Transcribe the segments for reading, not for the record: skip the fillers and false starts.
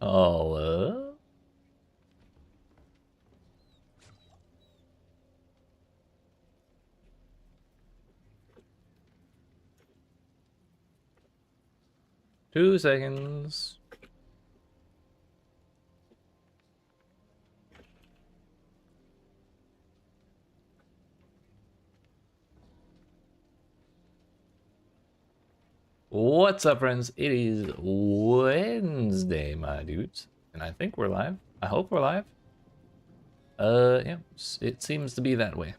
Oh, 2 seconds. What's up, friends? It is Wednesday, my dudes, and I think we're live. I hope we're live. Yeah, it seems to be that way.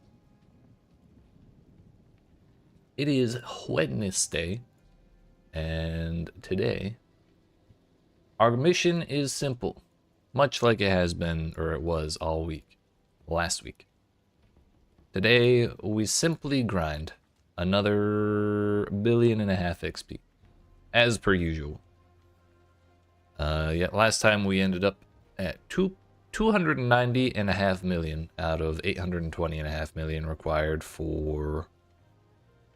It is Wednesday, and today our mission is simple, much like it has been, or it was all week, last week. Today, we simply grind another 1.5 billion XP, as per usual. Yeah, last time we ended up at 290.5 million out of 820.5 million required for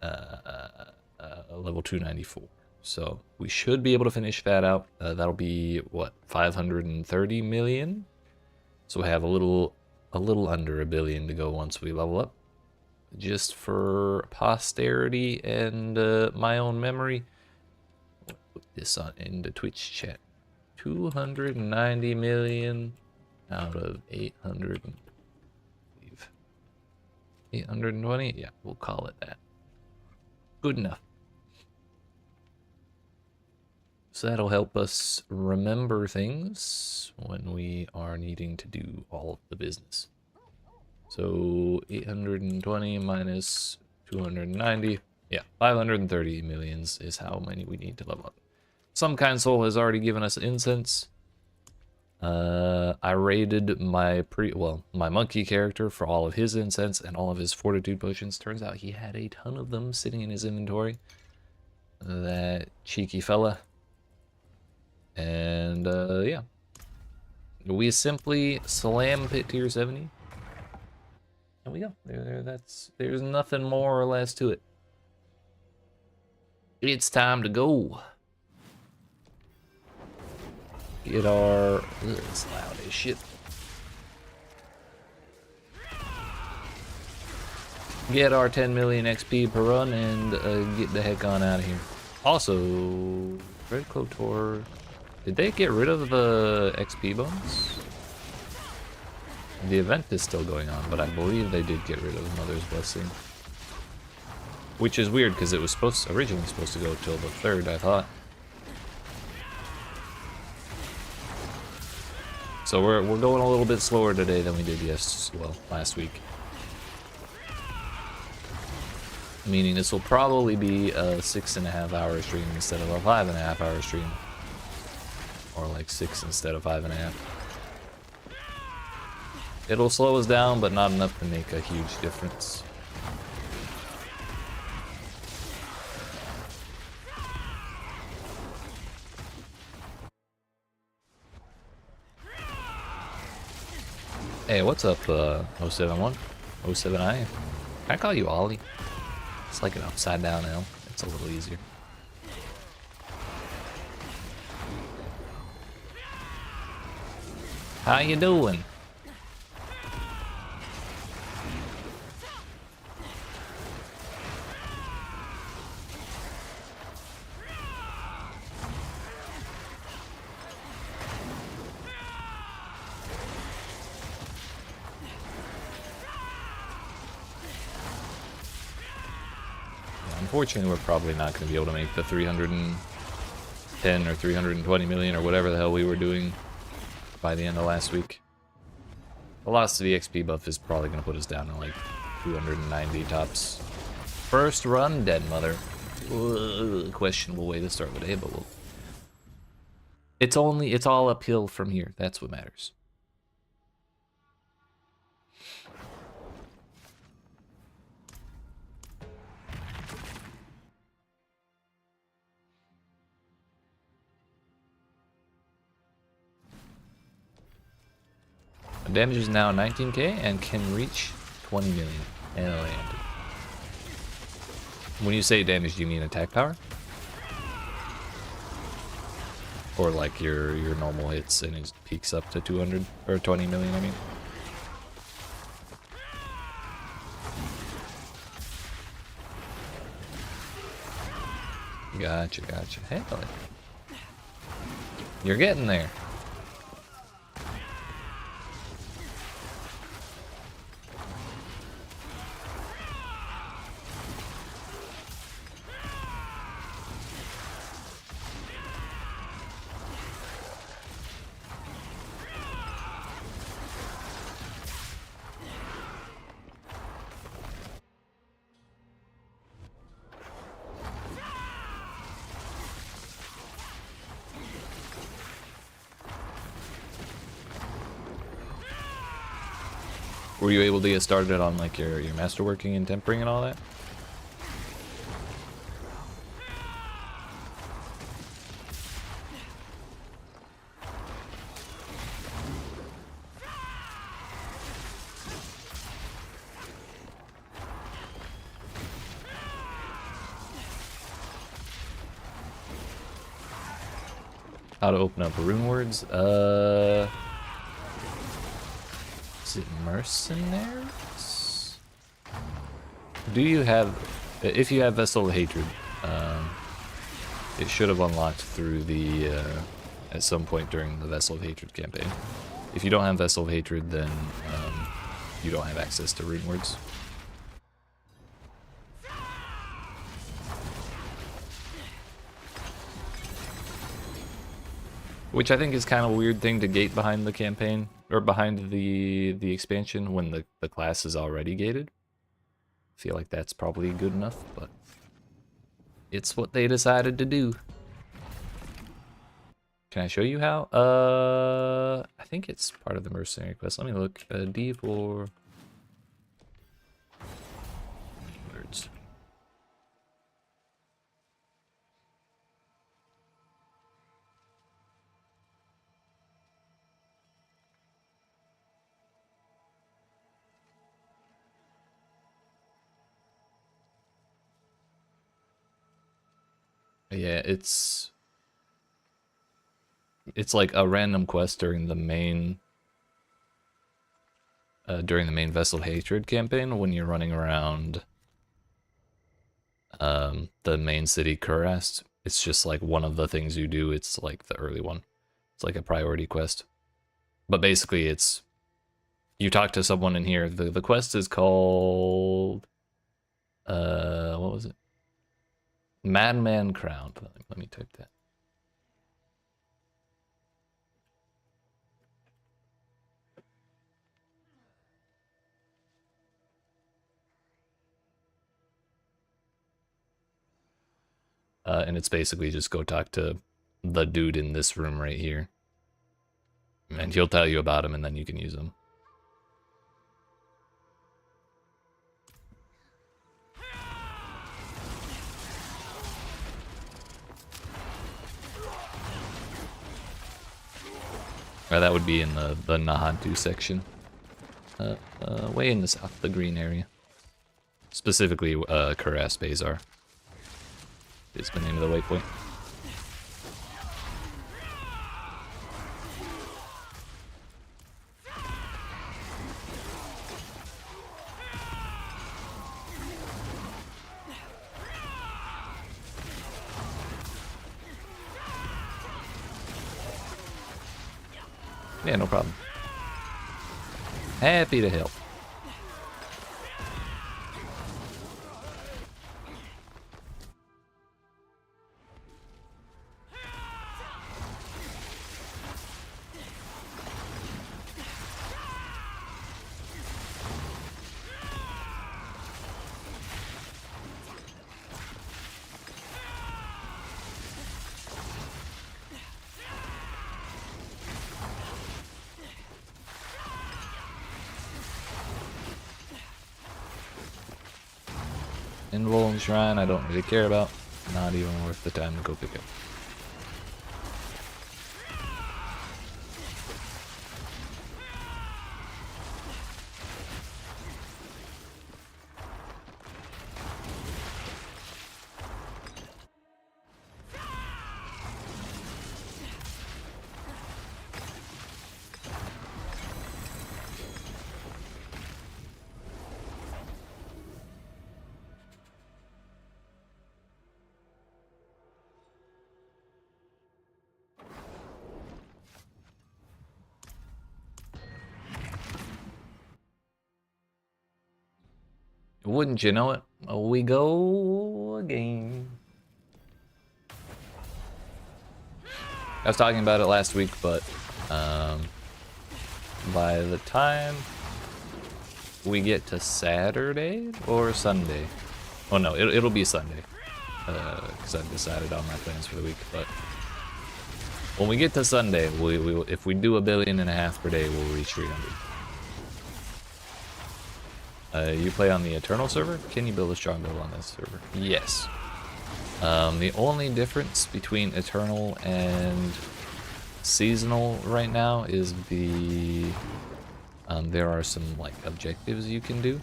level 294. So we should be able to finish that out. That'll be what, 530 million. So we have a little under 1 billion to go once we level up. Just for posterity and my own memory, put this on into Twitch chat. 290 million out of 820. Yeah, we'll call it that. Good enough. So that'll help us remember things when we are needing to do all of the business. So 820 minus 290. Yeah, 530 millions is how many we need to level up. Some kind soul has already given us incense. I raided my monkey character for all of his incense and all of his fortitude potions. Turns out he had a ton of them sitting in his inventory. That cheeky fella. And yeah, we simply slam pit tier 70. There we go. There's nothing more or less to it. It's time to go. Get our... it's loud as shit. Get our 10 million XP per run and get the heck on out of here. Also, Red Clotor, did they get rid of the XP bonus? The event is still going on, but I believe they did get rid of Mother's Blessing. Which is weird, because it was originally supposed to go till the 3rd, I thought. So we're going a little bit slower today than we did last week. Meaning this will probably be a 6.5 hour stream instead of a 5.5 hour stream. Or like 6 instead of 5.5. It'll slow us down, but not enough to make a huge difference. Hey, what's up, 071? 07I? Can I call you Ollie? It's like an upside down L. It's a little easier. How you doing? Unfortunately, we're probably not going to be able to make the 310 or 320 million or whatever the hell we were doing by the end of last week. The loss of the XP buff is probably going to put us down to like 290 tops. First run, dead mother. Questionable way to start the day, but it's all uphill from here. That's what matters. Damage is now 19k and can reach 20 million. And land. When you say damage, do you mean attack power? Or like your normal hits, and it peaks up to 200 or 20 million. I mean. Gotcha, gotcha. Hey, you're getting there. Were you able to get started on like your masterworking and tempering and all that? How to open up rune words? Is it mercenaries? Do you have, if you have Vessel of Hatred, it should have unlocked through the, at some point during the Vessel of Hatred campaign. If you don't have Vessel of Hatred, then you don't have access to rune words. Which I think is kind of a weird thing to gate behind the campaign, or behind the expansion when the class is already gated. I feel like that's probably good enough, but it's what they decided to do. Can I show you how? I think it's part of the mercenary quest. Let me look. D4 words. Yeah, it's like a random quest during the main Vessel of Hatred campaign when you're running around the main city Kurast. It's just like one of the things you do. It's like the early one. It's like a priority quest. But basically it's you talk to someone in here. The quest is called what was it? Madman Crowned. Let me type that. And it's basically just go talk to the dude in this room right here. And he'll tell you about him, and then you can use him. That would be in the Nahadu section. Way in the south, the green area. Specifically, Kurast Bazar is the name of the waypoint. Yeah, no problem. Happy to help. Invuln Shrine, I don't really care about. Not even worth the time to go pick up. Wouldn't you know it? We go again. I was talking about it last week, but by the time we get to Saturday or Sunday, oh no, it'll be Sunday, because I've decided on my plans for the week. But when we get to Sunday, if we do 1.5 billion per day, we'll reach 300. You play on the Eternal server? Can you build a strong build on this server? Yes. The only difference between Eternal and Seasonal right now is there are some like objectives you can do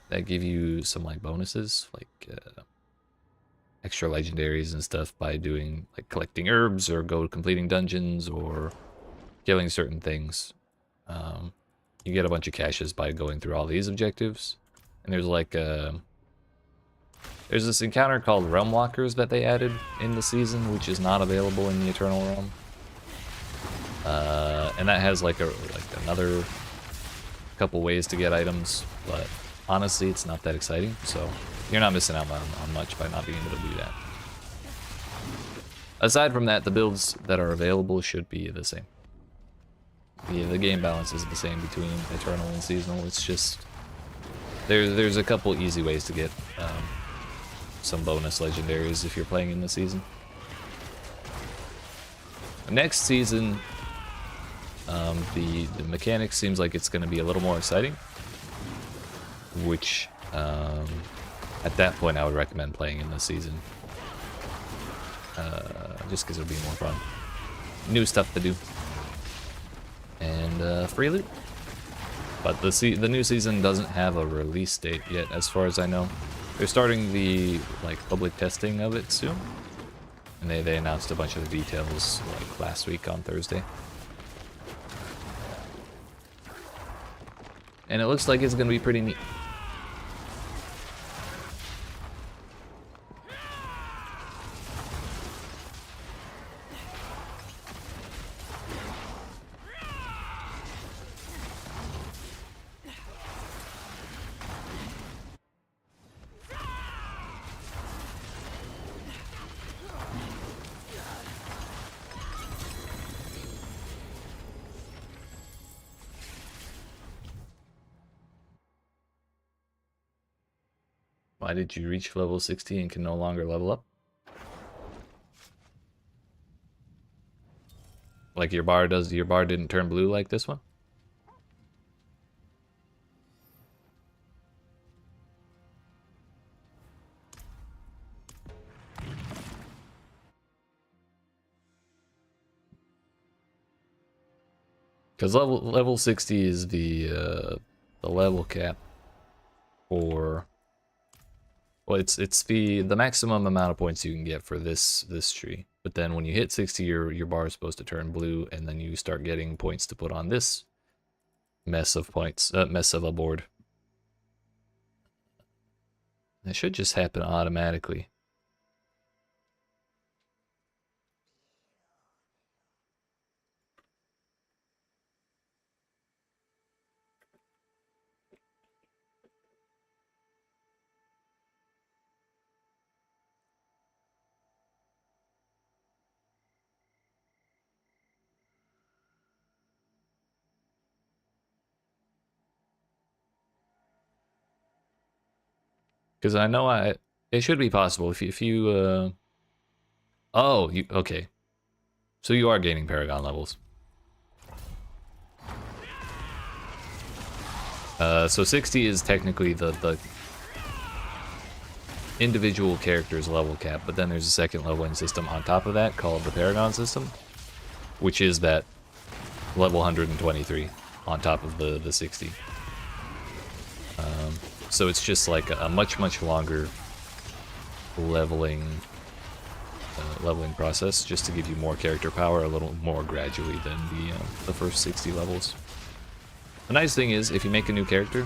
that give you some like bonuses, like extra legendaries and stuff by doing like collecting herbs or completing dungeons or killing certain things. You get a bunch of caches by going through all these objectives, and there's like there's this encounter called Realm Walkers that they added in the season, which is not available in the Eternal Realm. And that has like another couple ways to get items, but honestly, it's not that exciting. So you're not missing out on much by not being able to do that. Aside from that, the builds that are available should be the same. The game balance is the same between Eternal and Seasonal. It's just there's a couple easy ways to get some bonus legendaries if you're playing in the season. Next season, the mechanics seems like it's going to be a little more exciting, which at that point I would recommend playing in the season, just because it'll be more fun, new stuff to do, and free loot. But the new season doesn't have a release date yet, as far as I know. They're starting the like public testing of it soon, and they announced a bunch of the details like last week on Thursday. And it looks like it's going to be pretty neat. Why did you reach level 60 and can no longer level up? Like your bar didn't turn blue like this one? Because level 60 is the level cap for, well, it's the maximum amount of points you can get for this tree. But then when you hit 60, your bar is supposed to turn blue, and then you start getting points to put on this mess of a board. It should just happen automatically. Because I know it should be possible if you oh, okay. So you are gaining Paragon levels. So 60 is technically the individual character's level cap, but then there's a second leveling system on top of that called the Paragon system, which is that level 123 on top of the 60. So it's just like a much longer leveling process, just to give you more character power a little more gradually than the first 60 levels. The nice thing is, if you make a new character,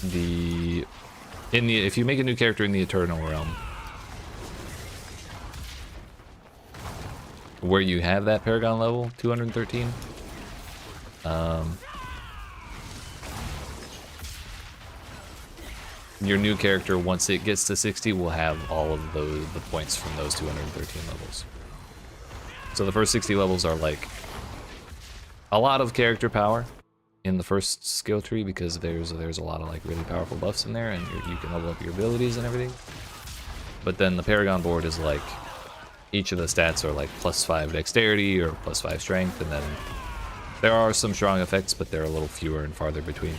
if you make a new character in the Eternal Realm, where you have that Paragon level 213, your new character, once it gets to 60, will have all of the points from those 213 levels. So the first 60 levels are like a lot of character power in the first skill tree, because there's a lot of like really powerful buffs in there, and you can level up your abilities and everything. But then the Paragon board is like, each of the stats are like +5 dexterity or +5 strength, and then there are some strong effects, but they're a little fewer and farther between.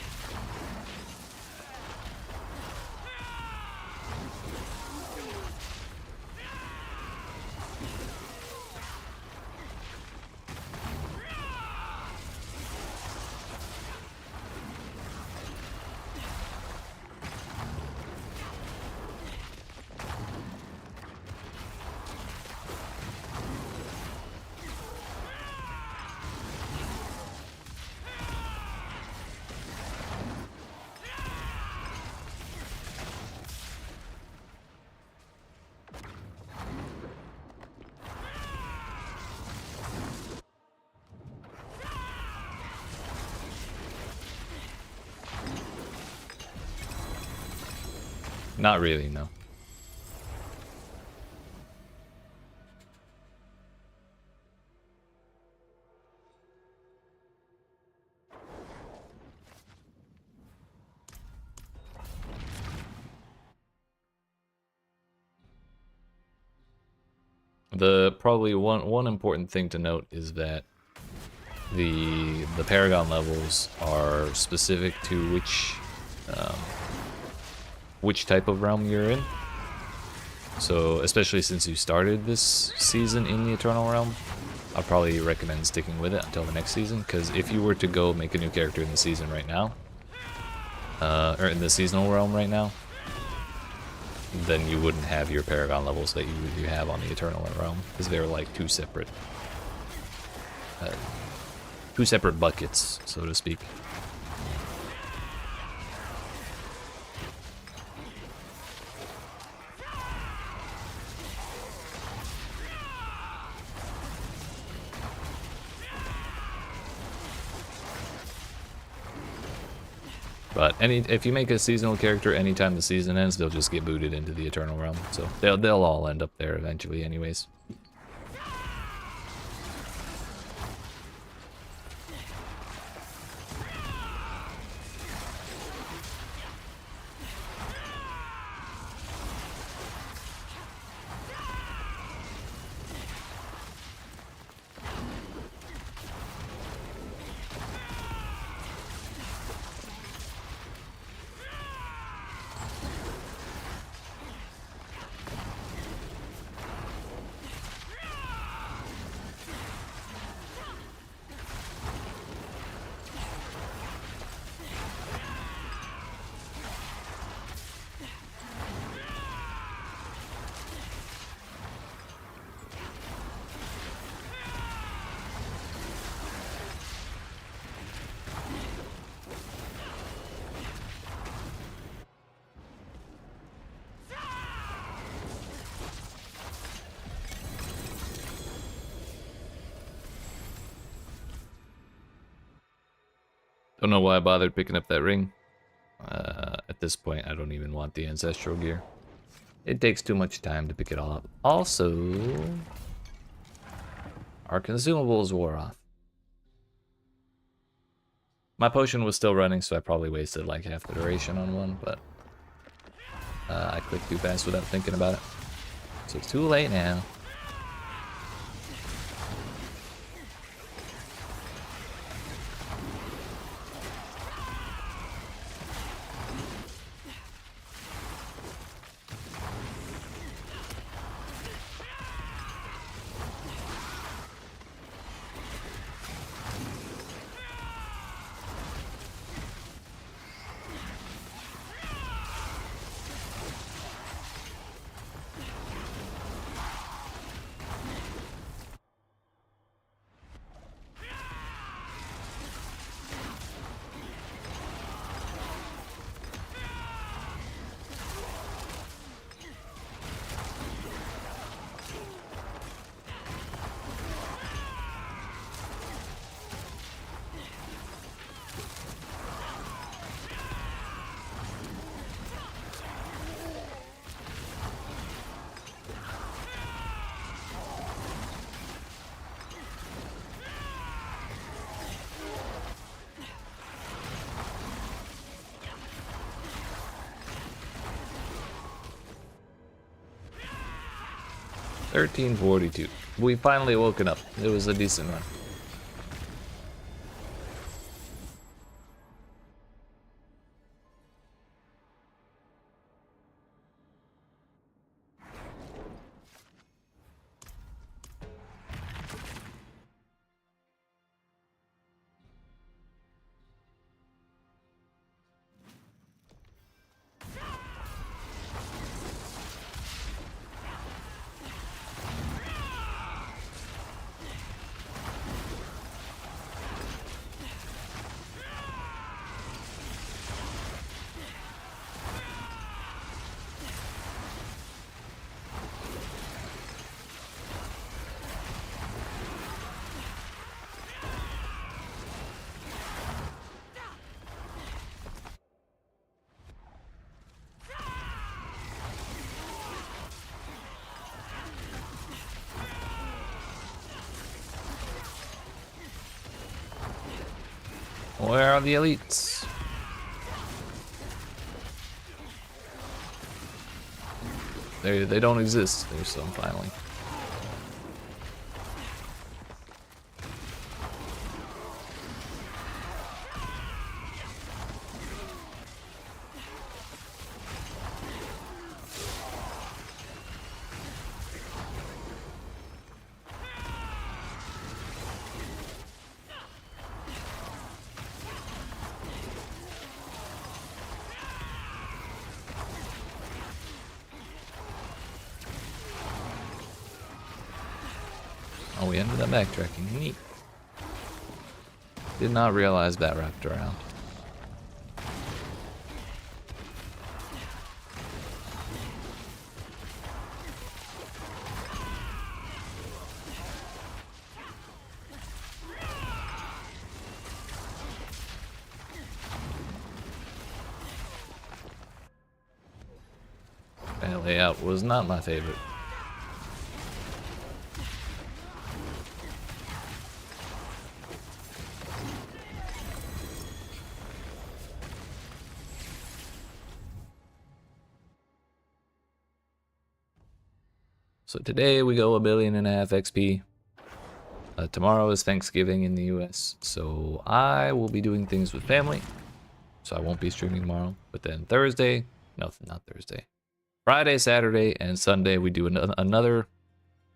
Not really, no. The probably one important thing to note is that the Paragon levels are specific to which type of realm you're in. So especially since you started this season in the Eternal Realm, I'd probably recommend sticking with it until the next season, because if you were to go make a new character in the season right now, or in the seasonal realm right now, then you wouldn't have your Paragon levels that you have on the Eternal Realm, because they're like two separate buckets, so to speak. But if you make a seasonal character anytime the season ends, they'll just get booted into the Eternal Realm. So they'll all end up there eventually anyways. Don't know why I bothered picking up that ring. At this point, I don't even want the ancestral gear. It takes too much time to pick it all up. Also, our consumables wore off. My potion was still running, so I probably wasted like half the duration on one, but I clicked too fast without thinking about it. So it's too late now. 1342. We finally woken up. It was a decent run. Where are the elites? They don't exist. There's some finally. Oh, we ended up backtracking. Neat. Did not realize that wrapped around. That layout was not my favorite. So today we go 1.5 billion XP. Tomorrow is Thanksgiving in the US, so I will be doing things with family. So I won't be streaming tomorrow. But then Thursday, no, not Thursday. Friday, Saturday, and Sunday we do another 1.5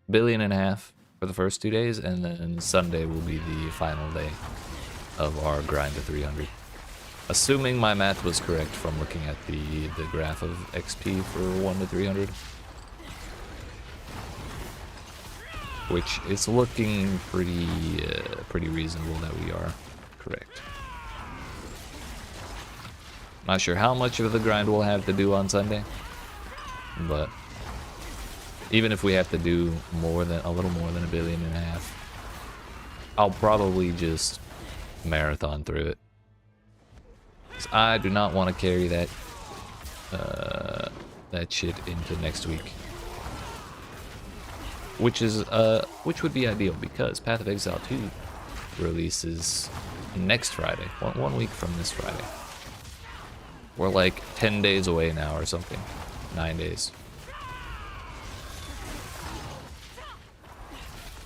billion for the first 2 days, and then Sunday will be the final day of our grind to 300. Assuming my math was correct from looking at the graph of XP for 1 to 300. Which is looking pretty reasonable that we are correct. Not sure how much of the grind we'll have to do on Sunday, but even if we have to do a little more than 1.5 billion, I'll probably just marathon through it. 'Cause I do not want to carry that shit into next week. Which would be ideal because Path of Exile 2 releases next Friday, one week from this Friday. We're like 10 days away now or something, 9 days.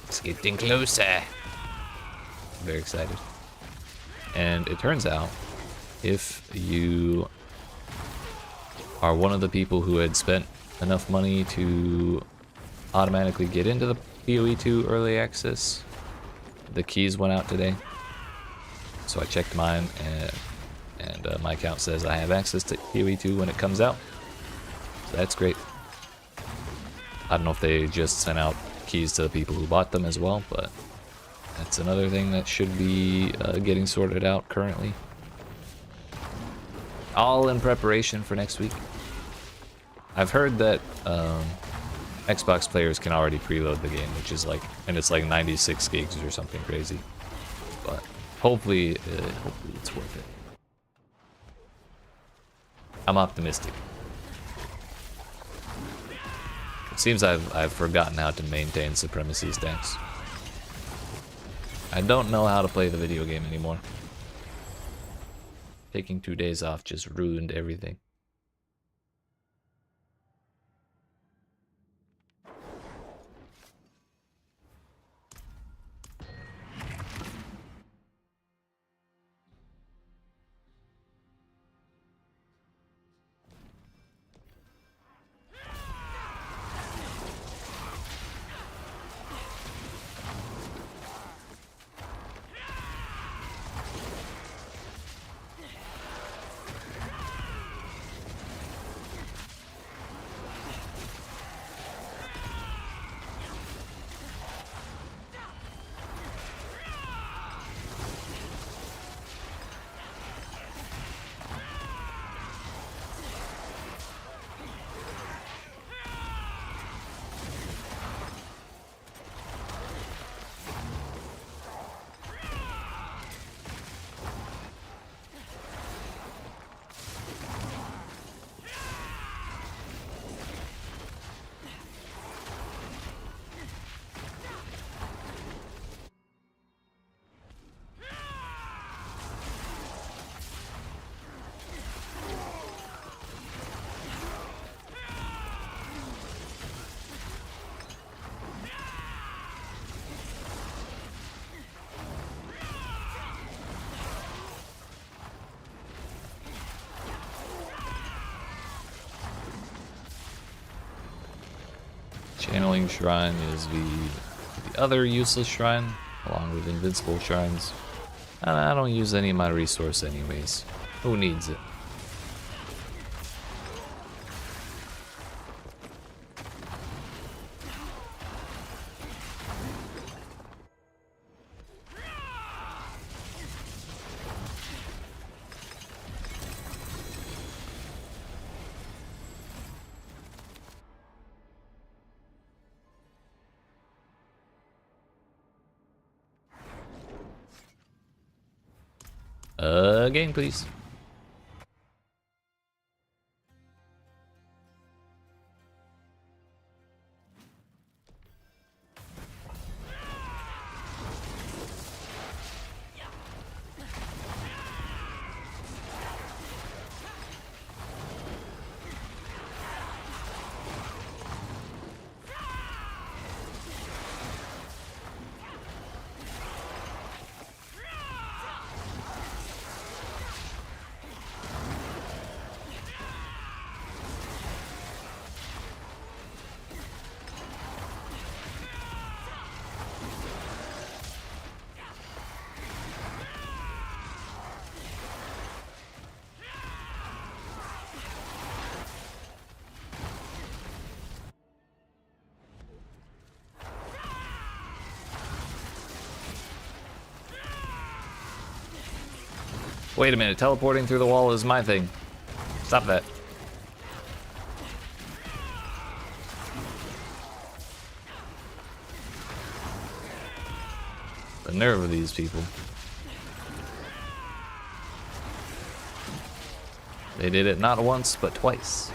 It's getting closer. Very excited. And it turns out, if you are one of the people who had spent enough money to automatically get into the PoE2 early access, the keys went out today. So I checked mine, and my account says I have access to PoE2 when it comes out. So that's great. I don't know if they just sent out keys to the people who bought them as well, but that's another thing that should be getting sorted out currently. All in preparation for next week. I've heard that Xbox players can already preload the game, which is like, and it's like 96 gigs or something crazy. But hopefully it's worth it. I'm optimistic. It seems I've forgotten how to maintain supremacy stacks. I don't know how to play the video game anymore. Taking 2 days off just ruined everything. Channeling Shrine is the other useless shrine, along with Invincible Shrines. And I don't use any of my resource anyways. Who needs it? Game, please. Wait a minute, teleporting through the wall is my thing. Stop that. The nerve of these people. They did it not once, but twice.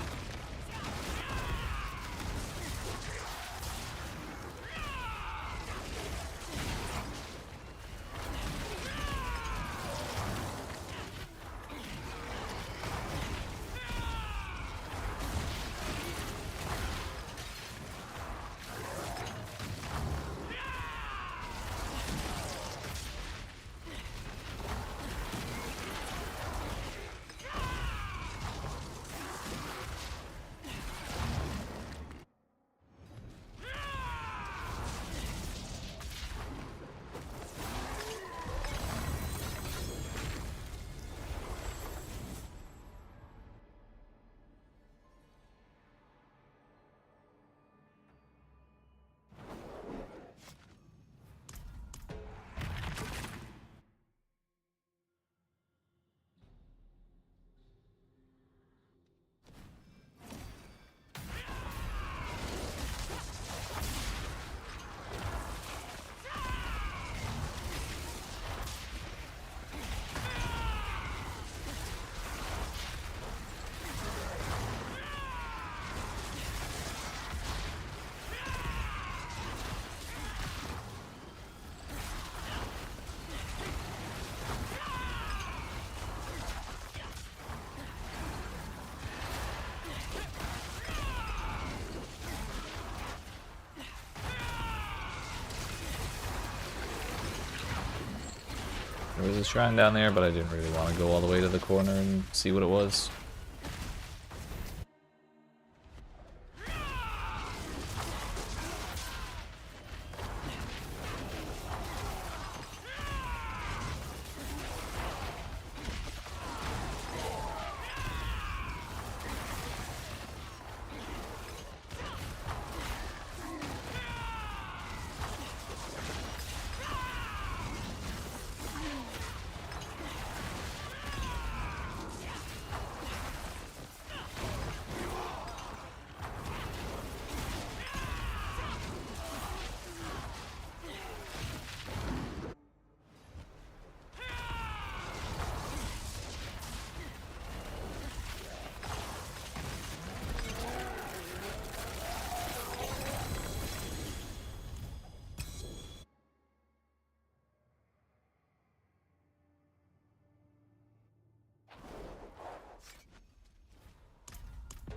There was a shrine down there, but I didn't really want to go all the way to the corner and see what it was.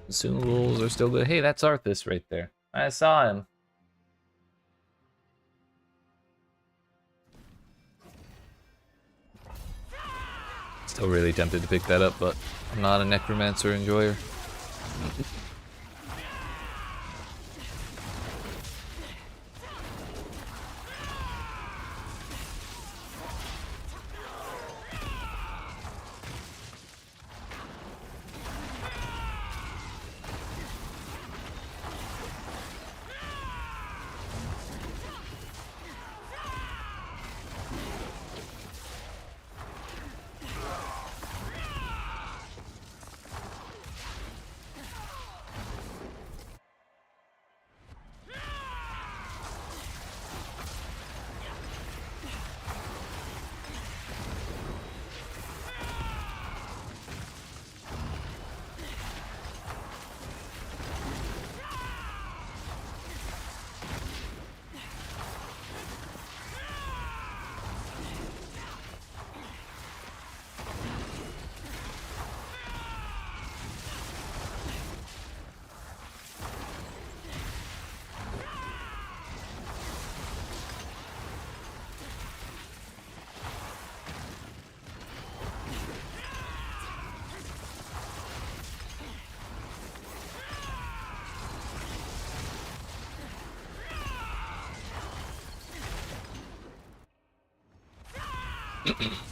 Consumables are still good. Hey, that's Arthas right there. I saw him. Still really tempted to pick that up, but I'm not a Necromancer enjoyer.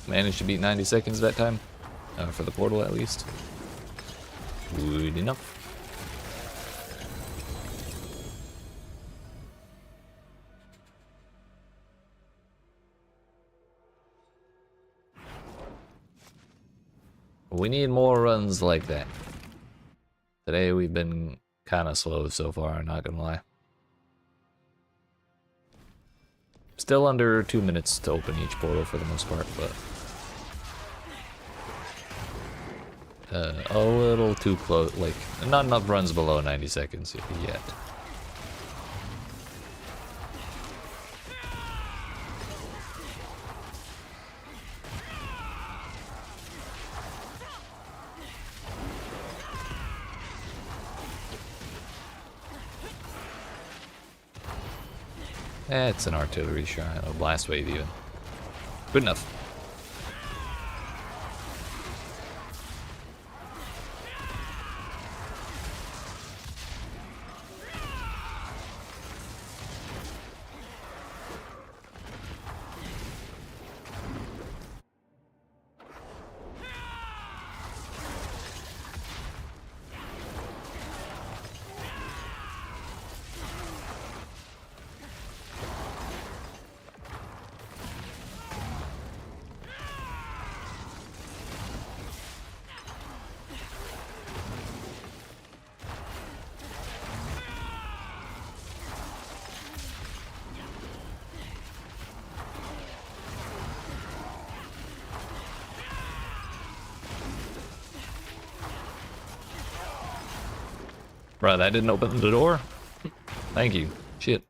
Managed to beat 90 seconds that time. For the portal, at least. Good enough. We need more runs like that. Today we've been kind of slow so far, not gonna lie. Still under 2 minutes to open each portal for the most part, but a little too close, like not enough runs below 90 seconds yet. It's an artillery shrine, a blast wave even. Good enough. Bro, that didn't open the door? Thank you. Shit.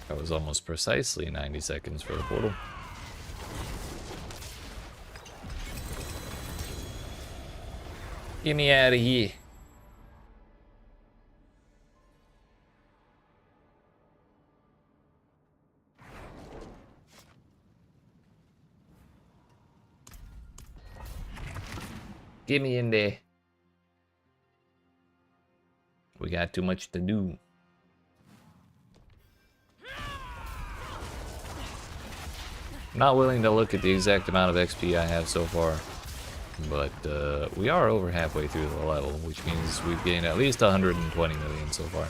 That was almost precisely 90 seconds for the portal. Get me out of here. Get me in there. We got too much to do. I'm not willing to look at the exact amount of XP I have so far, but we are over halfway through the level, which means we've gained at least 120 million so far.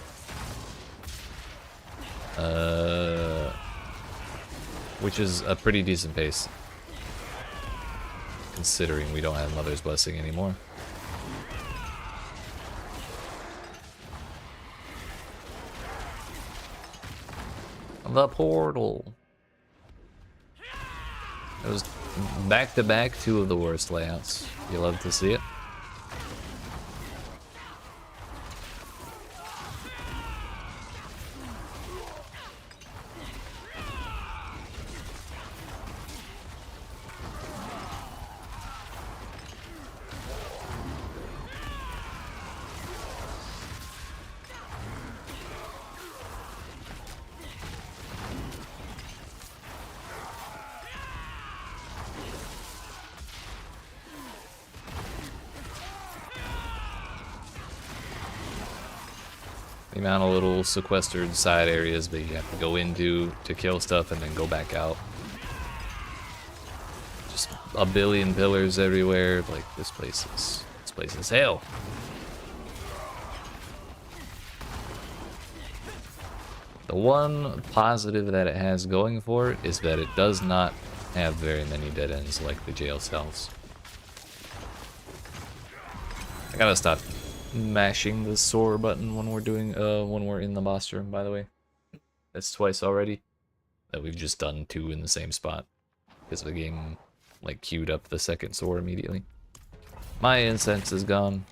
Which is a pretty decent pace, considering we don't have Mother's Blessing anymore. The portal. It was back-to-back, two of the worst layouts. You love to see it. The amount of little sequestered side areas that you have to go into to kill stuff and then go back out. Just a billion pillars everywhere. Like this place is hell. The one positive that it has going for it is that it does not have very many dead ends like the jail cells. I gotta stop mashing the soar button when we're in the boss room, by the way. That's twice already that we've just done two in the same spot because the game like queued up the second soar immediately. My incense is gone.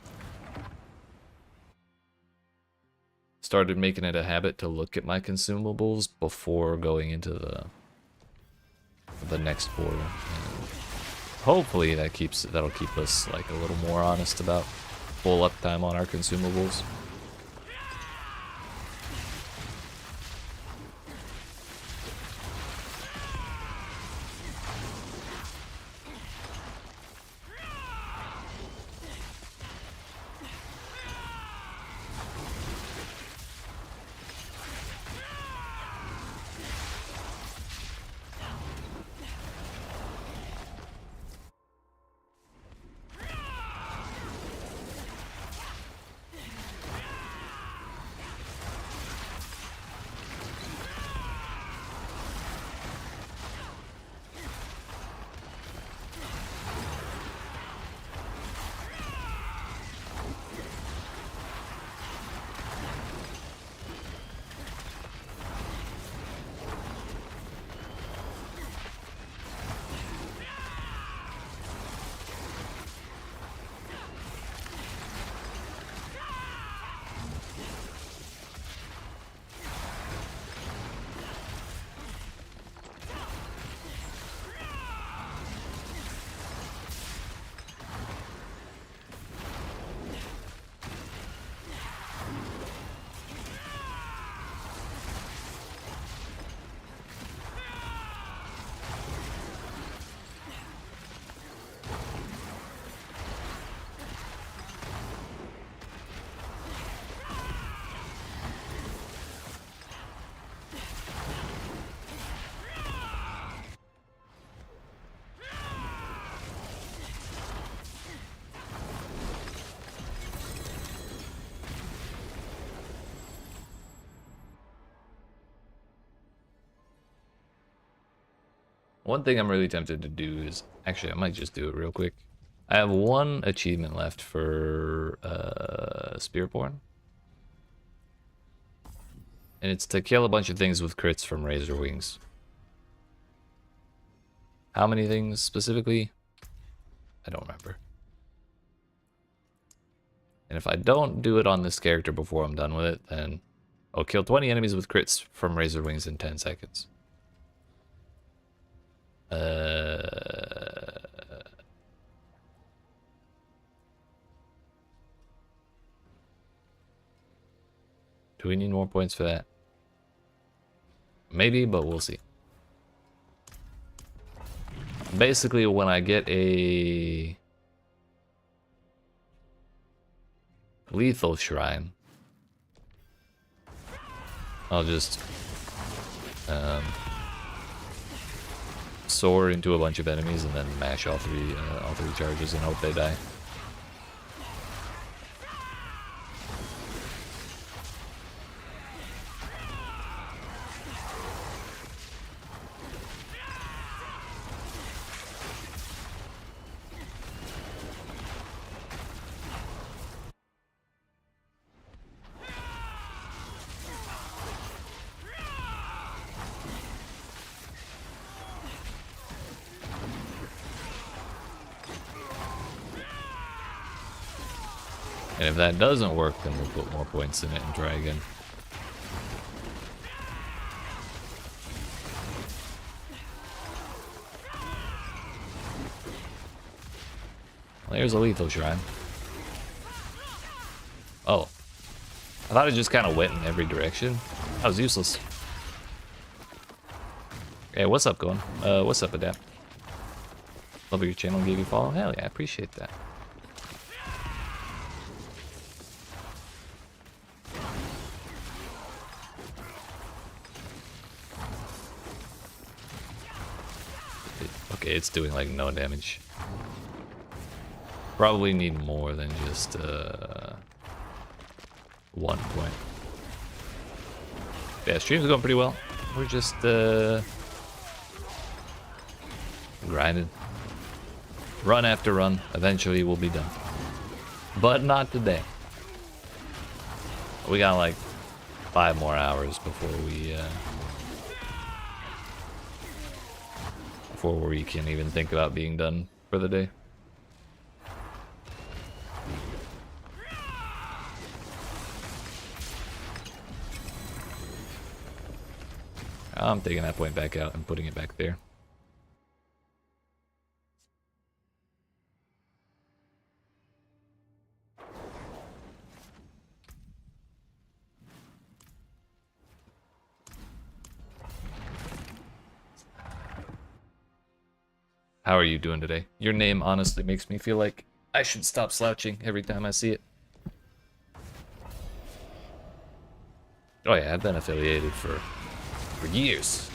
Started making it a habit to look at my consumables before going into the next portal. And hopefully that'll keep us like a little more honest about full uptime on our consumables. One thing I'm really tempted to do is, actually I might just do it real quick. I have one achievement left for Spiritborn. And it's to kill a bunch of things with crits from Razor Wings. How many things specifically? I don't remember. And if I don't do it on this character before I'm done with it, then I'll kill 20 enemies with crits from Razor Wings in 10 seconds. Do we need more points for that? Maybe, but we'll see. Basically, when I get a lethal shrine, I'll just soar into a bunch of enemies and then mash all three charges and hope they die. And if that doesn't work, then we'll put more points in it and try again. Well, here's a lethal shrine. Oh. I thought it just kind of went in every direction. That was useless. Hey, what's up, going? What's up, Adapt? Love your channel, gave you a follow. Hell yeah, I appreciate that. Okay, it's doing like no damage. Probably need more than just 1 point. Yeah, stream's going pretty well. We're just grinding. Run after run. Eventually we'll be done. But not today. We got like 5 more hours before we can even think about being done for the day. I'm taking that point back out and putting it back there. How are you doing today? Your name honestly makes me feel like I should stop slouching every time I see it. Oh yeah, I've been affiliated for years.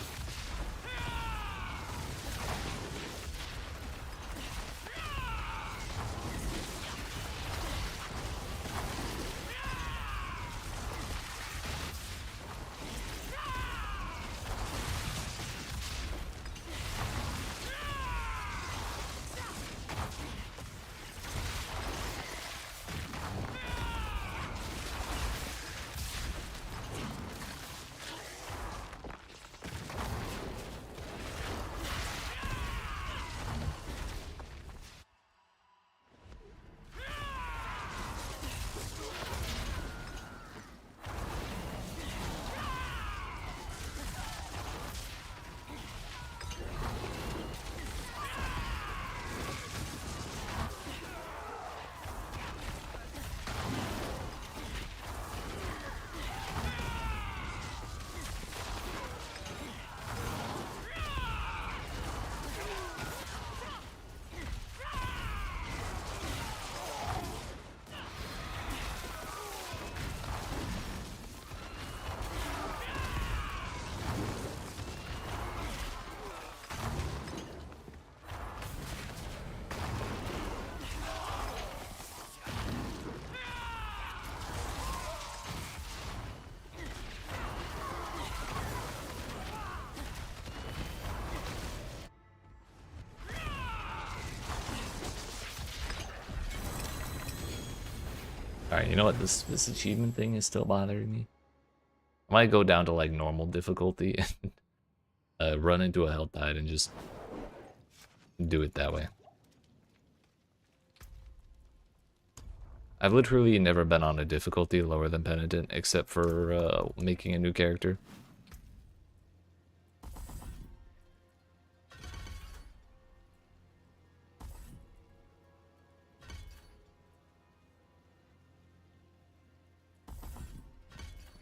Alright, you know what? This achievement thing is still bothering me. I might go down to like normal difficulty and run into a health tide and just do it that way. I've literally never been on a difficulty lower than Penitent except for making a new character.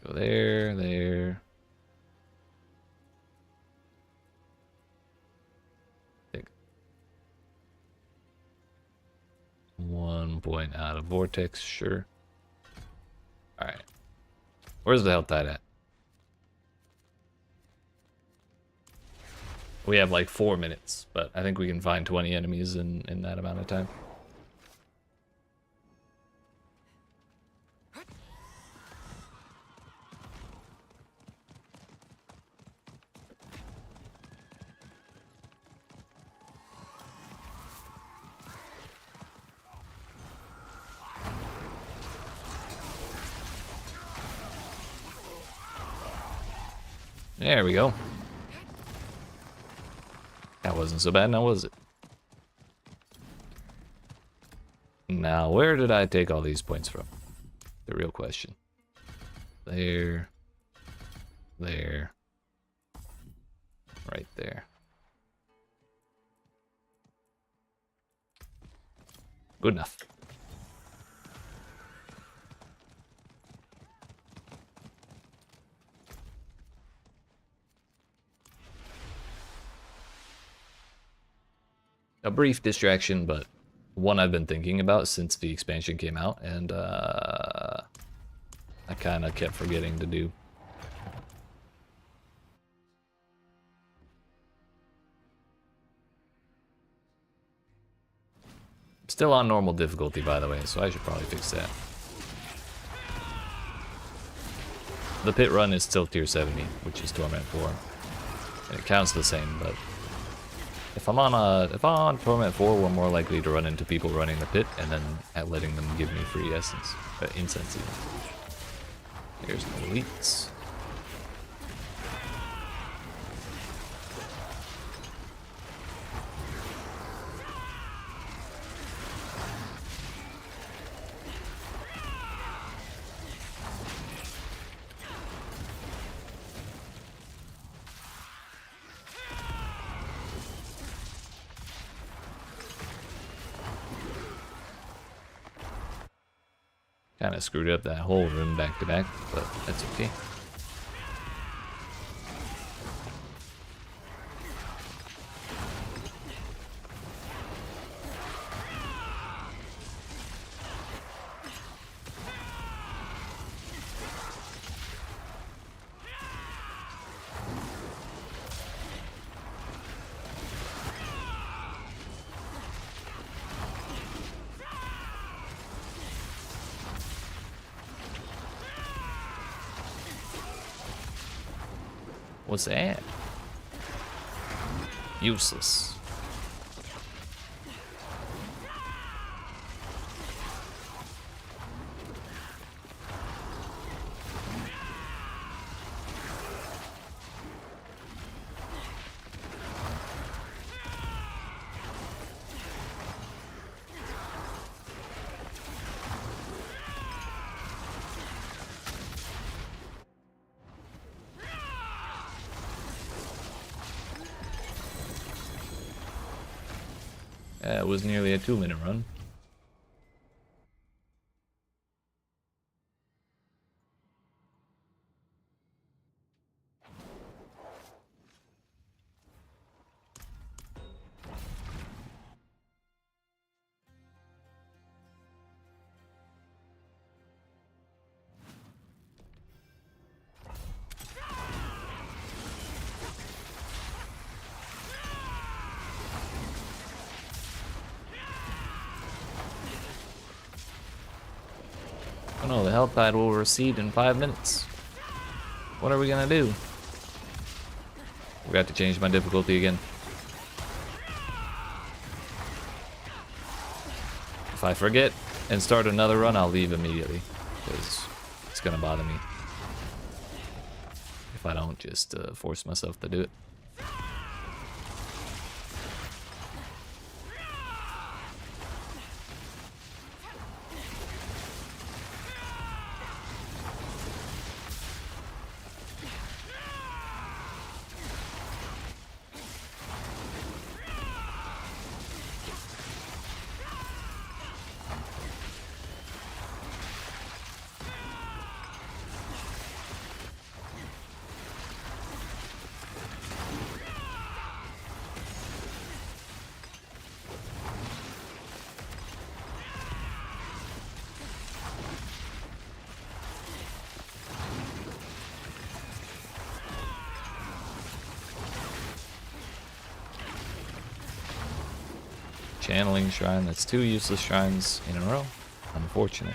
Go there, there. Take 1 point out of Vortex, sure. Alright. Where's the health tide at? We have like 4 minutes, but I think we can find 20 enemies in that amount of time. There we go. That wasn't so bad now, was it? Now, where did I take all these points from? The real question. There. There. Right there. Good enough. A brief distraction, but one I've been thinking about since the expansion came out, and I kind of kept forgetting to do. Still on normal difficulty, by the way, so I should probably fix that. The pit run is still tier 70, which is Torment 4. And it counts the same, but if I'm on Torment 4, we're more likely to run into people running the pit and then letting them give me free essence, incense even. Here's the elites. Kind of screwed up that whole room back to back, but that's okay. What's that? Useless. It was nearly a 2-minute run. Oh no, the health tide will recede in 5 minutes. What are we gonna do? We got to change my difficulty again. If I forget and start another run, I'll leave immediately, because it's gonna bother me if I don't just force myself to do it. Channeling shrine, that's 2 useless shrines in a row. Unfortunate.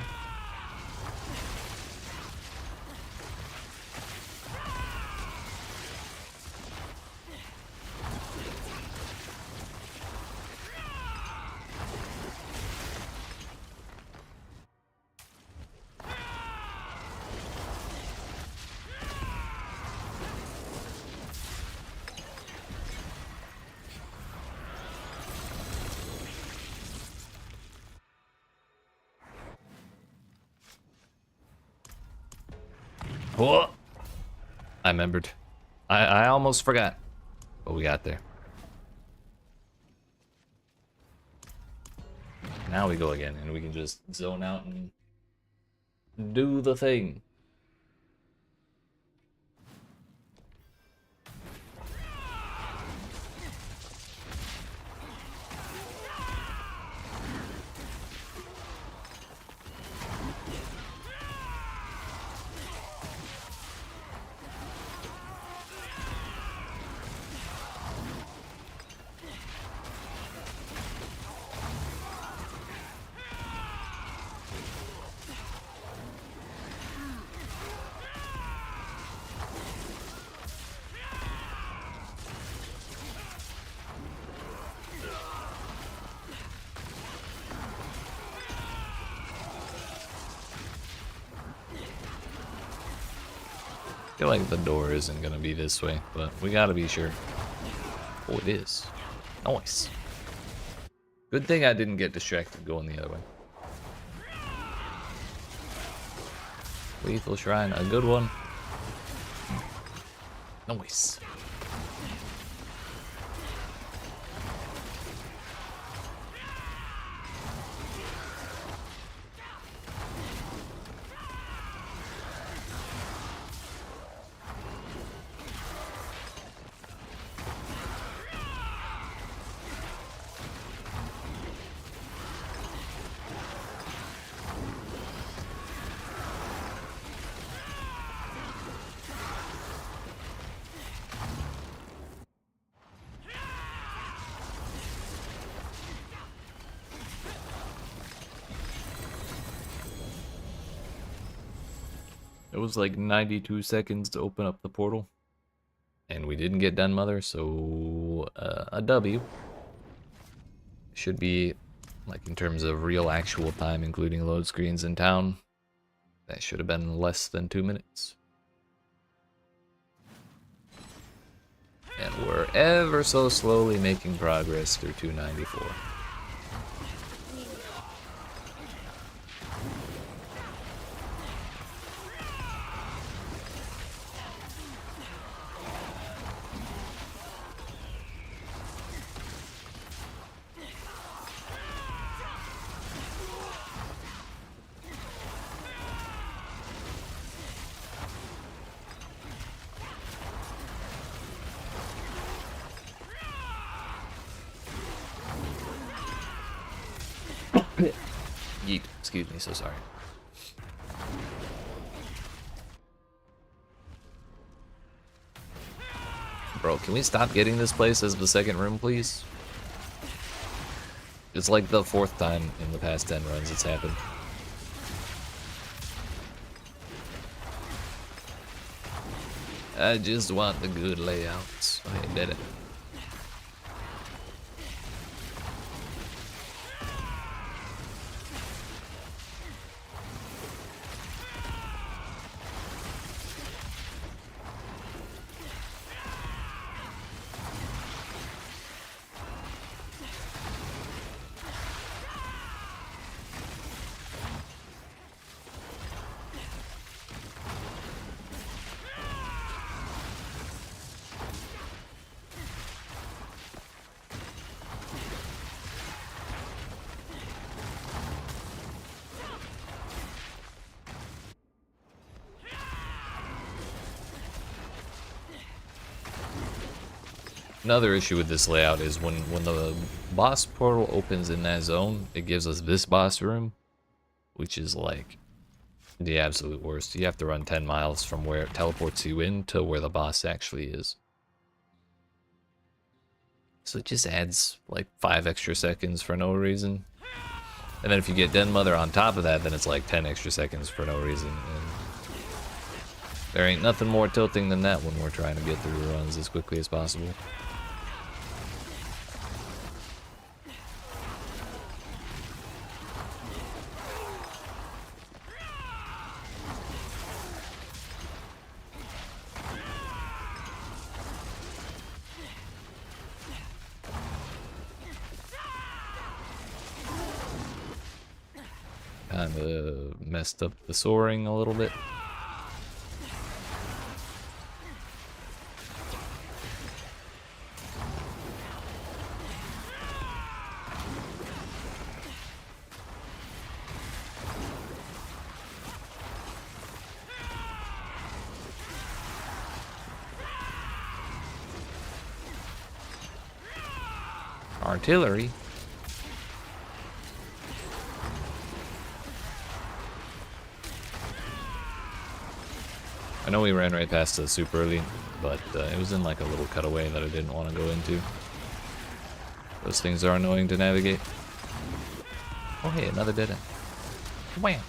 Whoa! I remembered. I almost forgot. But we got there. Now we go again, and we can just zone out and do the thing. I feel like the door isn't gonna be this way, but we gotta be sure. Oh, it is. Nice. Good thing I didn't get distracted going the other way. Lethal Shrine, a good one. Nice. It was like 92 seconds to open up the portal. And we didn't get done, Mother, so a W. Should be, like, in terms of real actual time, including load screens in town, that should have been less than 2 minutes. And we're ever so slowly making progress through 294. Yeet, excuse me, so sorry. Bro, can we stop getting this place as the second room, please? It's like the 4th time in the past 10 runs it's happened. I just want the good layouts. I did it. Another issue with this layout is when the boss portal opens in that zone, it gives us this boss room, which is like the absolute worst. You have to run 10 miles from where it teleports you in to where the boss actually is. So it just adds like 5 extra seconds for no reason. And then if you get Den Mother on top of that, then it's like 10 extra seconds for no reason. And there ain't nothing more tilting than that when we're trying to get through runs as quickly as possible. Kinda messed up the soaring a little bit. artillery. I know we ran right past it super early, but it was in like a little cutaway that I didn't want to go into. Those things are annoying to navigate. Oh hey, another dead end. Wham!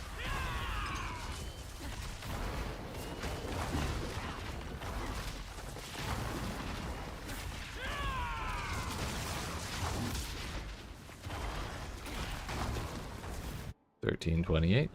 $13.28.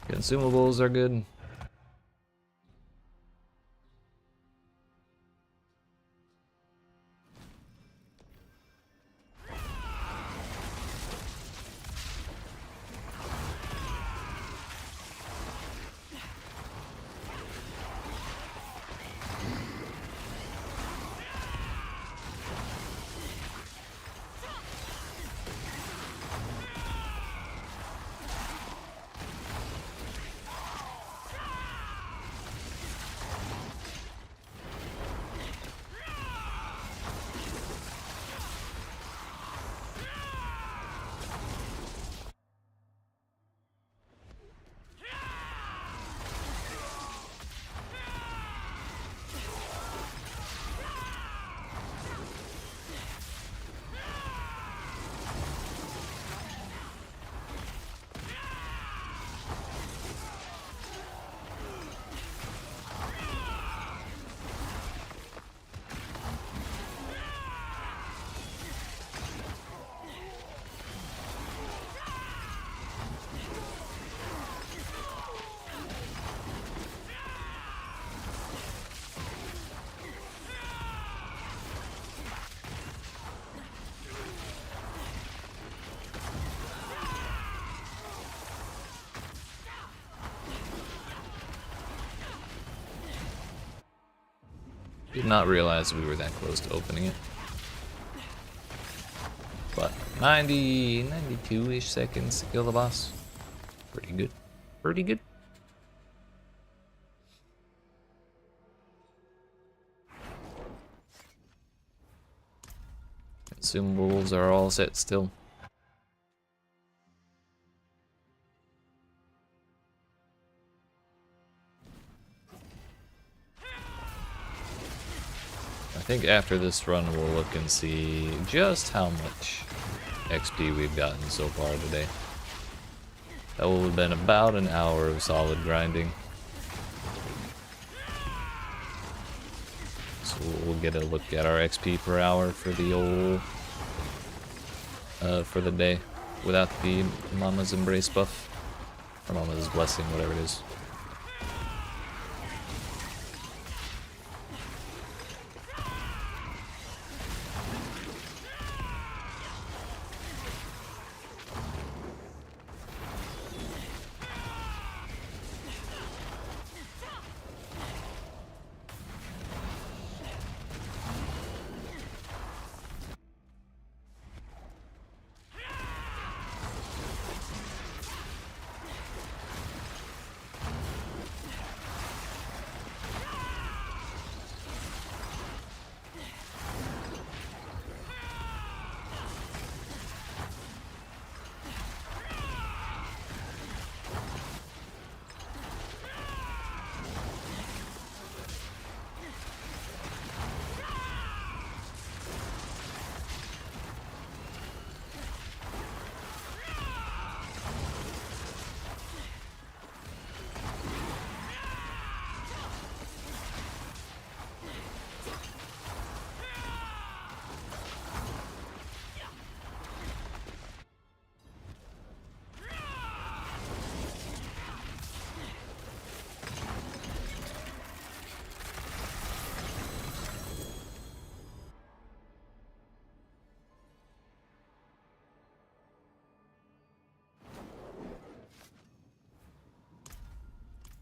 Consumables are good. Did not realize we were that close to opening it. But 92-ish seconds to kill the boss. Pretty good. Pretty good. Consumables are all set still. I think after this run we'll look and see just how much XP we've gotten so far today. That will have been about an hour of solid grinding. So we'll get a look at our XP per hour for the old for the day without the Mama's Embrace buff. Or Mama's Blessing, whatever it is.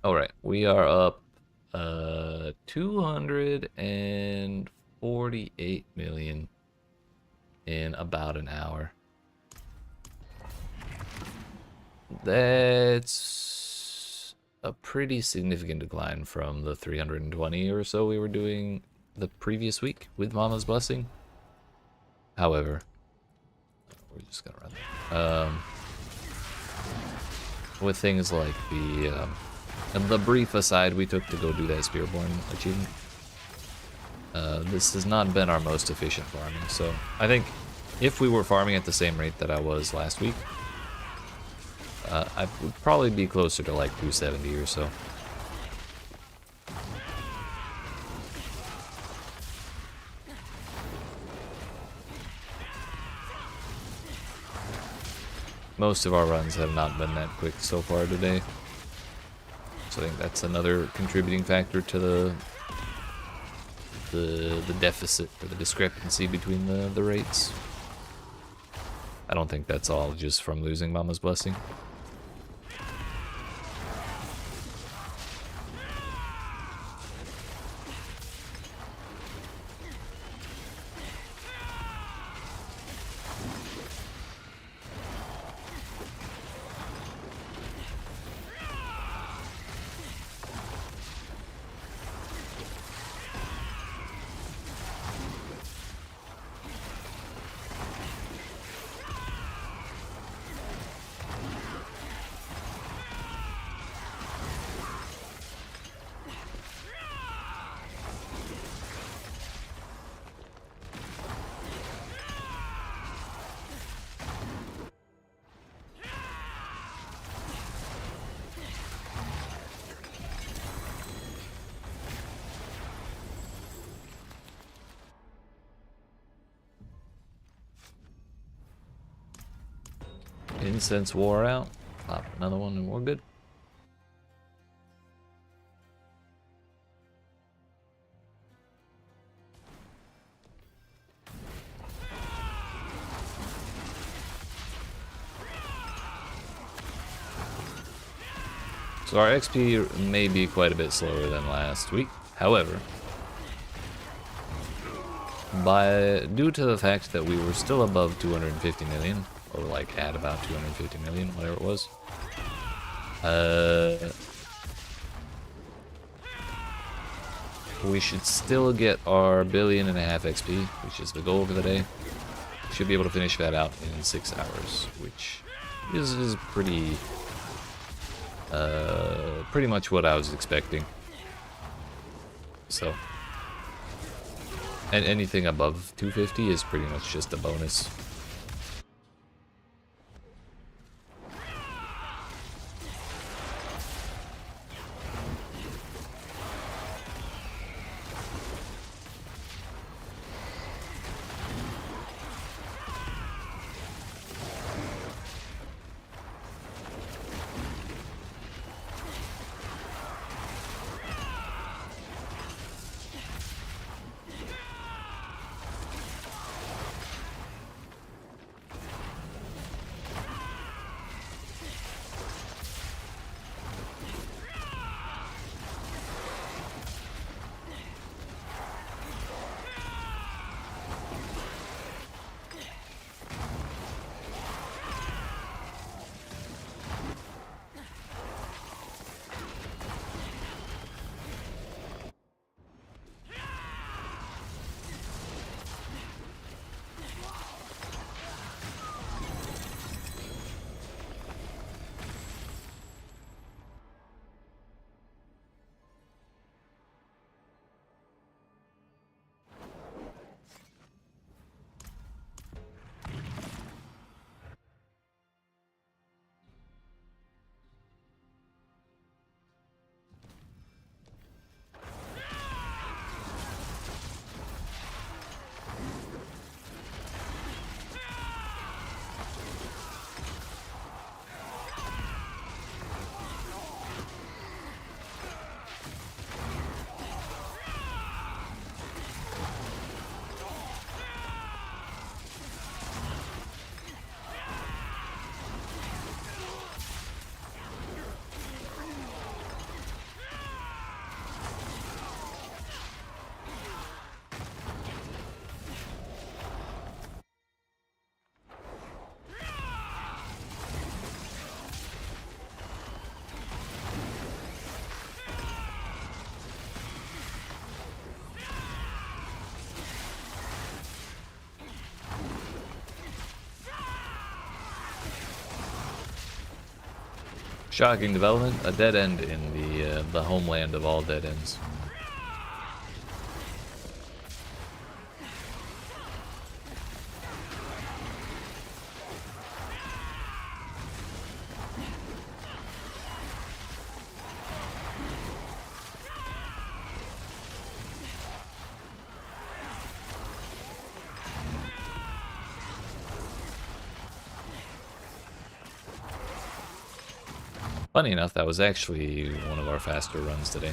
Alright, we are up 248 million in about an hour. That's a pretty significant decline from the 320 or so we were doing the previous week with Mama's Blessing. However, we're just gonna run that. With things like the brief aside we took to go do that Spiritborn achievement, this has not been our most efficient farming. So I think if we were farming at the same rate that I was last week, I would probably be closer to like 270 or so. Most of our runs have not been that quick so far today. So I think that's another contributing factor to the deficit or the discrepancy between the rates. I don't think that's all just from losing Mama's Blessing. Incense wore out. Pop another one and we're good. So our XP may be quite a bit slower than last week. However, due to the fact that we were still above 250 million, or like at about 250 million, whatever it was, we should still get our 1.5 billion XP, which is the goal for the day. Should be able to finish that out in 6 hours, which is pretty much what I was expecting. So, and anything above 250 is pretty much just a bonus. Shocking development, a dead end in the homeland of all dead ends. Funny enough, that was actually one of our faster runs today.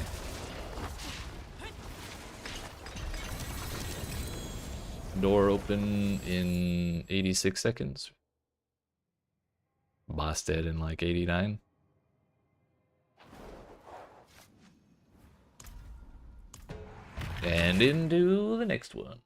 Door open in 86 seconds. Boss dead in like 89. And into the next one.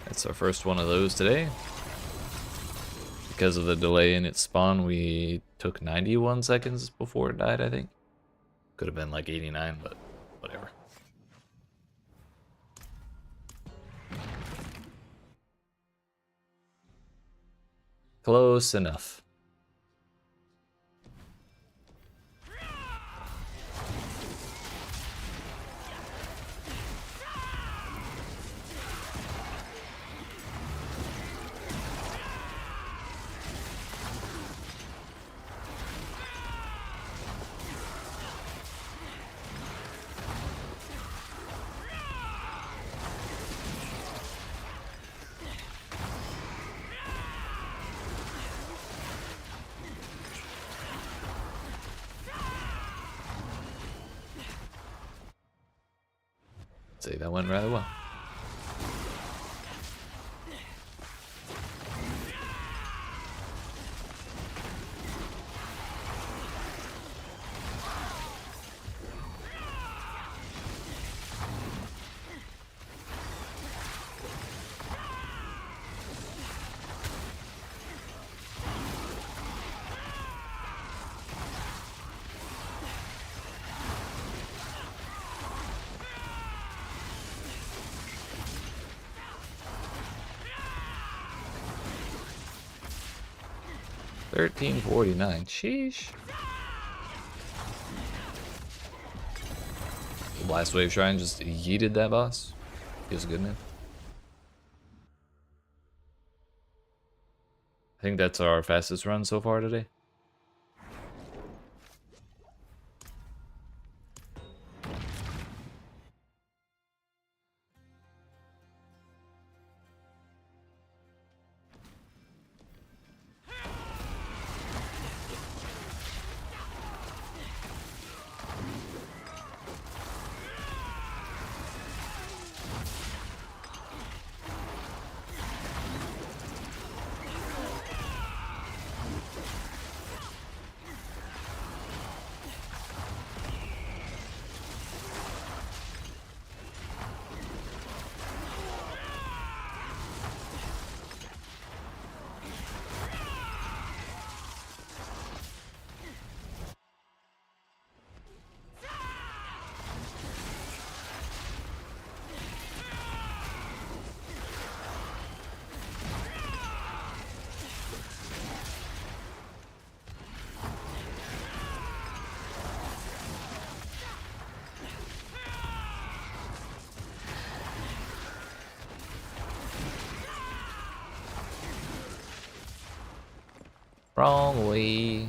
That's our first one of those today. Because of the delay in its spawn, we took 91 seconds before it died, I think. Could have been like 89, but whatever. Close enough. Say that went rather well. $13.49. Sheesh. Blast Wave Shrine just yeeted that boss. Feels good, man. I think that's our fastest run so far today. Wrong way.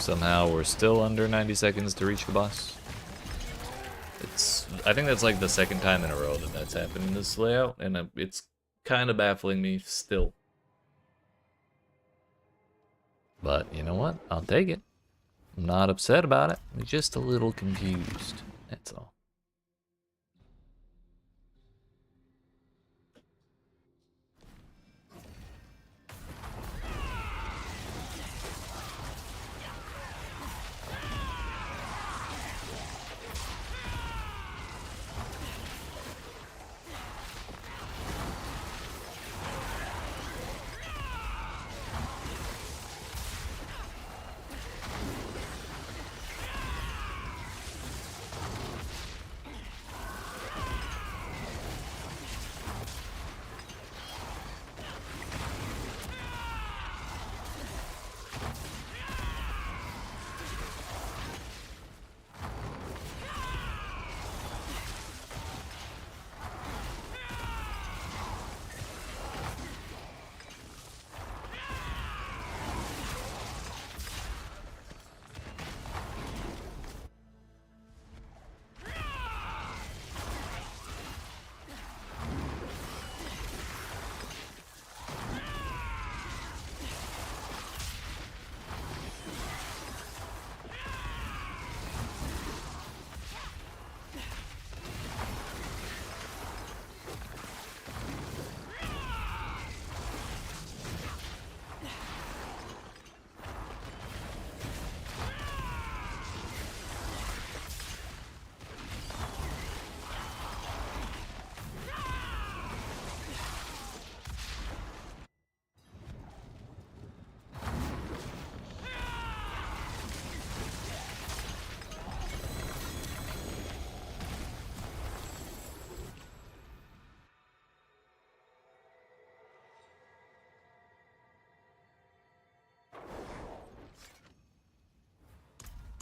Somehow we're still under 90 seconds to reach the boss. I think that's like the second time in a row that that's happened in this layout, and it's kind of baffling me still. But you know what? I'll take it. I'm not upset about it. I'm just a little confused. That's all.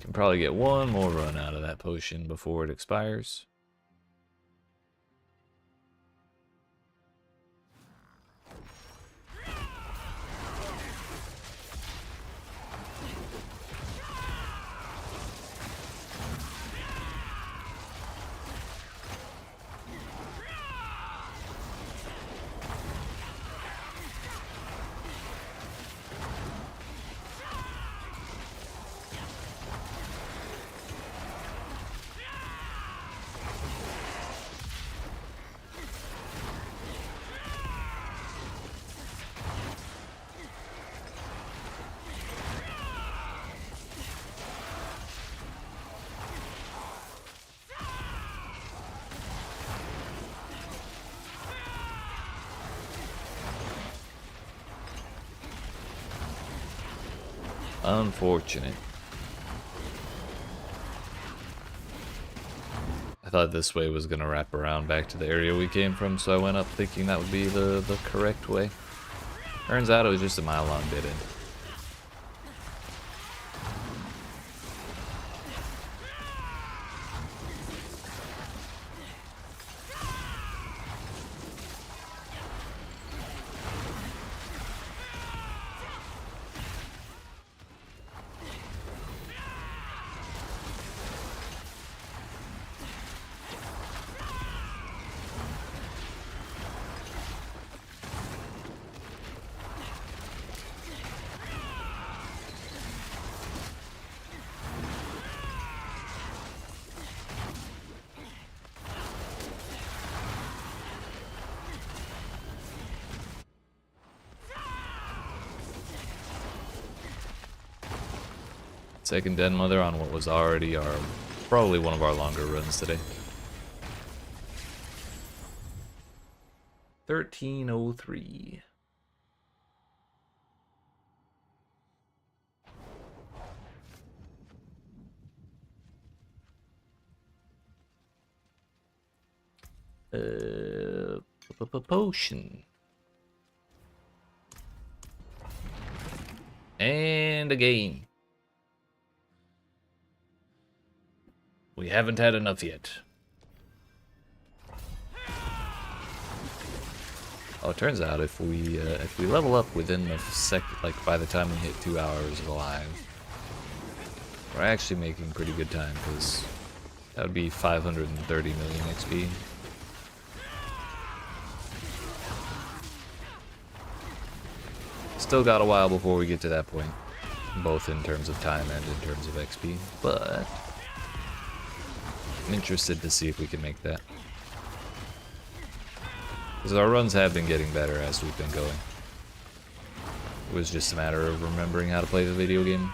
Can probably get one more run out of that potion before it expires. Unfortunate. I thought this way was gonna wrap around back to the area we came from, so I went up thinking that would be the correct way. Turns out it was just a mile-long dead end. Second Den Mother on what was already probably one of our longer runs today. 1303. Potion. And a game. We haven't had enough yet. Oh, it turns out if we level up within the like by the time we hit 2 hours alive, we're actually making pretty good time, because that would be 530 million XP. Still got a while before we get to that point, both in terms of time and in terms of XP, but I'm interested to see if we can make that. Because our runs have been getting better as we've been going. It was just a matter of remembering how to play the video game.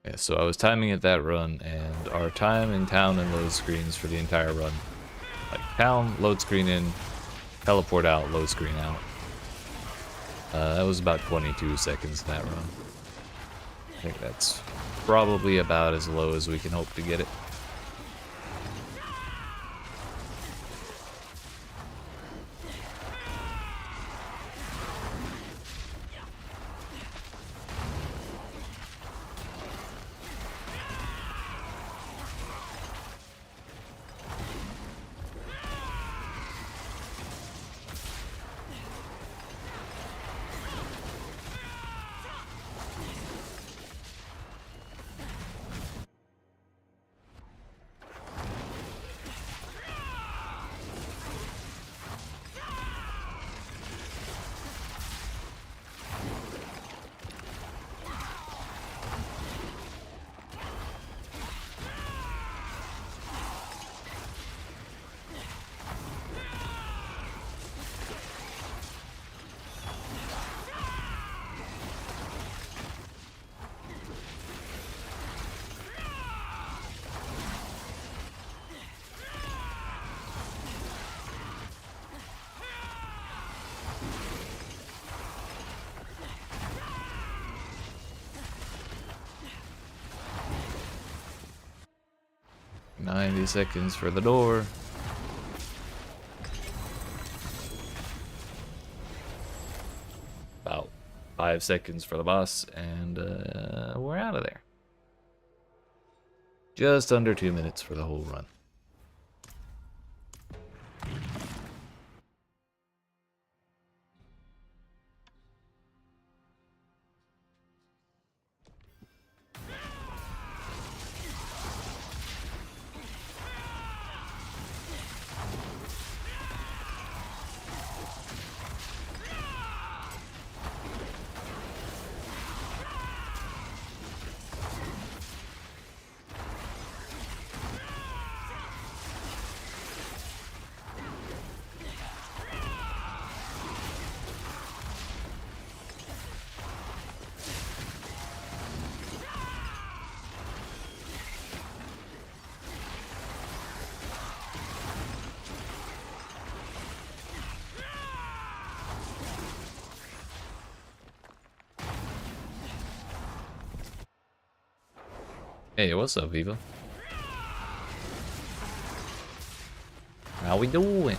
Yeah, so I was timing at that run, and our time in town and load screens for the entire run. Like, town, load screen in, teleport out, load screen out. That was about 22 seconds in that run. I think that's probably about as low as we can hope to get it. 90 seconds for the door. About 5 seconds for the boss, and we're out of there. Just under 2 minutes for the whole run. Hey, what's up, Viva? How we doing?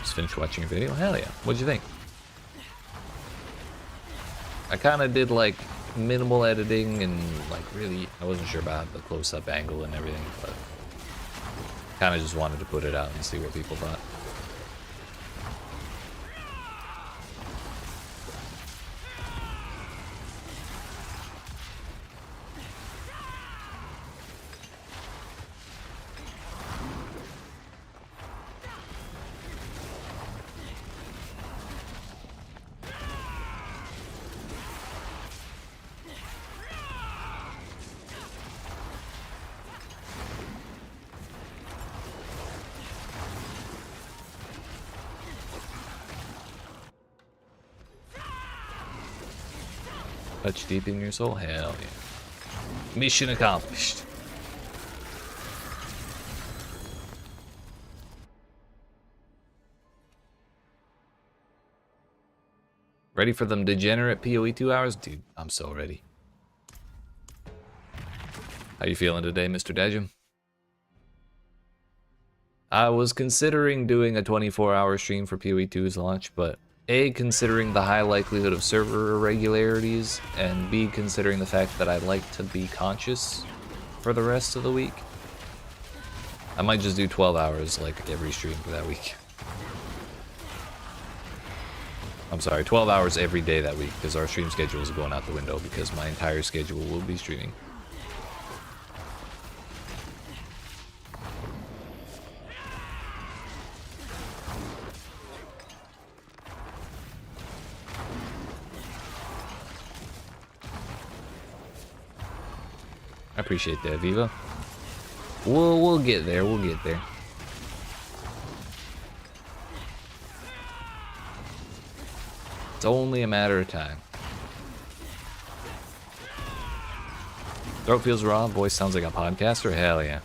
Just finished watching your video. Hell yeah. What'd you think? I kind of did like minimal editing and like really, I wasn't sure about the close-up angle and everything, but kind of just wanted to put it out and see what people thought. Touch deep in your soul? Hell yeah. Mission accomplished. Ready for them degenerate PoE2 hours? Dude, I'm so ready. How you feeling today, Mr. Dajum? I was considering doing a 24-hour stream for PoE2's launch, but A, considering the high likelihood of server irregularities, and B, considering the fact that I like to be conscious for the rest of the week, I might just do 12 hours like every stream for that week. I'm sorry, 12 hours every day that week, because our stream schedule is going out the window because my entire schedule will be streaming. I appreciate that, Viva. We'll get there. We'll get there. It's only a matter of time. Throat feels raw. Voice sounds like a podcaster. Hell yeah.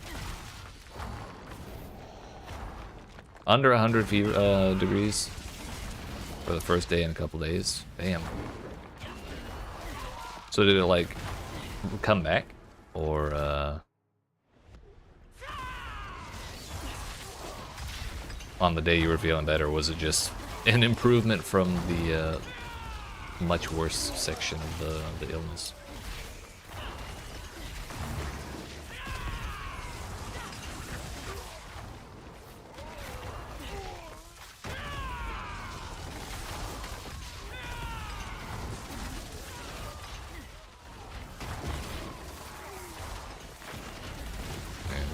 Under 100 degrees for the first day in a couple days. Damn. So did it like come back? Or on the day you were feeling better, was it just an improvement from the much worse section of the illness?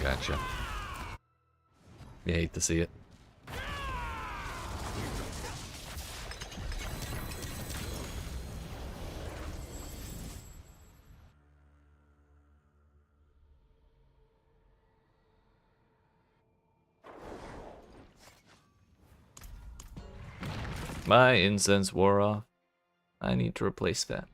Gotcha. You hate to see it. My incense wore off. I need to replace that.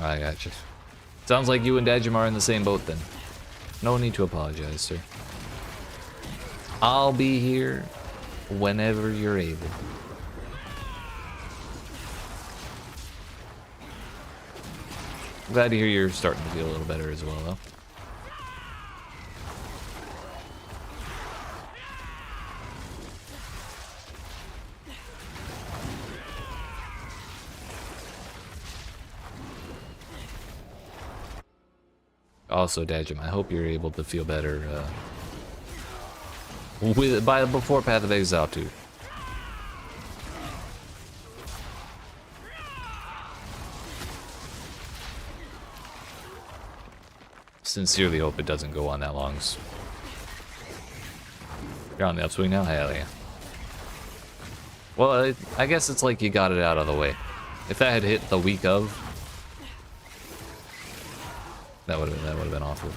I gotcha. Sounds like you and Dajim are in the same boat then. No need to apologize, sir. I'll be here whenever you're able. Glad to hear you're starting to feel a little better as well, though. Also, Dajim, I hope you're able to feel better before Path of Exile 2. Sincerely hope it doesn't go on that long. You're on the upswing now? Hell yeah. Well, I guess it's like you got it out of the way. If that had hit the week of, that would have been awful.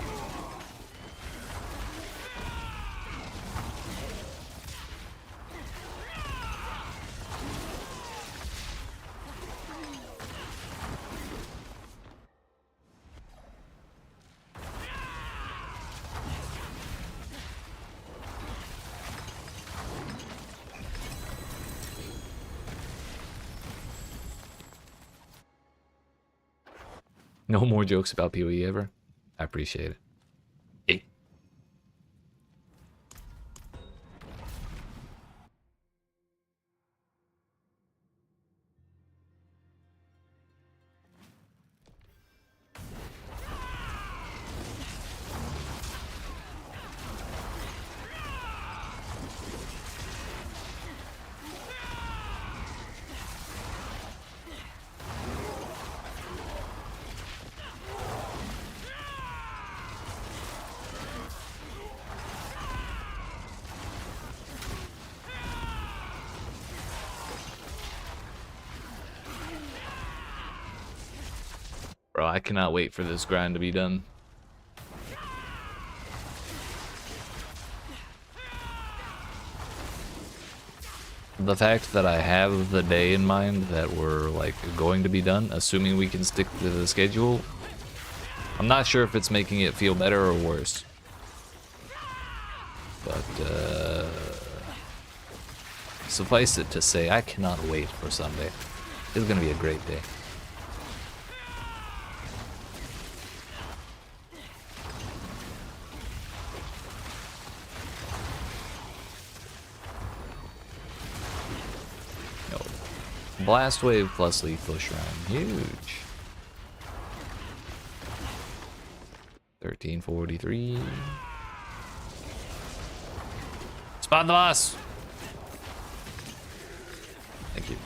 No more jokes about PoE ever? I appreciate it. Hey. Bro, I cannot wait for this grind to be done. The fact that I have the day in mind that we're like going to be done, assuming we can stick to the schedule, I'm not sure if it's making it feel better or worse. But suffice it to say, I cannot wait for Sunday. It's gonna be a great day. Blast Wave plus Lethal Shrine. Huge. 1343. Spot the boss! Thank you.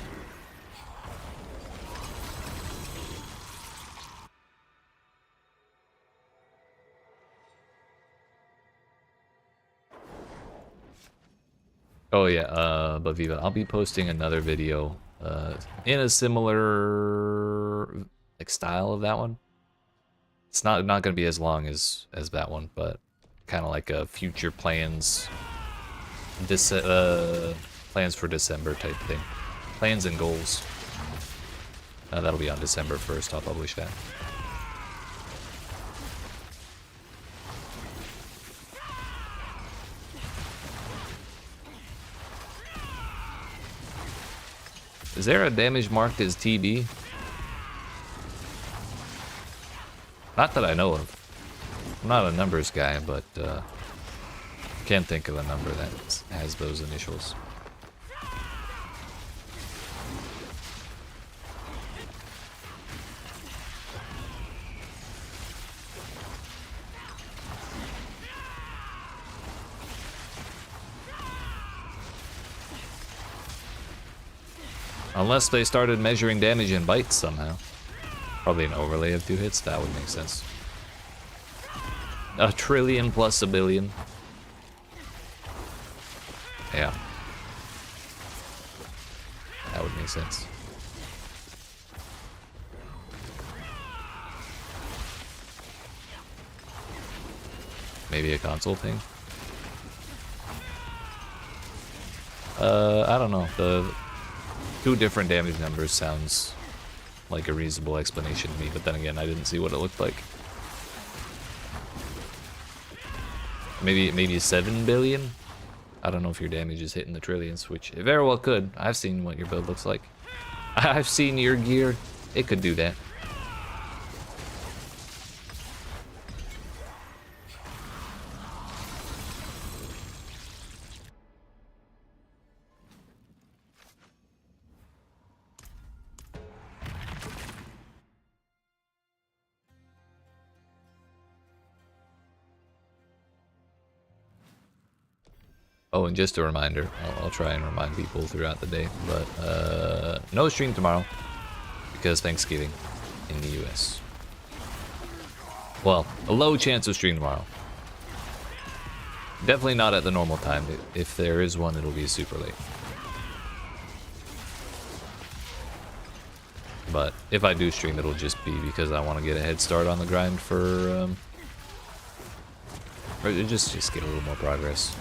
Oh yeah, but Viva, I'll be posting another video in a similar like style of that one. It's not going to be as long as that one, but kind of like a future plans plans for December type thing. Plans and goals. That'll be on December 1st. I'll publish that. Is there a damage marked as TB? Not that I know of. I'm not a numbers guy, but can't think of a number that has those initials. Unless they started measuring damage in bytes somehow. Probably an overlay of 2 hits, that would make sense. A trillion plus a billion. Yeah. That would make sense. Maybe a console thing? I don't know. The 2 different damage numbers sounds like a reasonable explanation to me, but then again, I didn't see what it looked like. Maybe 7 billion? I don't know if your damage is hitting the trillions, which it very well could. I've seen what your build looks like. I've seen your gear. It could do that. Oh, and just a reminder, I'll try and remind people throughout the day, but no stream tomorrow because Thanksgiving in the US. Well, a low chance of stream tomorrow. Definitely not at the normal time. If there is one, it'll be super late. But if I do stream, it'll just be because I want to get a head start on the grind for, or just get a little more progress.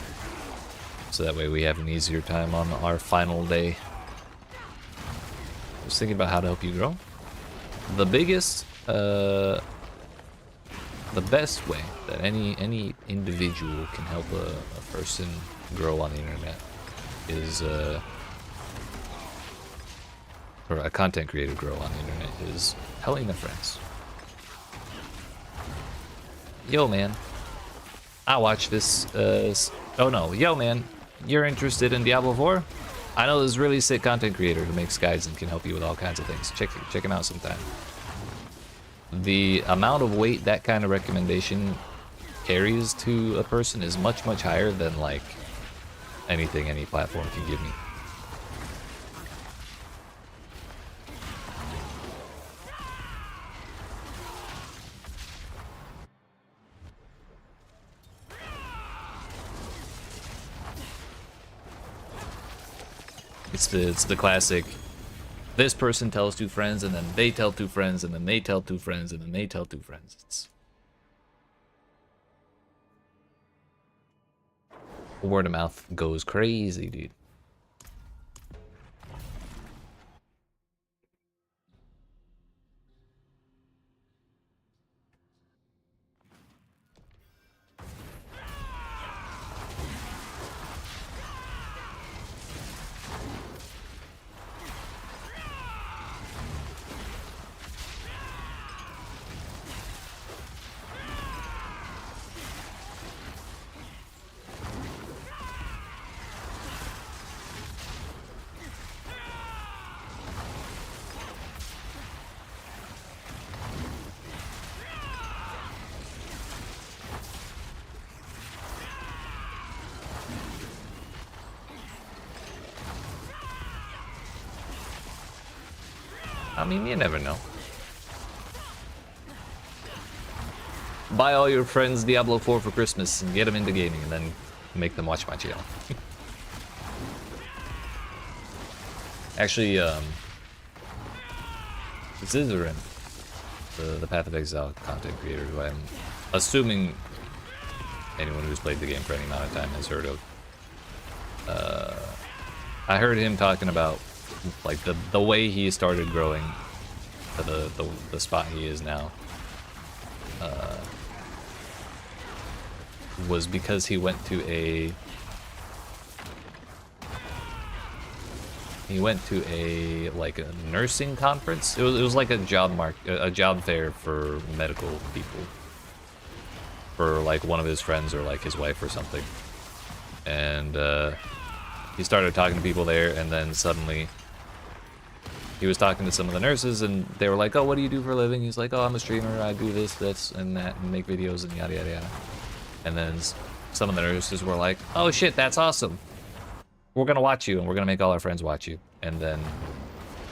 So that way we have an easier time on our final day. I was thinking about how to help you grow. The biggest, the best way that any individual can help a person grow on the internet is, or a content creator grow on the internet is telling their friends. Yo, man, I watch this, oh no, yo, man. You're interested in Diablo 4? I know this really sick content creator who makes guides and can help you with all kinds of things. Check him out sometime. The amount of weight that kind of recommendation carries to a person is much, much higher than like anything any platform can give me. It's the classic, this person tells 2 friends, and then they tell 2 friends, and then they tell 2 friends, and then they tell 2 friends. It's word of mouth goes crazy, dude. I mean, you never know. Buy all your friends Diablo 4 for Christmas and get them into gaming, and then make them watch my channel. Actually, Zizarin, the Path of Exile content creator, who I'm assuming anyone who's played the game for any amount of time has heard of. I heard him talking about like the way he started growing to the spot he is now was because he went to a like a nursing conference. It was like a job fair for medical people for like one of his friends or like his wife or something, and he started talking to people there, and then suddenly he was talking to some of the nurses, and they were like, oh, what do you do for a living? He's like, oh, I'm a streamer, I do this, and that, and make videos, and yada, yada, yada. And then some of the nurses were like, oh, shit, that's awesome. We're gonna watch you, and we're gonna make all our friends watch you. And then,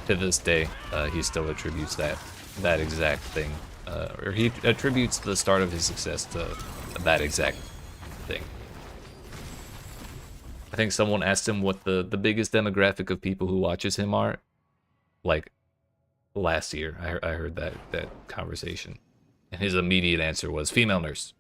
to this day, he still attributes that exact thing, or he attributes the start of his success to that exact thing. I think someone asked him what the biggest demographic of people who watches him are. Like, last year, I heard that conversation. And his immediate answer was female nurse.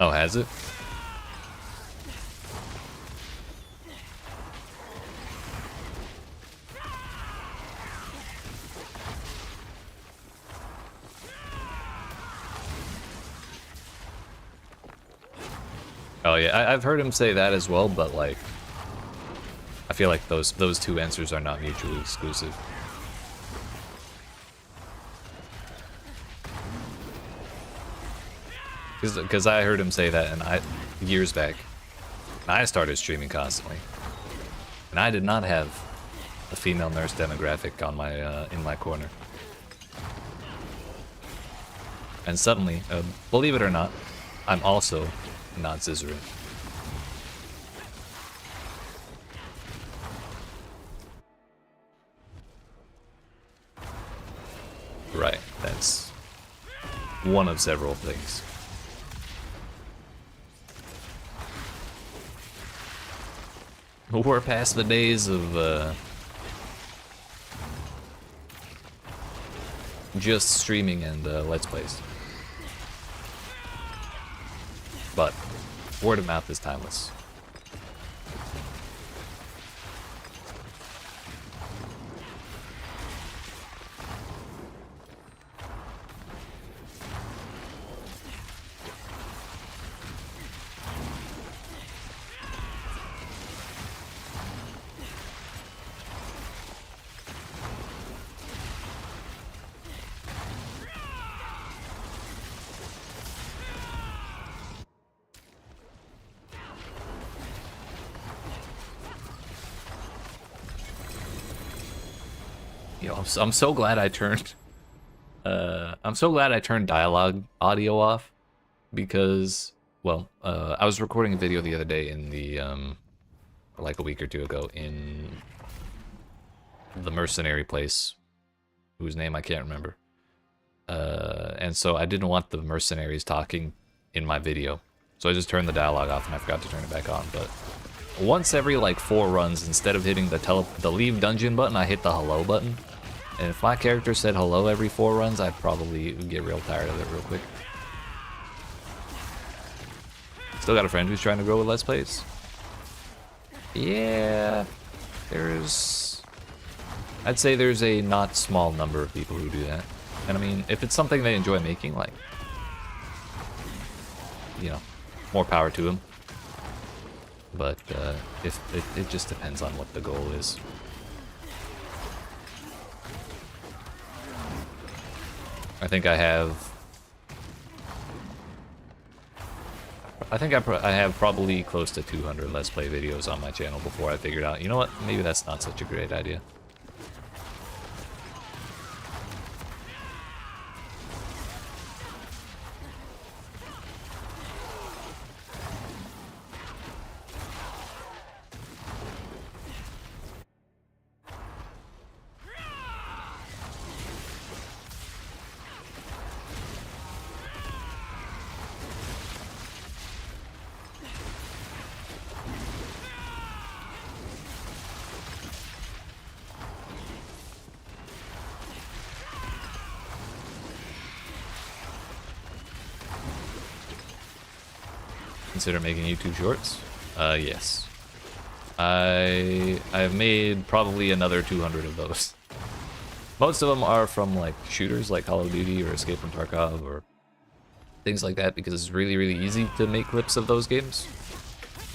Oh, has it? Oh yeah, I've heard him say that as well, but like, I feel like those two answers are not mutually exclusive. Because I heard him say that, and years back, and I started streaming constantly, and I did not have a female nurse demographic on my in my corner. And suddenly, believe it or not, I'm also not scissoring. Right, that's one of several things. We're past the days of just streaming and Let's Plays. But word of mouth is timeless. Yo, I'm so glad I turned dialogue audio off, because, well, I was recording a video the other day in the like a week or two ago in the mercenary place, whose name I can't remember. And so I didn't want the mercenaries talking in my video, so I just turned the dialogue off, and I forgot to turn it back on. But once every like 4 runs, instead of hitting the leave dungeon button, I hit the hello button. And if my character said hello every 4 runs, I'd probably get real tired of it real quick. Still got a friend who's trying to grow with Let's Plays. Yeah, I'd say there's a not small number of people who do that. And I mean, if it's something they enjoy making, like, you know, more power to them. But if it just depends on what the goal is. I think I have probably close to 200 Let's Play videos on my channel before I figured out, you know what, maybe that's not such a great idea. Consider making YouTube shorts? Yes. I've made probably another 200 of those. Most of them are from like shooters like Call of Duty or Escape from Tarkov or things like that, because it's really, really easy to make clips of those games.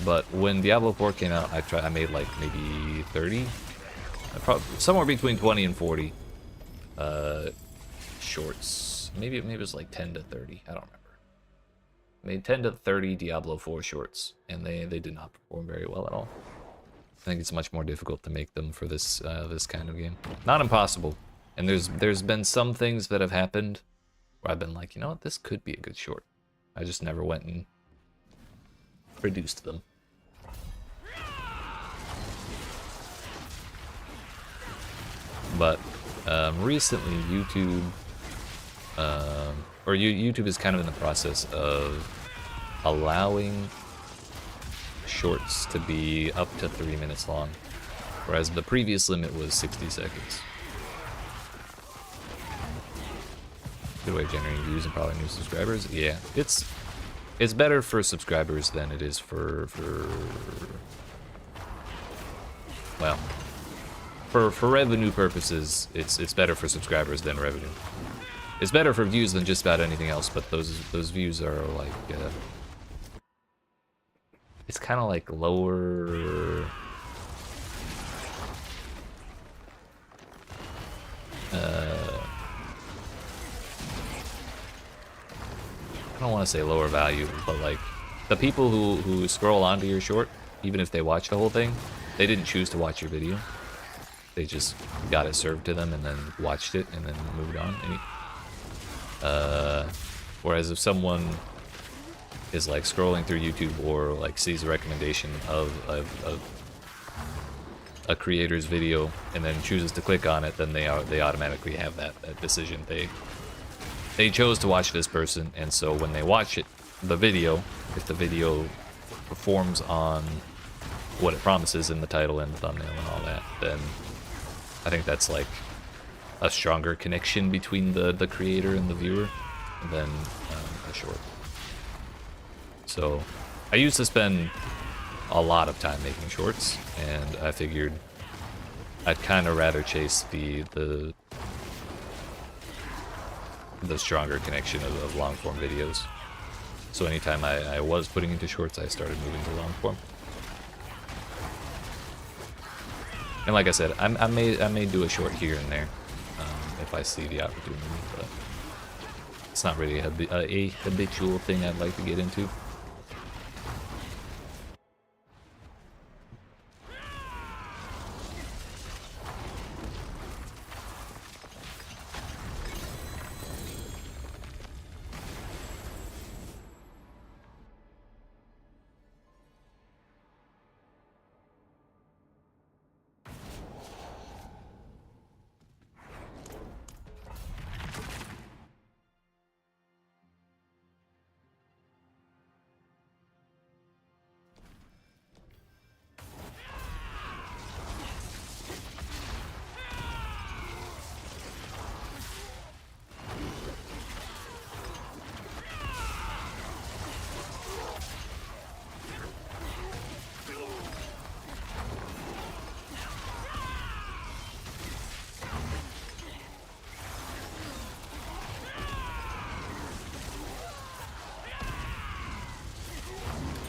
But when Diablo 4 came out, I made like maybe 30, somewhere between 20 and 40 shorts. Maybe it was like 10 to 30. I don't remember. Made 10 to 30 Diablo 4 shorts, and they did not perform very well at all. I think it's much more difficult to make them for this this kind of game. Not impossible. And there's been some things that have happened where I've been like, you know what, this could be a good short. I just never went and produced them. But recently, YouTube YouTube is kind of in the process of allowing shorts to be up to 3 minutes long, whereas the previous limit was 60 seconds. Good way of generating views and probably new subscribers. Yeah, it's It's better for subscribers than it is for well, for revenue purposes, it's better for subscribers than revenue. It's better for views than just about anything else, but those views are like it's kind of like lower I don't want to say lower value, but like the people who scroll onto your short, even if they watch the whole thing, they didn't choose to watch your video. They just got it served to them and then watched it and then moved on. Whereas if someone is like scrolling through YouTube or like sees a recommendation of a creator's video and then chooses to click on it, then they automatically have that decision. They chose to watch this person, and so when they watch the video, if the video performs on what it promises in the title and the thumbnail and all that, then I think that's like a stronger connection between the creator and the viewer than a short. So I used to spend a lot of time making shorts, and I figured I'd kind of rather chase the stronger connection of long form videos. So anytime I was putting into shorts, I started moving to long form. And like I said, I may do a short here and there if I see the opportunity, but it's not really a habitual thing I'd like to get into.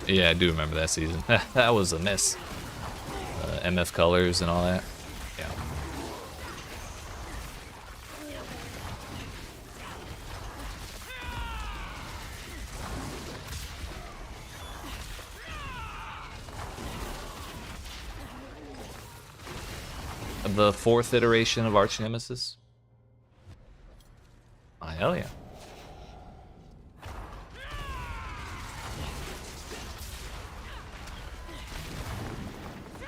Yeah, I do remember that season. That was a mess. MF colors and all that. Yeah. The 4th iteration of Arch Nemesis? Oh, hell yeah.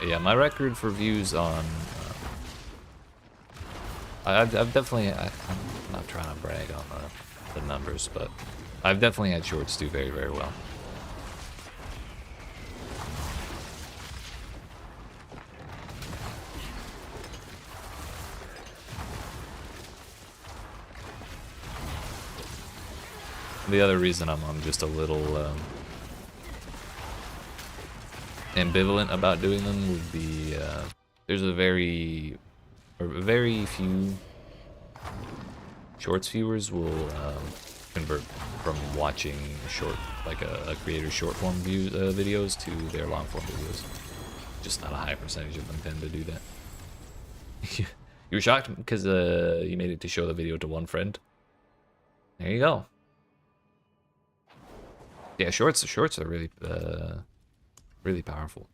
Yeah, my record for views on... I've definitely... I'm not trying to brag on the numbers, but I've definitely had shorts do very, very well. The other reason I'm just a little... ambivalent about doing them would be there's very few shorts viewers will convert from watching a creator's short form videos to their long form videos. Just not a high percentage of them tend to do that. You were shocked because you made it to show the video to one friend. There you go. Yeah, shorts are really really powerful.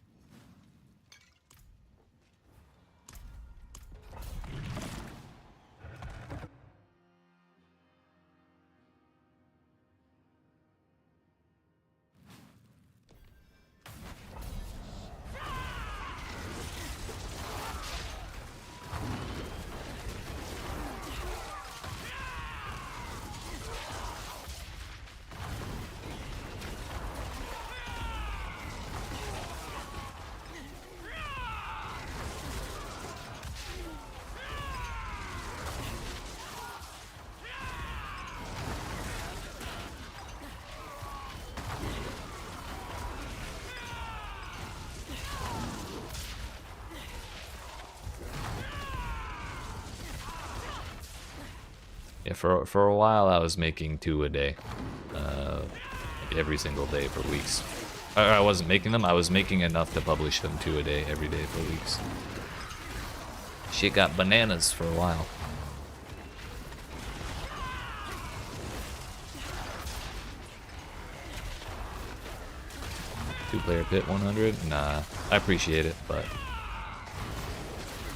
Yeah, for a while I was making 2 a day, like every single day for weeks. I wasn't making them. I was making enough to publish them 2 a day every day for weeks. Shit got bananas for a while. Two-player pit 100? Nah, I appreciate it, but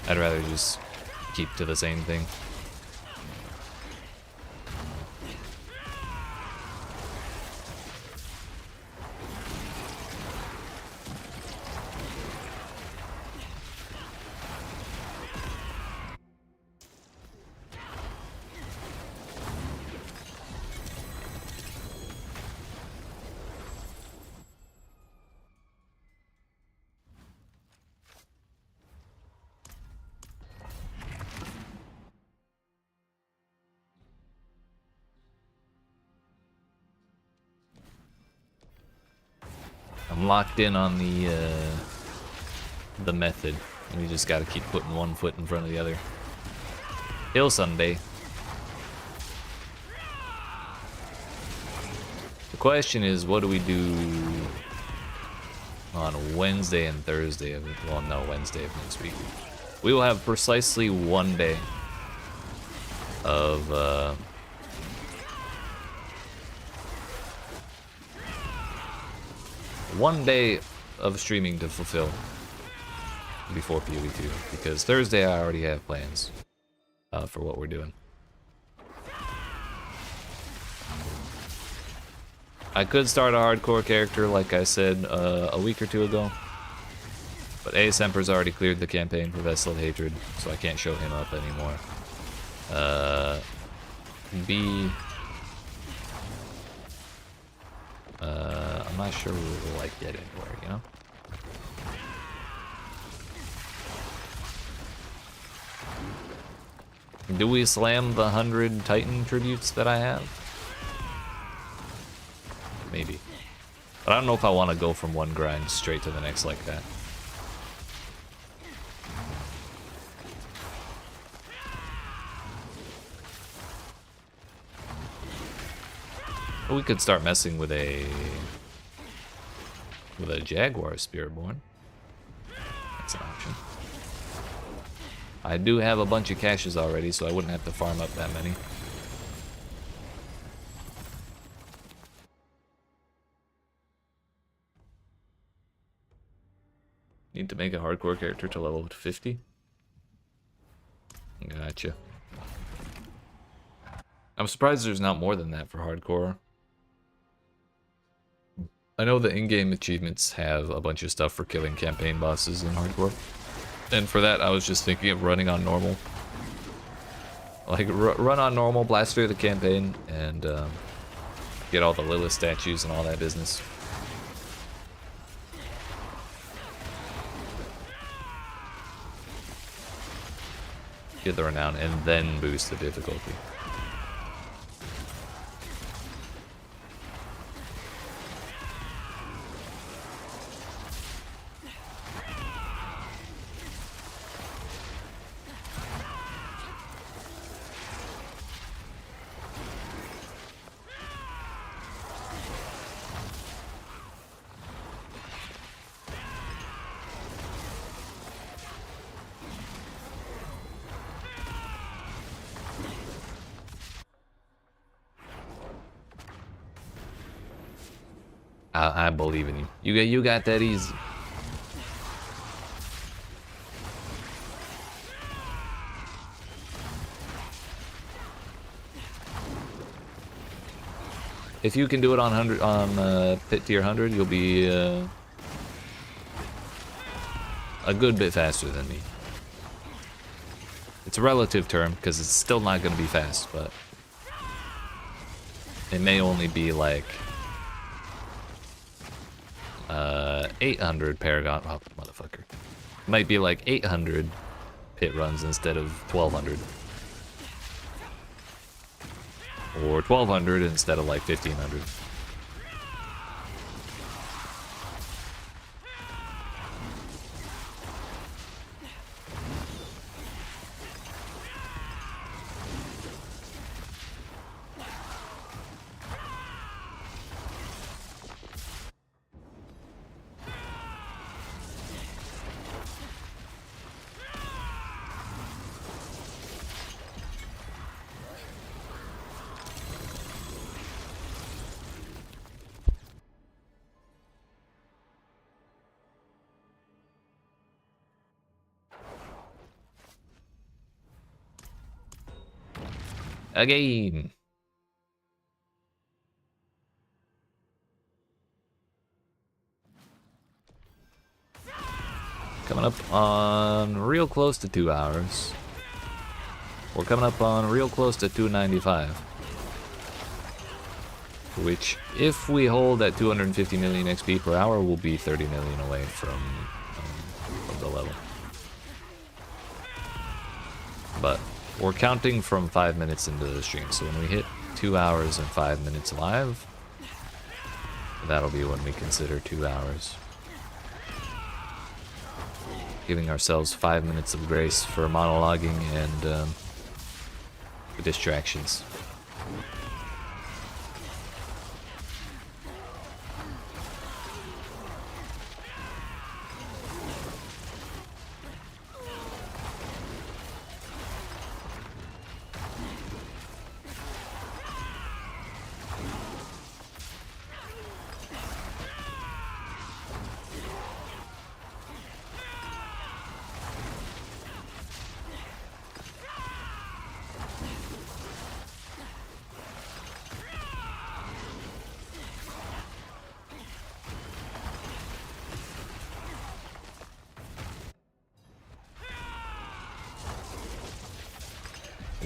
I'd rather just keep to the same thing. I'm locked in on the method. We just gotta keep putting one foot in front of the other. Till Sunday. The question is, what do we do on Wednesday and Thursday of, well, no, Wednesday of next week. We will have precisely 1 day of one day of streaming to fulfill before PoE2, because Thursday I already have plans for what we're doing. I could start a hardcore character, like I said a week or two ago, but A, Semper's already cleared the campaign for Vessel of Hatred, so I can't show him up anymore. B, I'm not sure we'll like get anywhere, you know? Do we slam the 100 Titan tributes that I have? Maybe. But I don't know if I want to go from one grind straight to the next like that. But we could start messing with a Jaguar Spiritborn. That's an option. I do have a bunch of caches already, so I wouldn't have to farm up that many. Need to make a hardcore character to level 50. Gotcha. I'm surprised there's not more than that for hardcore. I know the in-game achievements have a bunch of stuff for killing campaign bosses in hardcore. And for that, I was just thinking of running on normal. Like, run on normal, blast through the campaign, and get all the Lilith statues and all that business. Get the renown, and then boost the difficulty. I believe in you. You got that easy. If you can do it on pit tier 100, you'll be a good bit faster than me. It's a relative term because it's still not going to be fast, but it may only be like 800 Paragon. Oh, motherfucker. Might be like 800 pit runs instead of 1200. Or 1200 instead of like 1500. again. Coming up on real close to 2 hours. We're coming up on real close to 295. Which, if we hold at 250 million XP per hour, we'll be 30 million away from the level. But we're counting from 5 minutes into the stream, so when we hit 2 hours and 5 minutes live, that'll be when we consider 2 hours. Giving ourselves 5 minutes of grace for monologuing and the distractions.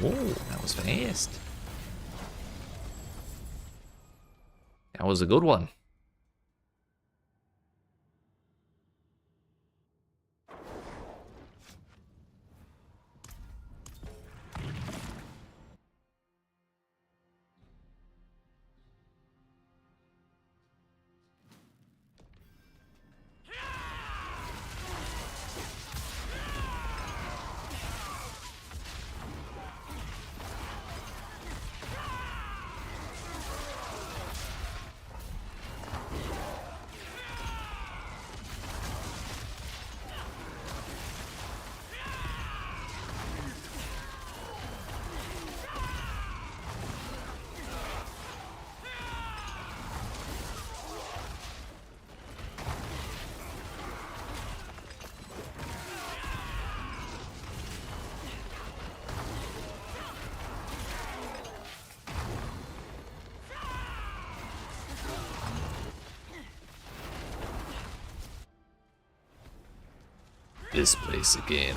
Oh, that was fast. That was a good one. This place again.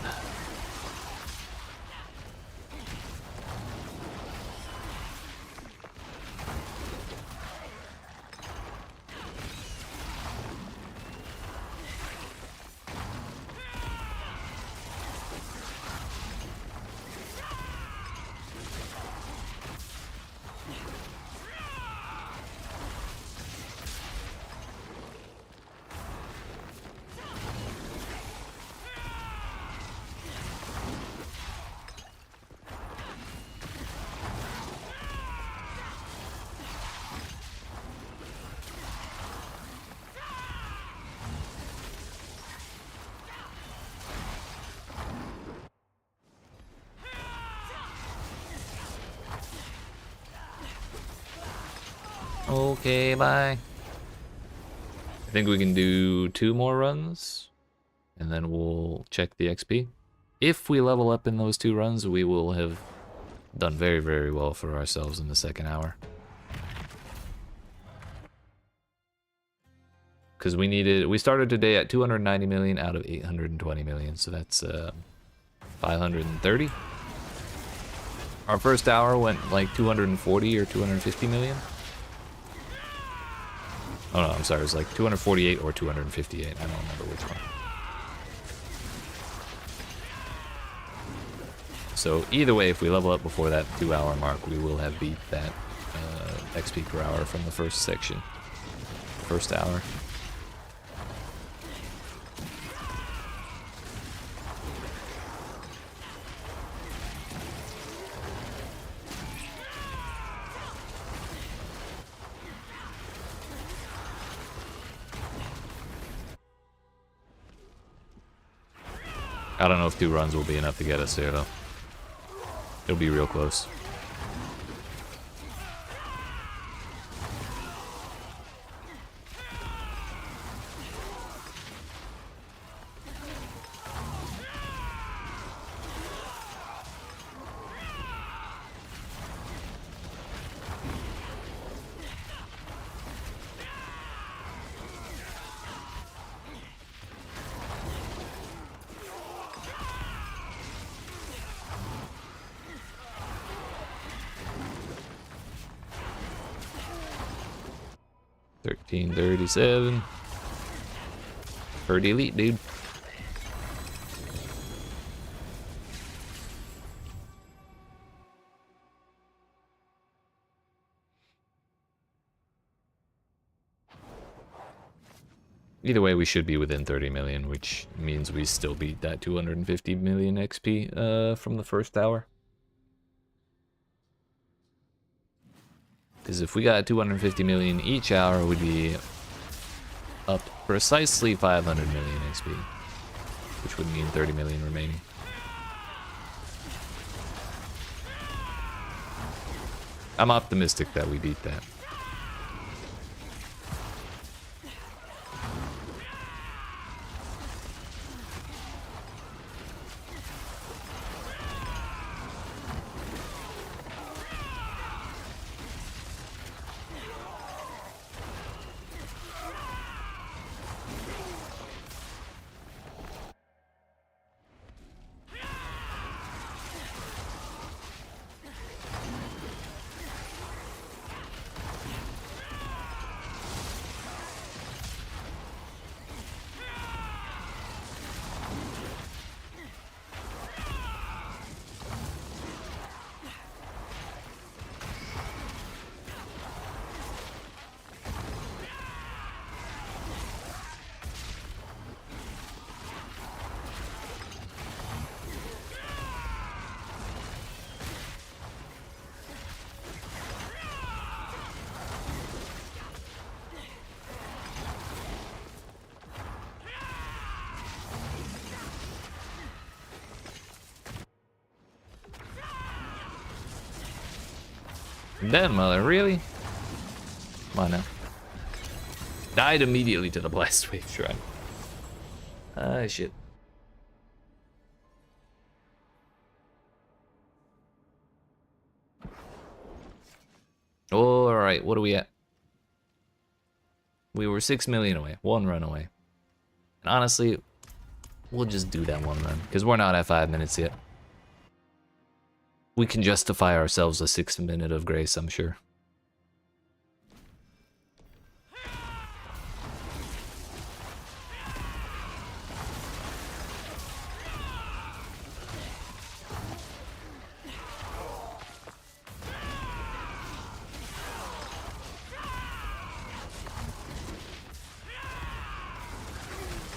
Okay, bye. I think we can do 2 more runs, and then we'll check the XP. If we level up in those 2 runs, we will have done very, very well for ourselves in the second hour. Because we started today at 290 million out of 820 million, so that's 530. Our first hour went like 240 or 250 million. Oh no, I'm sorry, it was like 248 or 258, I don't remember which one. So either way, if we level up before that 2 hour mark, we will have beat that XP per hour from the first section, first hour. I don't know if 2 runs will be enough to get us there, though. It'll be real close. 1337. Pretty elite, dude. Either way, we should be within 30 million, which means we still beat that 250 million XP from the first hour. Because if we got 250 million each hour, we'd be up precisely 500 million XP, which would mean 30 million remaining. I'm optimistic that we beat that. Dead mother, really? Come on now. Died immediately to the blast wave shrine. Ah, shit. Alright, what are we at? We were 6 million away. 1 run away. And honestly, we'll just do that 1 run, because we're not at 5 minutes yet. We can justify ourselves a 6th minute of grace, I'm sure.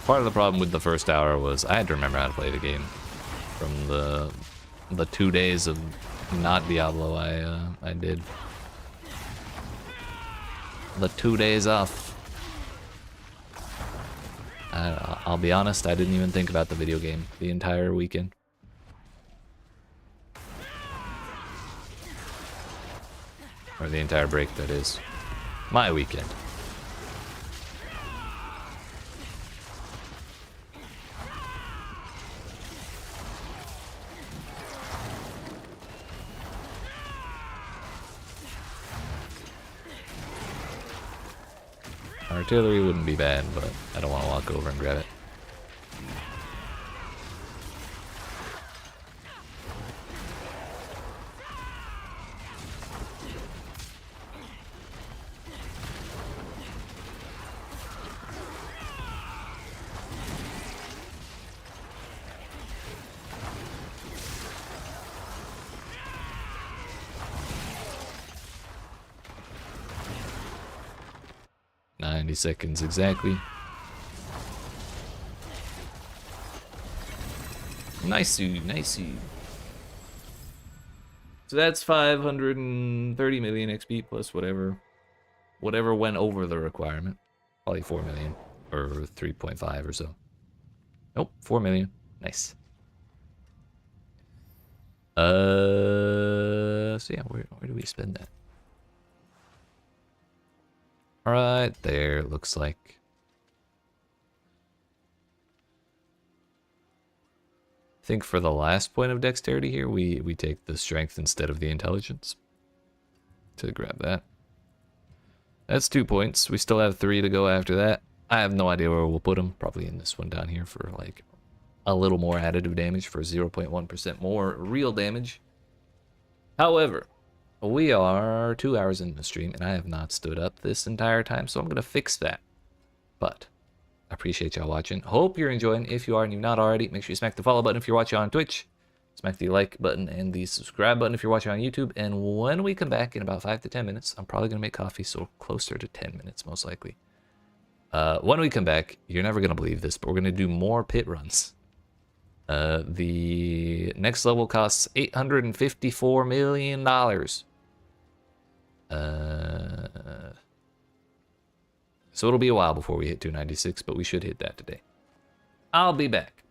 Part of the problem with the first hour was I had to remember how to play the game from the 2 days of not Diablo I did. The 2 days off. I'll be honest, I didn't even think about the video game the entire weekend. Or the entire break, that is. My weekend. Artillery wouldn't be bad, but I don't want to walk over and grab it. Seconds exactly. Nicey, nicey. So that's 530 million XP plus whatever went over the requirement. Probably 4 million or 3.5 or so. Nope, 4 million. Nice. So yeah, where do we spend that? Right there, looks like. I think for the last point of dexterity here, we take the strength instead of the intelligence. To grab that. That's 2 points. We still have 3 to go after that. I have no idea where we'll put them. Probably in this one down here for like a little more additive damage for 0.1% more real damage. However, We are 2 hours in the stream, and I have not stood up this entire time, so I'm going to fix that. But I appreciate y'all watching. Hope you're enjoying. If you are and you've not already, make sure you smack the follow button if you're watching on Twitch. Smack the like button and the subscribe button if you're watching on YouTube. And when we come back in about 5 to 10 minutes, I'm probably going to make coffee, so closer to 10 minutes most likely. When we come back, you're never going to believe this, but we're going to do more pit runs. The next level costs $854 million. So it'll be a while before we hit 296, but we should hit that today. I'll be back.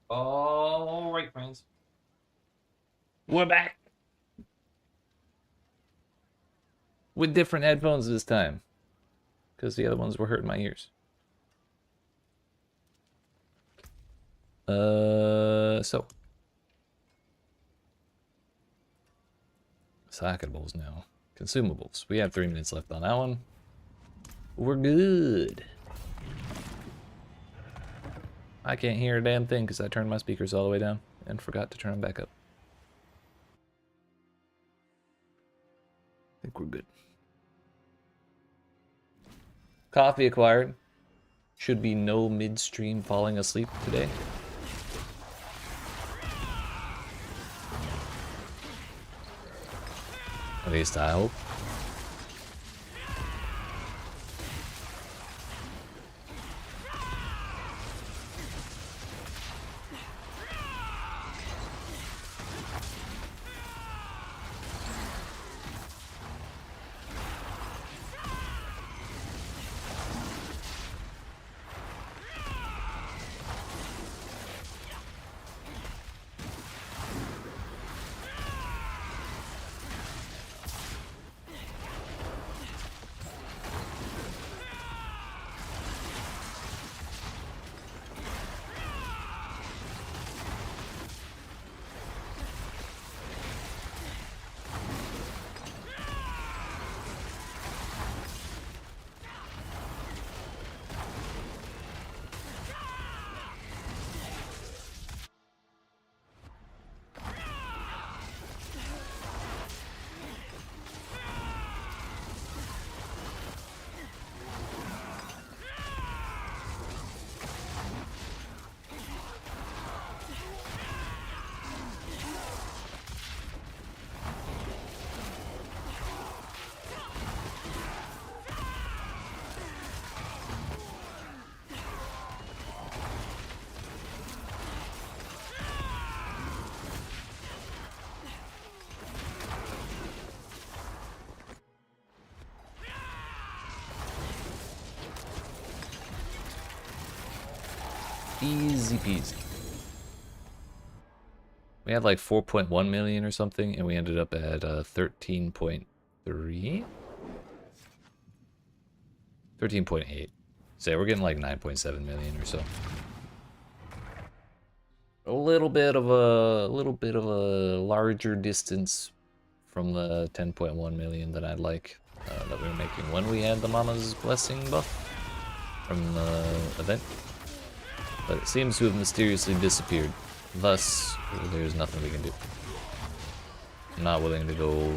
All right, friends. We're back. With different headphones this time. Because the other ones were hurting my ears. So. Sockables now. Consumables. We have 3 minutes left on that one. We're good. I can't hear a damn thing because I turned my speakers all the way down and forgot to turn them back up. I think we're good. Coffee acquired. Should be no midstream falling asleep today. At least I hope. Easy peasy. We had like 4.1 million or something, and we ended up at 13.3? 13.8. So we're getting like 9.7 million or so. A little bit of a larger distance from the 10.1 million that I'd like that we were making when we had the Mama's Blessing buff from the event. But it seems to have mysteriously disappeared. Thus, there's nothing we can do. I'm not willing to go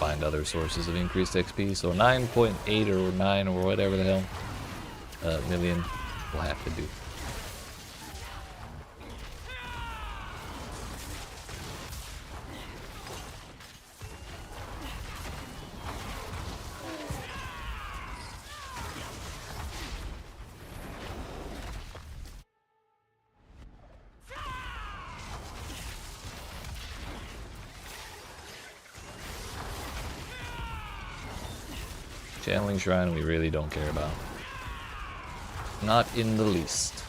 find other sources of increased XP, so 9.8 or 9 or whatever the hell million will have to do. Channeling Shrine we really don't care about. Not in the least.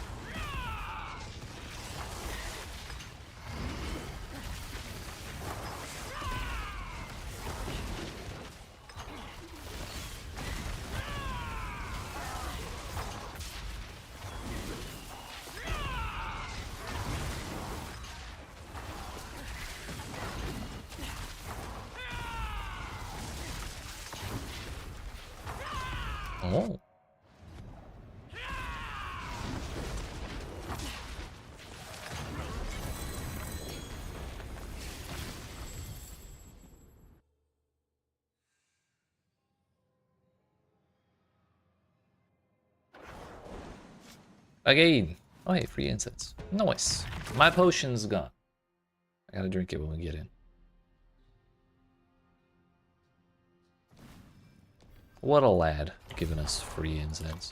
Oh. Again. Oh, hey, free incense. Nice. My potion's gone. I gotta drink it when we get in. What a lad, giving us free incense.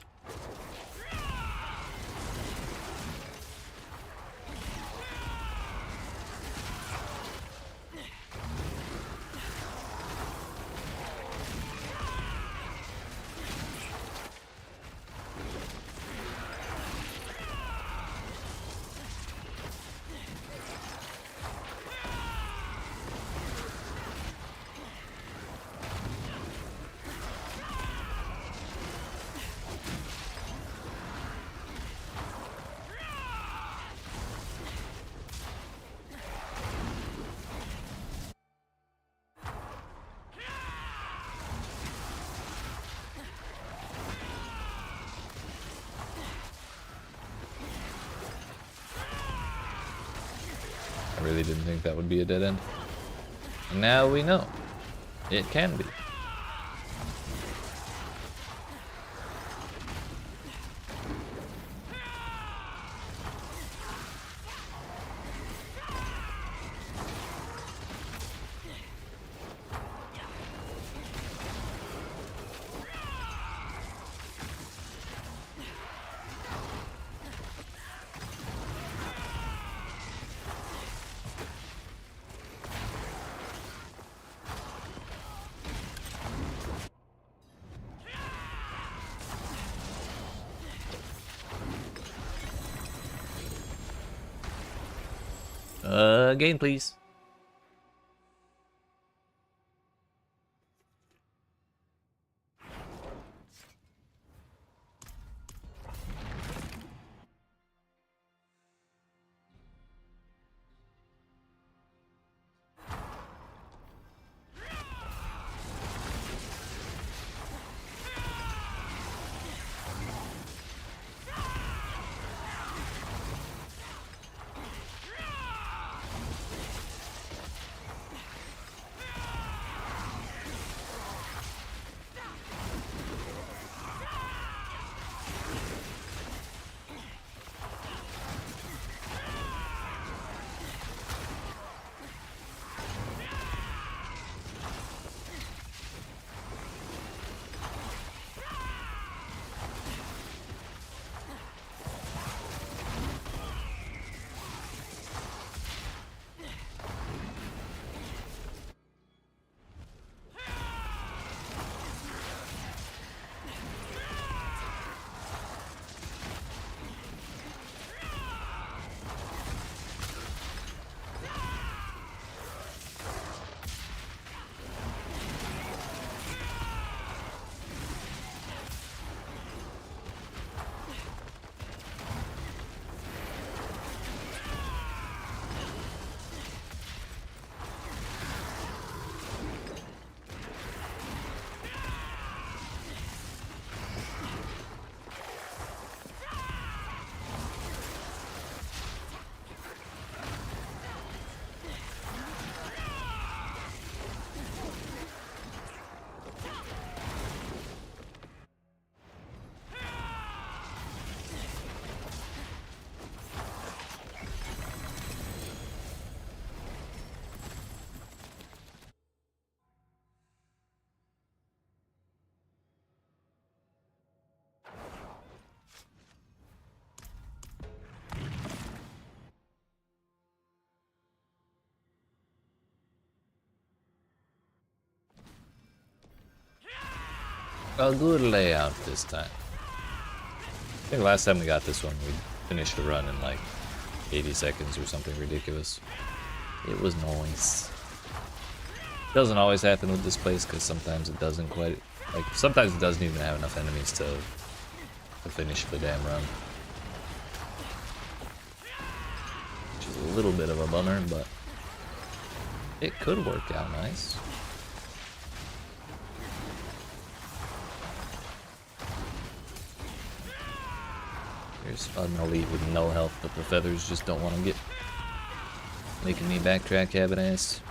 really didn't think that would be a dead end. And now we know. It can be. Again, please. A good layout this time. I think last time we got this one, we finished the run in like 80 seconds or something ridiculous. It was nice. Doesn't always happen with this place because sometimes it doesn't quite. Like sometimes it doesn't even have enough enemies to finish the damn run. Which is a little bit of a bummer, but it could work out nice. I'm gonna leave with no health, but the feathers just don't want to get making me backtrack cabin ass.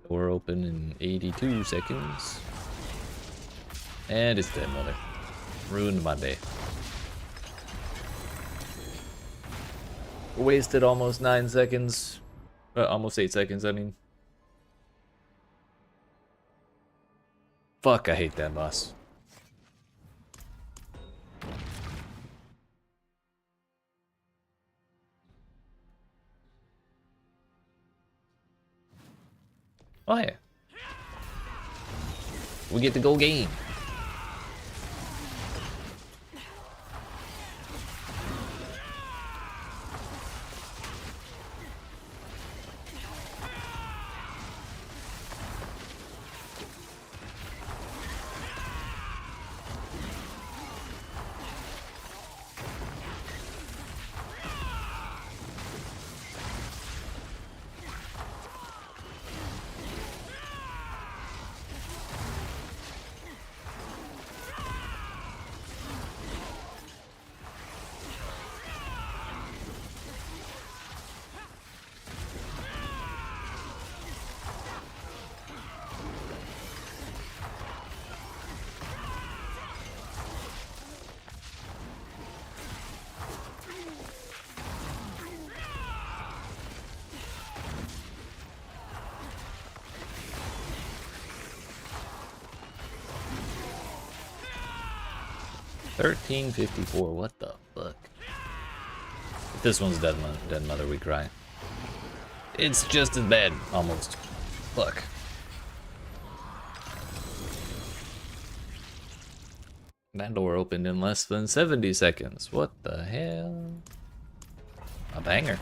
Door open in 82 seconds. And it's dead, mother. Ruined my day. Wasted almost 9 seconds. Almost 8 seconds, I mean. Fuck, I hate that boss. Oh yeah. We get to go game. $13.54. What the fuck? If this one's dead mother, we cry. It's just as bad, almost. Fuck. That door opened in less than 70 seconds. What the hell? A banger.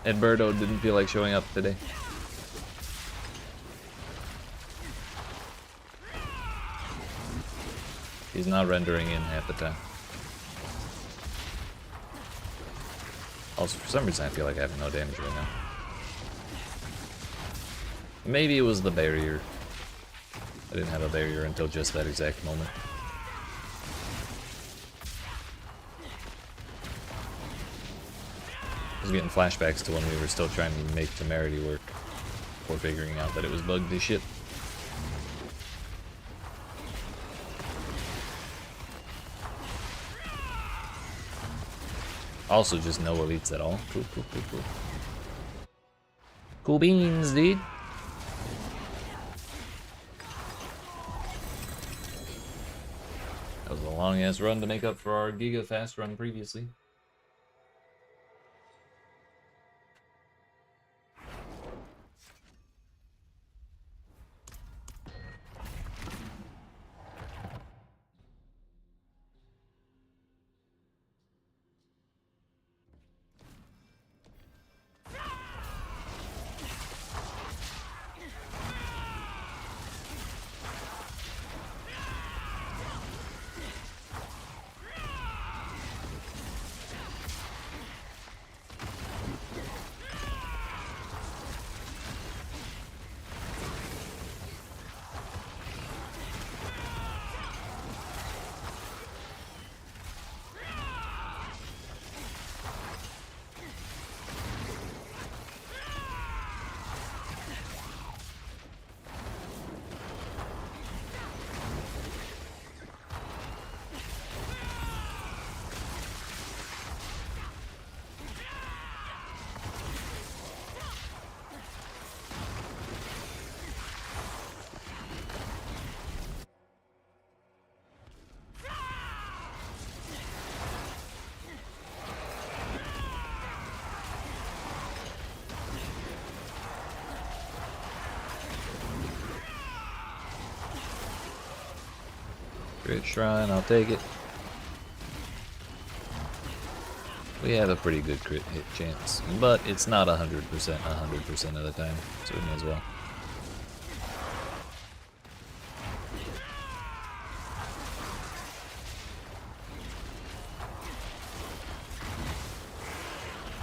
Edberto didn't feel like showing up today. He's not rendering in half the time. Also, for some reason I feel like I have no damage right now. Maybe it was the barrier. I didn't have a barrier until just that exact moment. I was getting flashbacks to when we were still trying to make temerity work before figuring out that it was bugged as shit. Also just no elites at all. Cool. Cool beans, dude. That was a long ass run to make up for our giga fast run previously. Great shrine, I'll take it. We have a pretty good crit hit chance, but it's not 100% 100% of the time, so we may as well.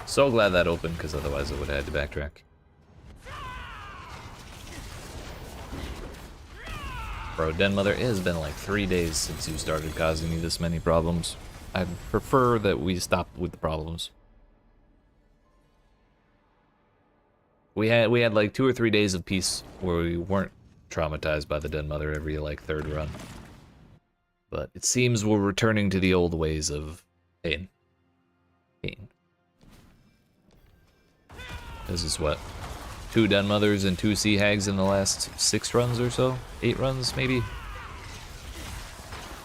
So glad that opened, because otherwise I would have had to backtrack. Bro, Den Mother, it has been like 3 days since you started causing me this many problems. I'd prefer that we stop with the problems. We had like 2 or 3 days of peace where we weren't traumatized by the Den Mother every like 3rd run. But it seems we're returning to the old ways of pain. Pain. This is what? 2 Den Mothers and 2 Sea Hags in the last 6 runs or so? 8 runs, maybe?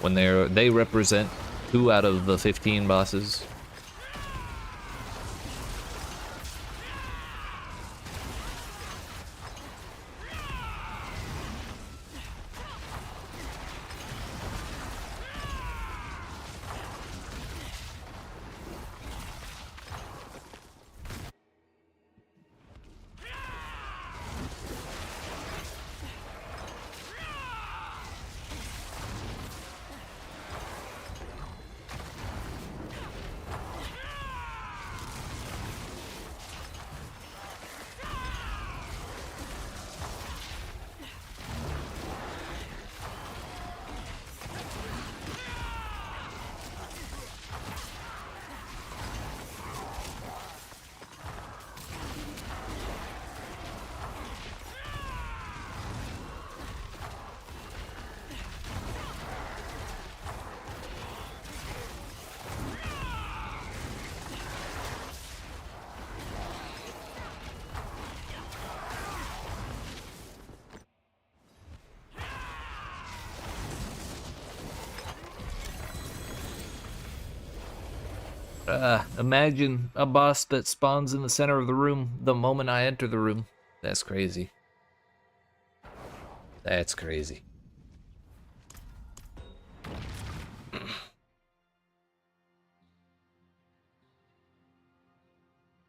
When they represent 2 out of the 15 bosses. Imagine a boss that spawns in the center of the room the moment I enter the room. That's crazy. That's crazy.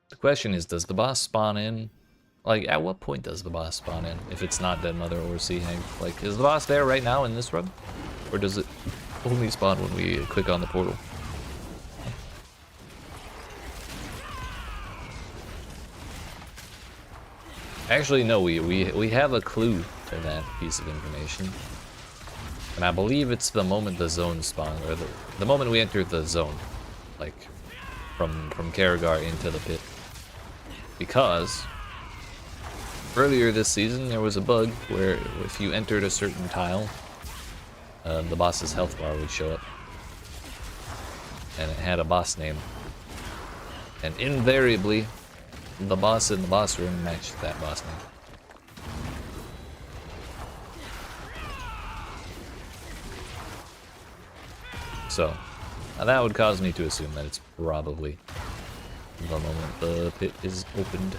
The question is, does the boss spawn in? Like, at what point does the boss spawn in if it's not Den Mother or Sea Hag? Like, is the boss there right now in this run? Or does it only spawn when we click on the portal? Actually, no, we have a clue to that piece of information. And I believe it's the moment the zone spawn, or the moment we enter the zone. Like, from Karagar into the pit. Because earlier this season there was a bug where if you entered a certain tile, the boss's health bar would show up. And it had a boss name. And invariably, the boss in the boss room matched that boss name. So, that would cause me to assume that it's probably the moment the pit is opened.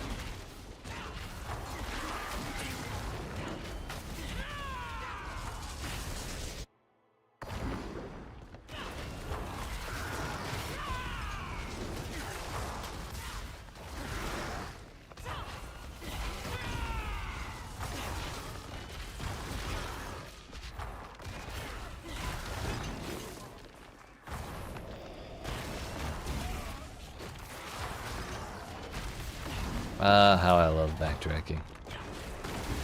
How I love backtracking.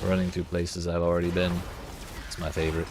Running to places I've already been. It's my favorite.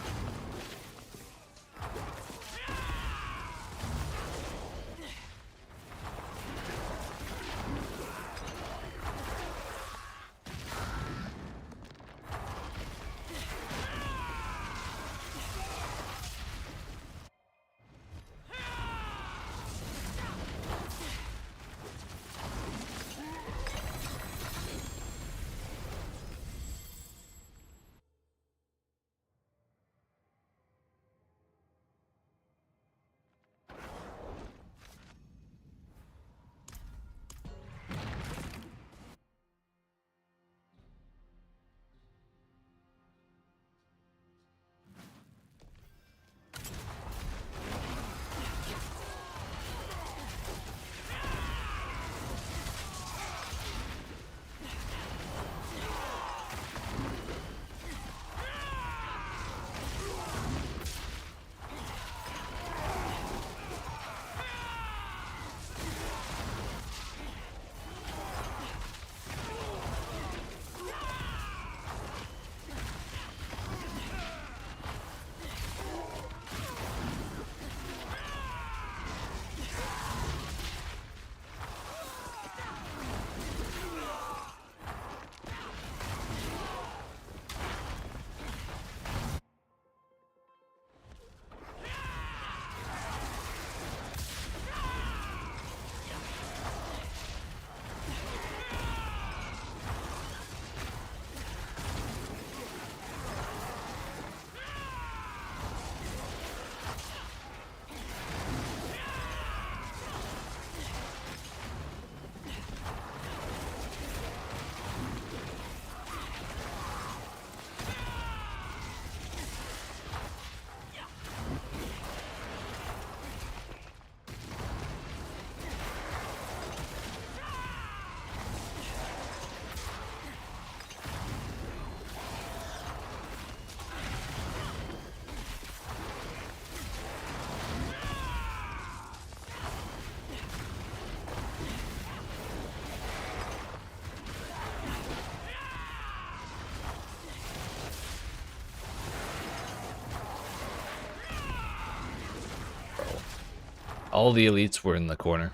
All the elites were in the corner.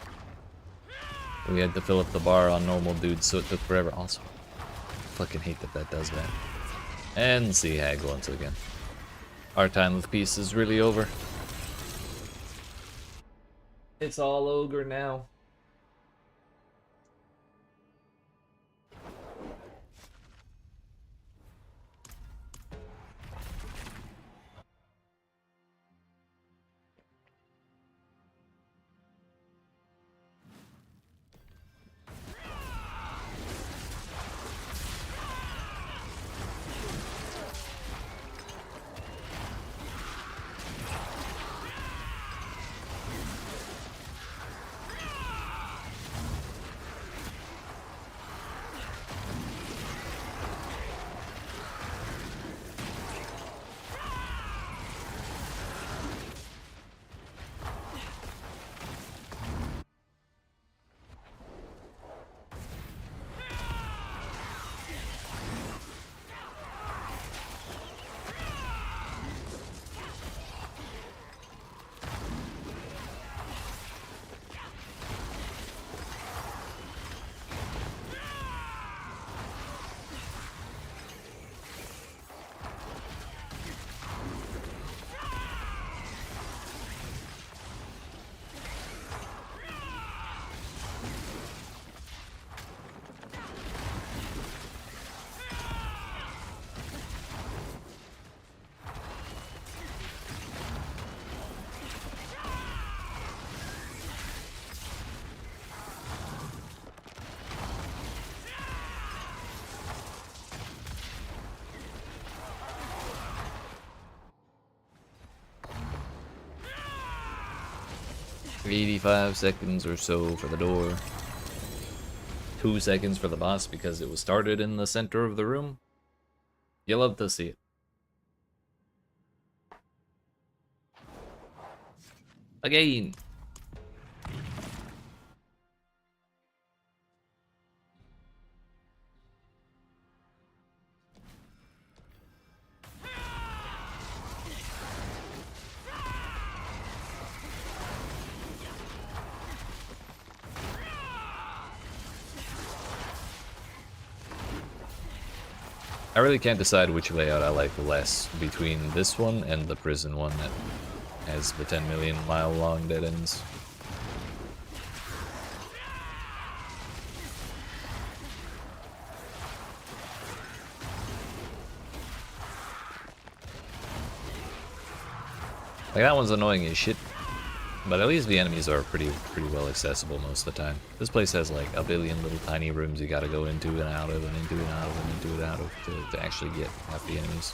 We had to fill up the bar on normal dudes, so it took forever. Also, fucking hate that that does that. And see Hag once again. Our time with peace is really over. It's all ogre now. $85 seconds or so for the door. 2 seconds for the boss because it was started in the center of the room. You love to see it. Again. I really can't decide which layout I like less between this one and the prison one that has the 10 million mile long dead ends. Like, that one's annoying as shit, but at least the enemies are pretty well accessible most of the time. This place has like a billion little tiny rooms you gotta go into and out of and into and out of and into and out of to actually get half the enemies.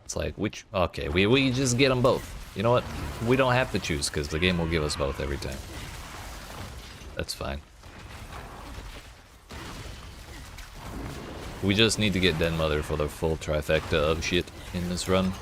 It's like, which, okay, we just get them both. You know what? We don't have to choose because the game will give us both every time. That's fine. We just need to get Den Mother for the full trifecta of shit in this run.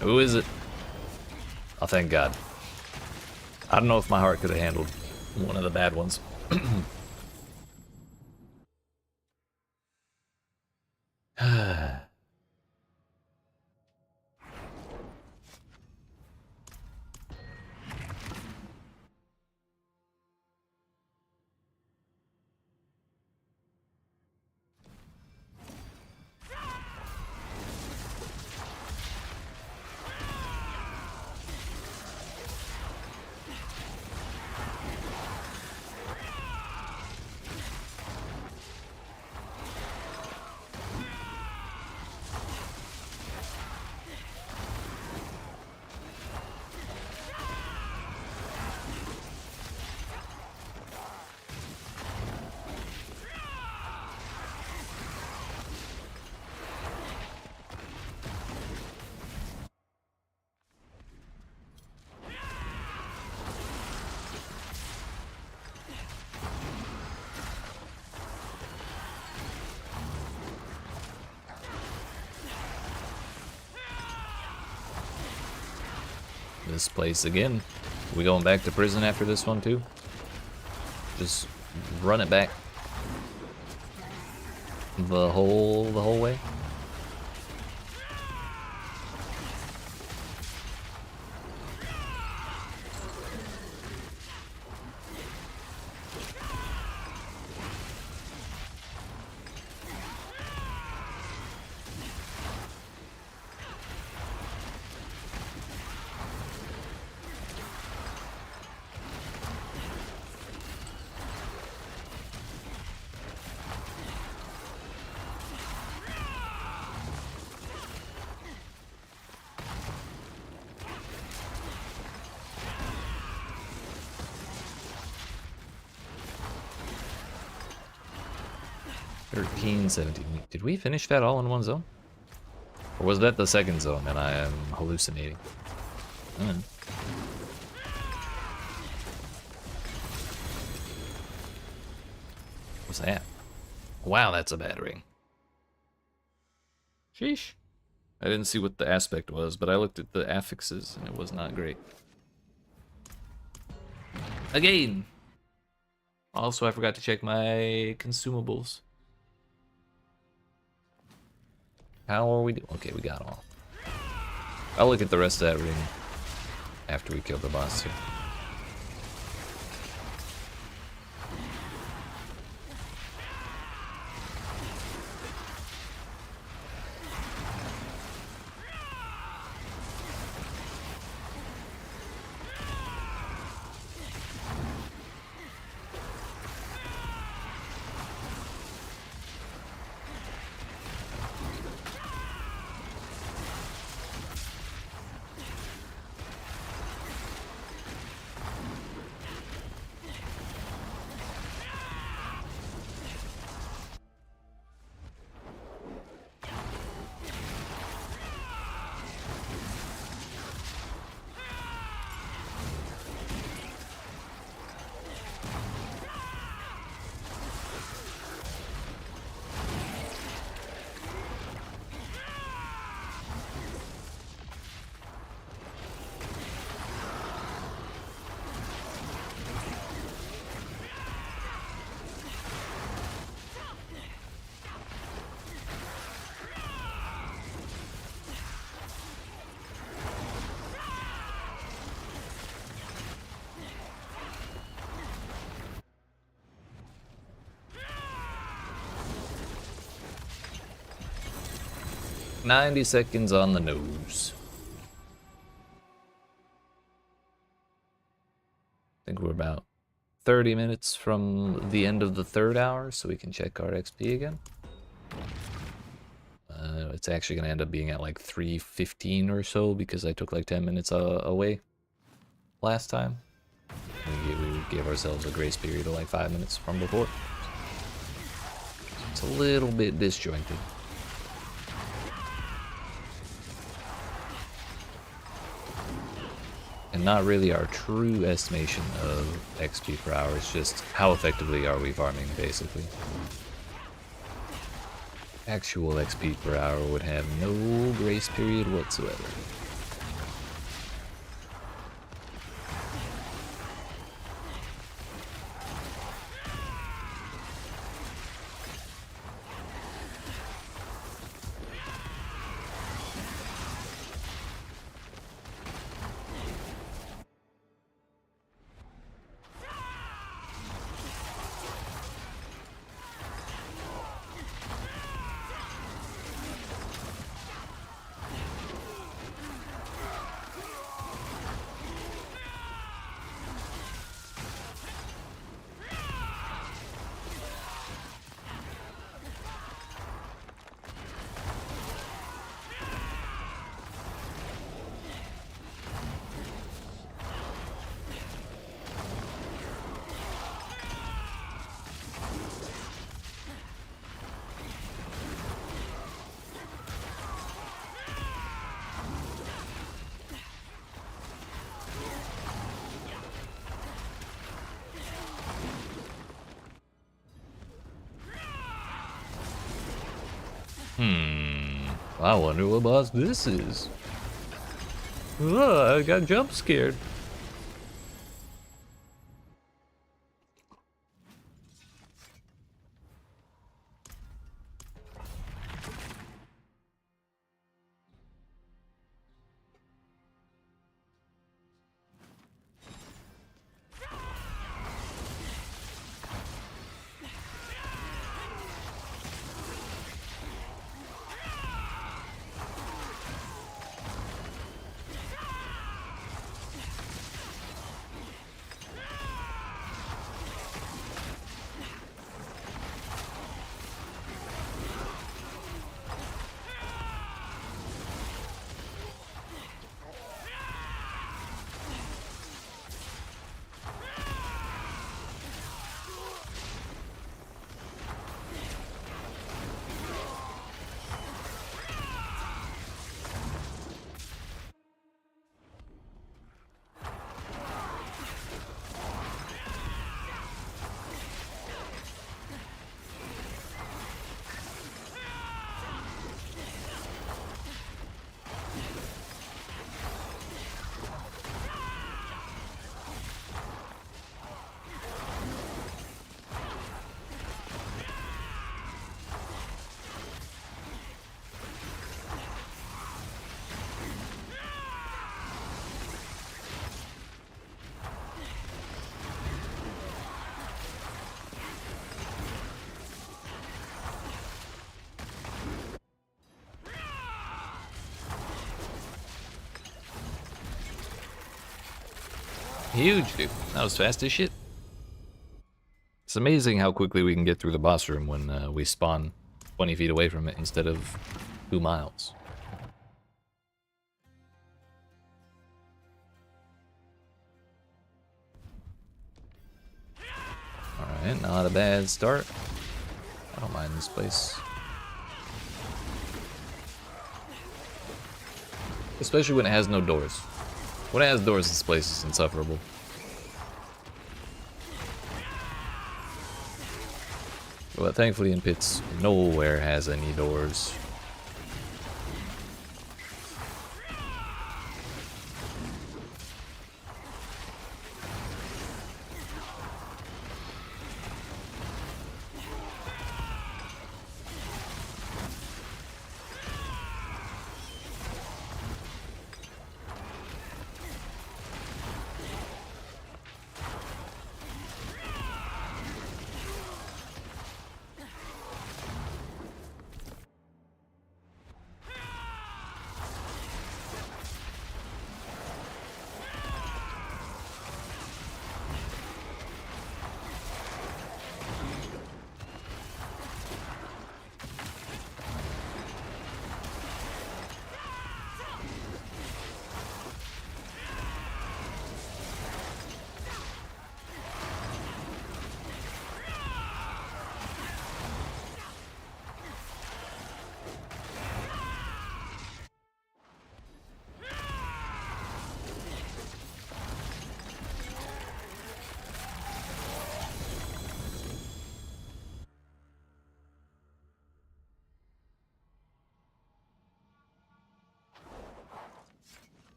Who is it? Oh, thank God. I don't know if my heart could have handled one of the bad ones. this place again. We going back to prison after this one too? Just run it back the whole way. $13, $17. Did we finish that all in one zone? Or was that the second zone and I am hallucinating? What's that? Wow, that's a bad ring. Sheesh. I didn't see what the aspect was, but I looked at the affixes and it was not great. Again! Also, I forgot to check my consumables. How are we doing? Okay, we got all. I'll look at the rest of that ring after we kill the boss here. "90 seconds on the nose." I think we're about 30 minutes from the end of the third hour, so we can check our XP again. It's actually going to end up being at like 3:15 or so, because I took like 10 minutes away last time. We gave ourselves a grace period of like 5 minutes from before. It's a little bit disjointed. And not really our true estimation of XP per hour, it's just how effectively are we farming, basically. Actual XP per hour would have no grace period whatsoever. I wonder what boss this is. Ugh, I got jump scared. Huge, dude. That was fast as shit. It's amazing how quickly we can get through the boss room when we spawn 20 feet away from it instead of 2 miles. Alright, not a bad start. I don't mind this place. Especially when it has no doors. When it has doors, this place is insufferable. But thankfully in pits, nowhere has any doors.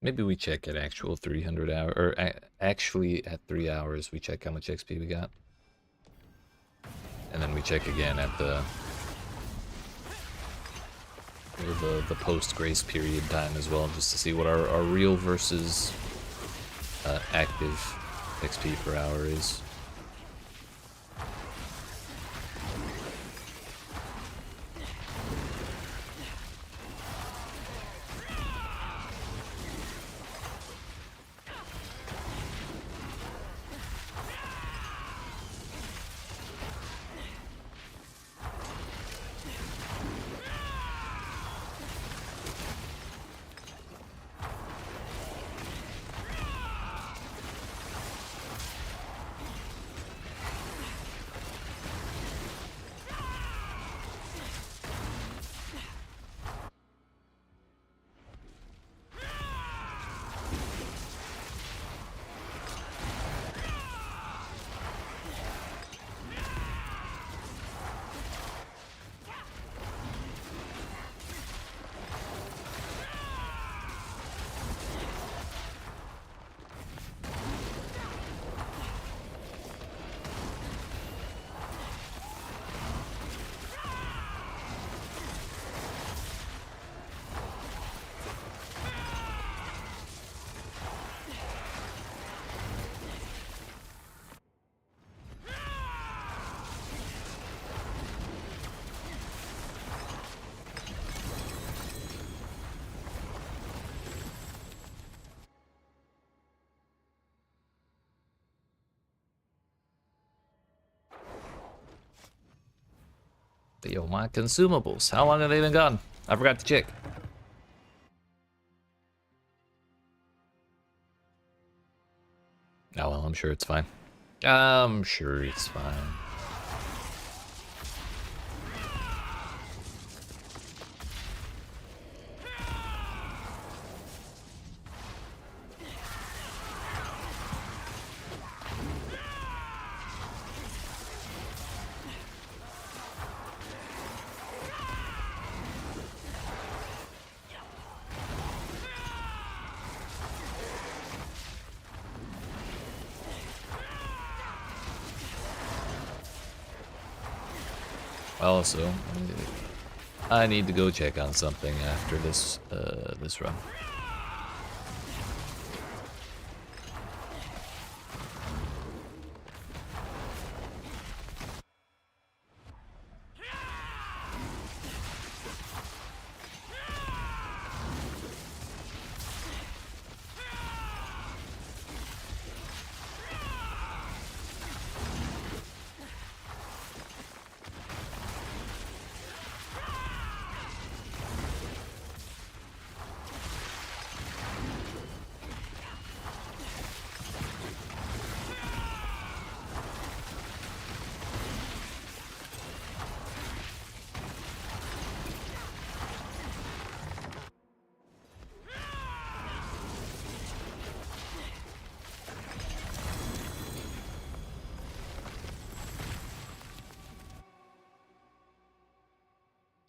Maybe we check at actual 300 hour, or actually at 3 hours, we check how much XP we got. And then we check again at the post grace period time as well, just to see what our real versus active XP per hour is. But yo, my consumables. How long have they been gone? I forgot to check. Oh well, I'm sure it's fine. I'm sure it's fine. Also, I need to go check on something after this this run.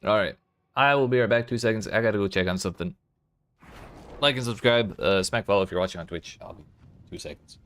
All right, I will be right back. 2 seconds. I gotta go check on something. Like and subscribe. Smack follow if you're watching on Twitch. I'll be 2 seconds.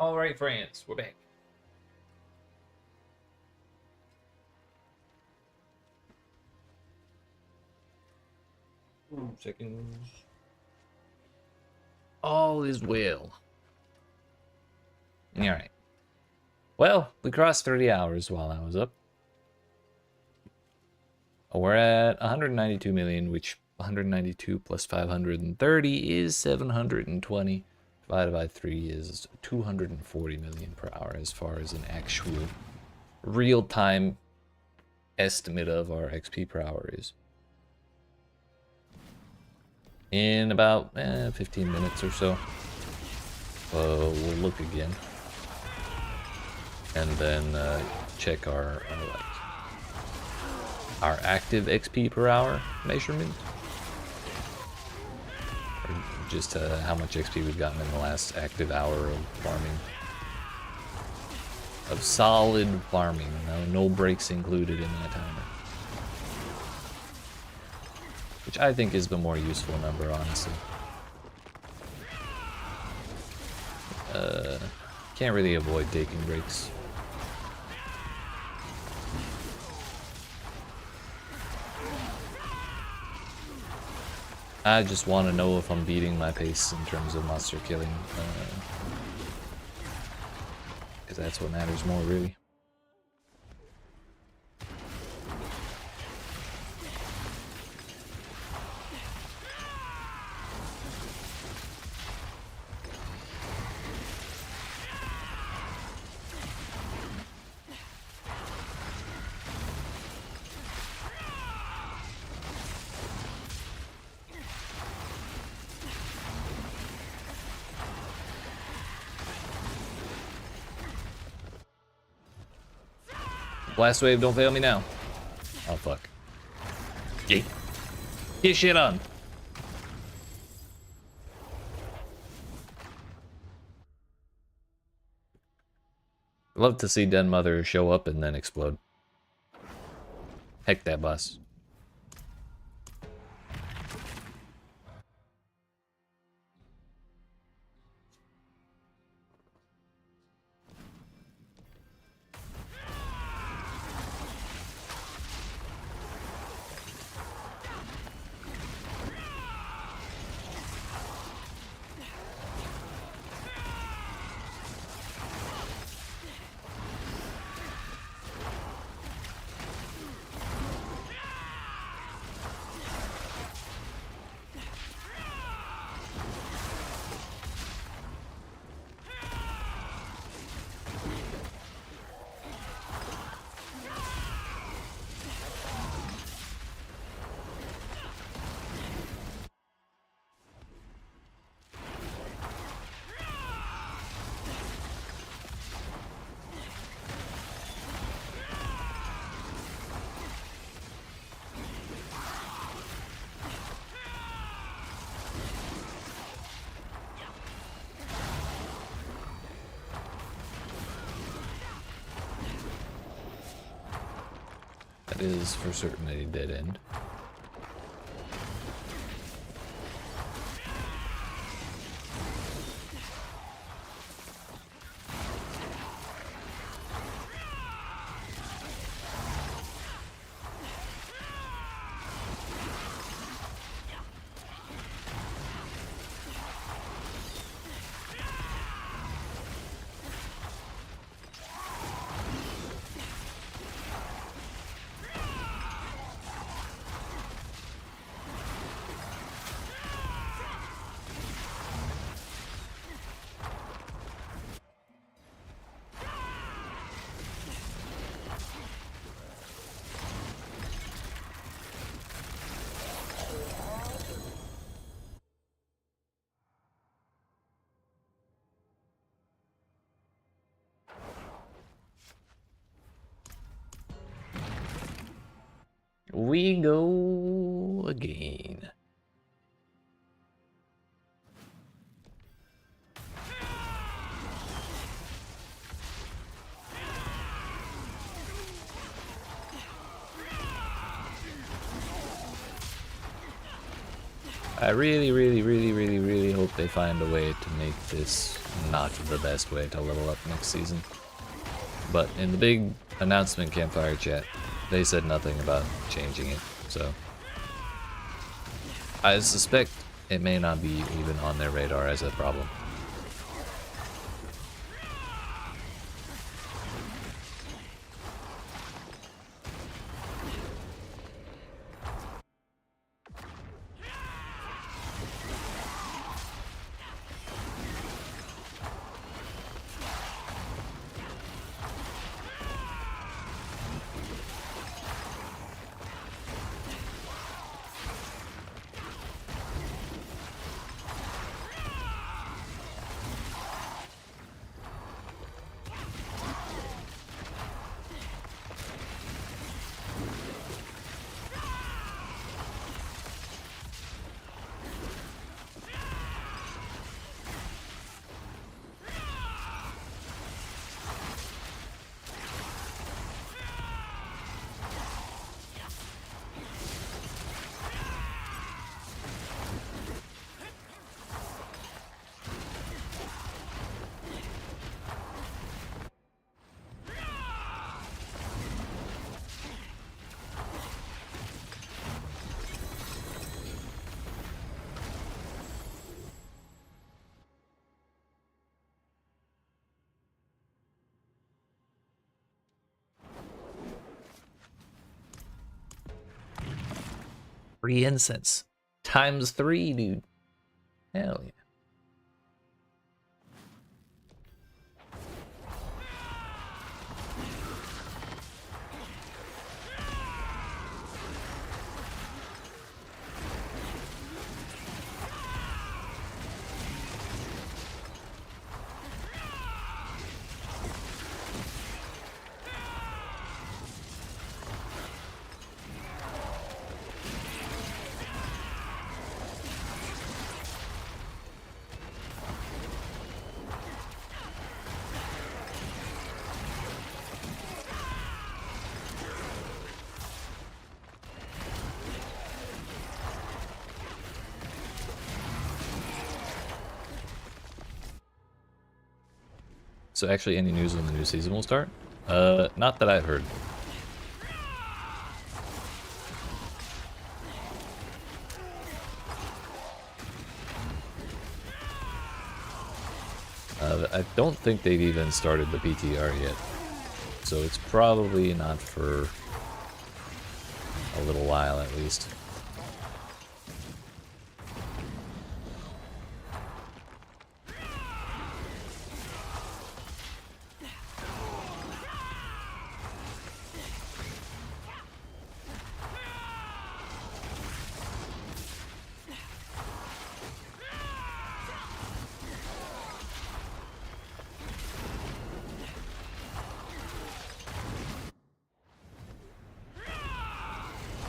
All right, friends, we're back. Seconds. All is well. All right. Well, we crossed 30 hours while I was up. We're at 192 million, which 192 plus 530 is 720. Divided by 3 is 240 million per hour as far as an actual real-time estimate of our XP per hour is. In about 15 minutes or so, we'll look again. And then check our active XP per hour measurement. Or just how much XP we've gotten in the last active hour of farming. Of solid farming, no breaks included in that timer. Which I think is the more useful number, honestly. Can't really avoid taking breaks. I just want to know if I'm beating my pace in terms of monster killing. Because that's what matters more, really. Blast wave, don't fail me now. Oh, fuck. Yeet. Get shit on. Love to see Den Mother show up and then explode. Heck that boss. That is for certain a dead end. We go again. I really hope they find a way to make this not the best way to level up next season. But in the big announcement campfire chat, they said nothing about changing it, so I suspect it may not be even on their radar as a problem. Free incense. ×3, dude. Hell yeah. So actually, any news when the new season will start? Not that I've heard. I don't think they've even started the PTR yet, so it's probably not for a little while at least.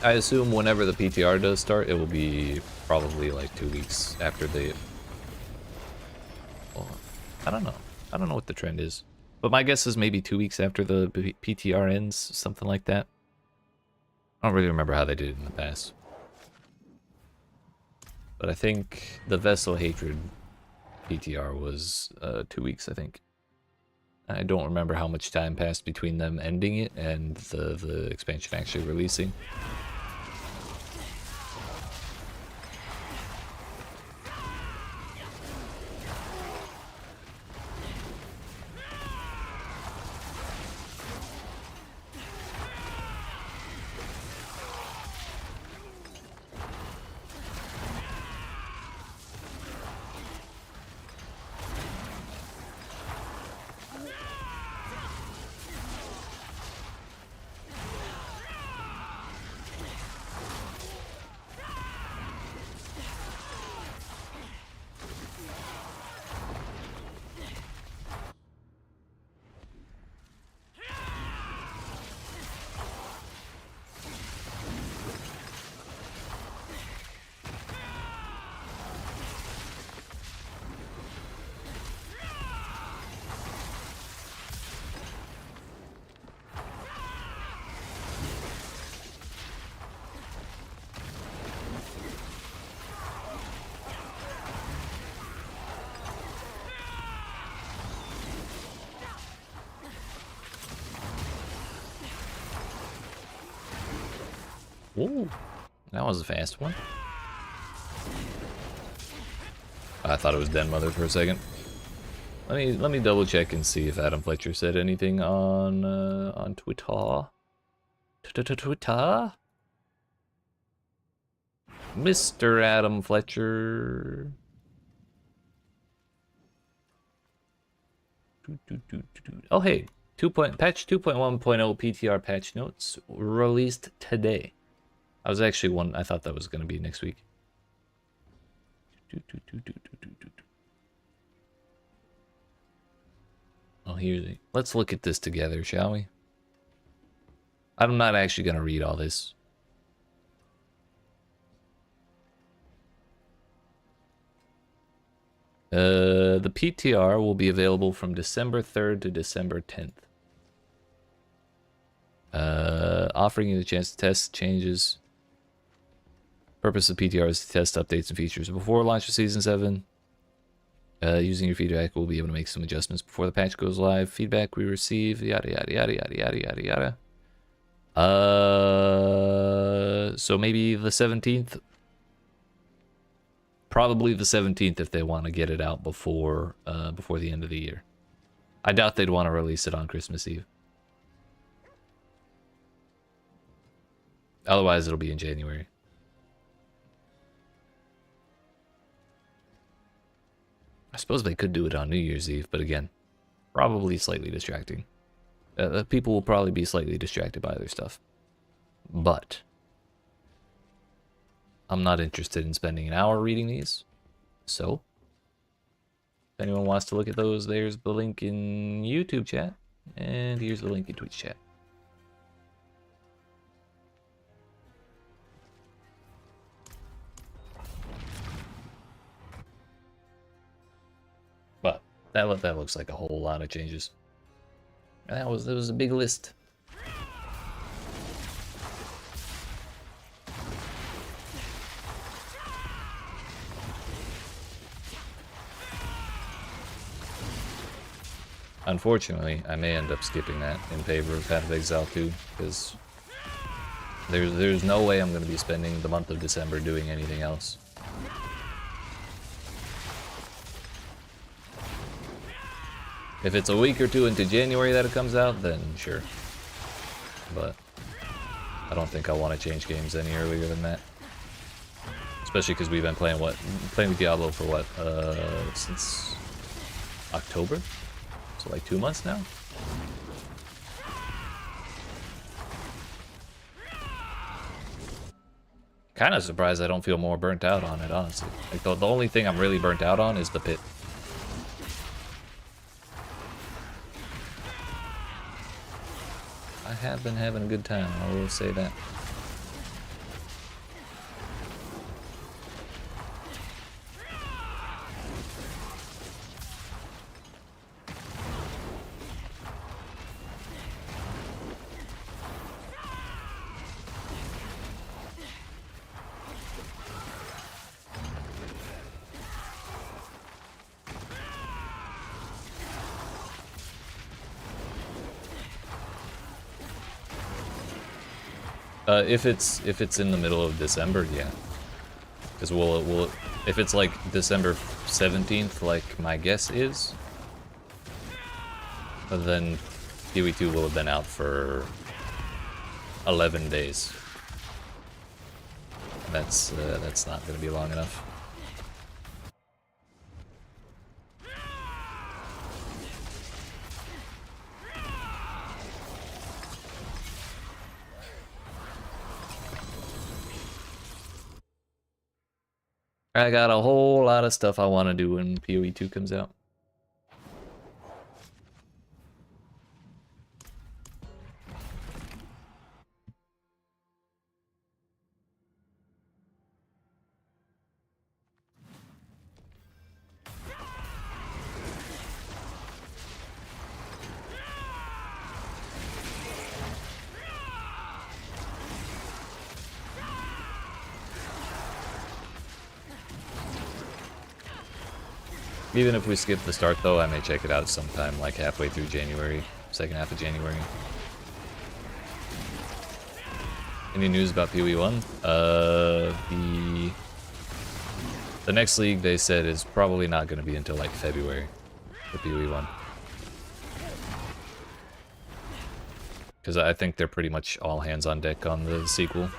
I assume whenever the PTR does start, it will be probably like 2 weeks after the... Well, I don't know. I don't know what the trend is. But my guess is maybe 2 weeks after the PTR ends, something like that. I don't really remember how they did it in the past. But I think the Vessel Hatred PTR was 2 weeks, I think. I don't remember how much time passed between them ending it and the expansion actually releasing. Ooh, that was a fast one. I thought it was Den Mother for a second. Let me double check and see if Adam Fletcher said anything on Twitter. Twitter. Mr. Adam Fletcher. Oh hey, patch 2.1.0 PTR patch notes released today. I thought that was going to be next week. Oh, let's look at this together, shall we? I'm not actually going to read all this. The PTR will be available from December 3rd to December 10th. Offering you the chance to test changes. Purpose of PTR is to test updates and features before launch of Season 7. Using your feedback, we'll be able to make some adjustments before the patch goes live. Feedback we receive, yada yada yada yada yada yada yada. So maybe the 17th. Probably the 17th if they want to get it out before the end of the year. I doubt they'd want to release it on Christmas Eve. Otherwise, it'll be in January. I suppose they could do it on New Year's Eve, but again, probably slightly distracting. People will probably be slightly distracted by other stuff. But I'm not interested in spending an hour reading these. So, if anyone wants to look at those, there's the link in YouTube chat. And here's the link in Twitch chat. But that looks like a whole lot of changes. And that was a big list. Unfortunately, I may end up skipping that in favor of Path of Exile 2, because there's no way I'm going to be spending the month of December doing anything else. If it's a week or two into January that it comes out, then sure. But I don't think I want to change games any earlier than that. Especially because we've been playing Diablo for what, since October? So like 2 months now? Kind of surprised I don't feel more burnt out on it, honestly. Like the only thing I'm really burnt out on is the pit. I have been having a good time, I will say that. If it's in the middle of December, yeah. Because if it's like December 17th, like my guess is, then PoE2 will have been out for 11 days. And that's not going to be long enough. I got a whole lot of stuff I want to do when PoE2 comes out. Even if we skip the start though, I may check it out sometime like halfway through January, second half of January. Any news about PoE1? The next league they said is probably not going to be until like February, the PoE1. Because I think they're pretty much all hands on deck on the sequel.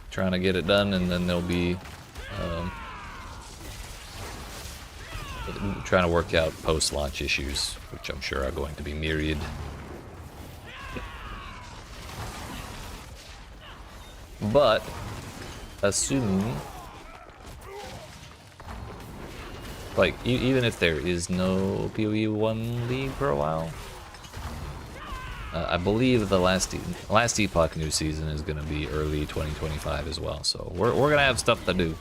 Trying to get it done, and then they'll be trying to work out post-launch issues, which I'm sure are going to be myriad. But assume, like, even if there is no PoE1 league for a while, I believe the last Epoch new season is going to be early 2025 as well, so we're going to have stuff to do.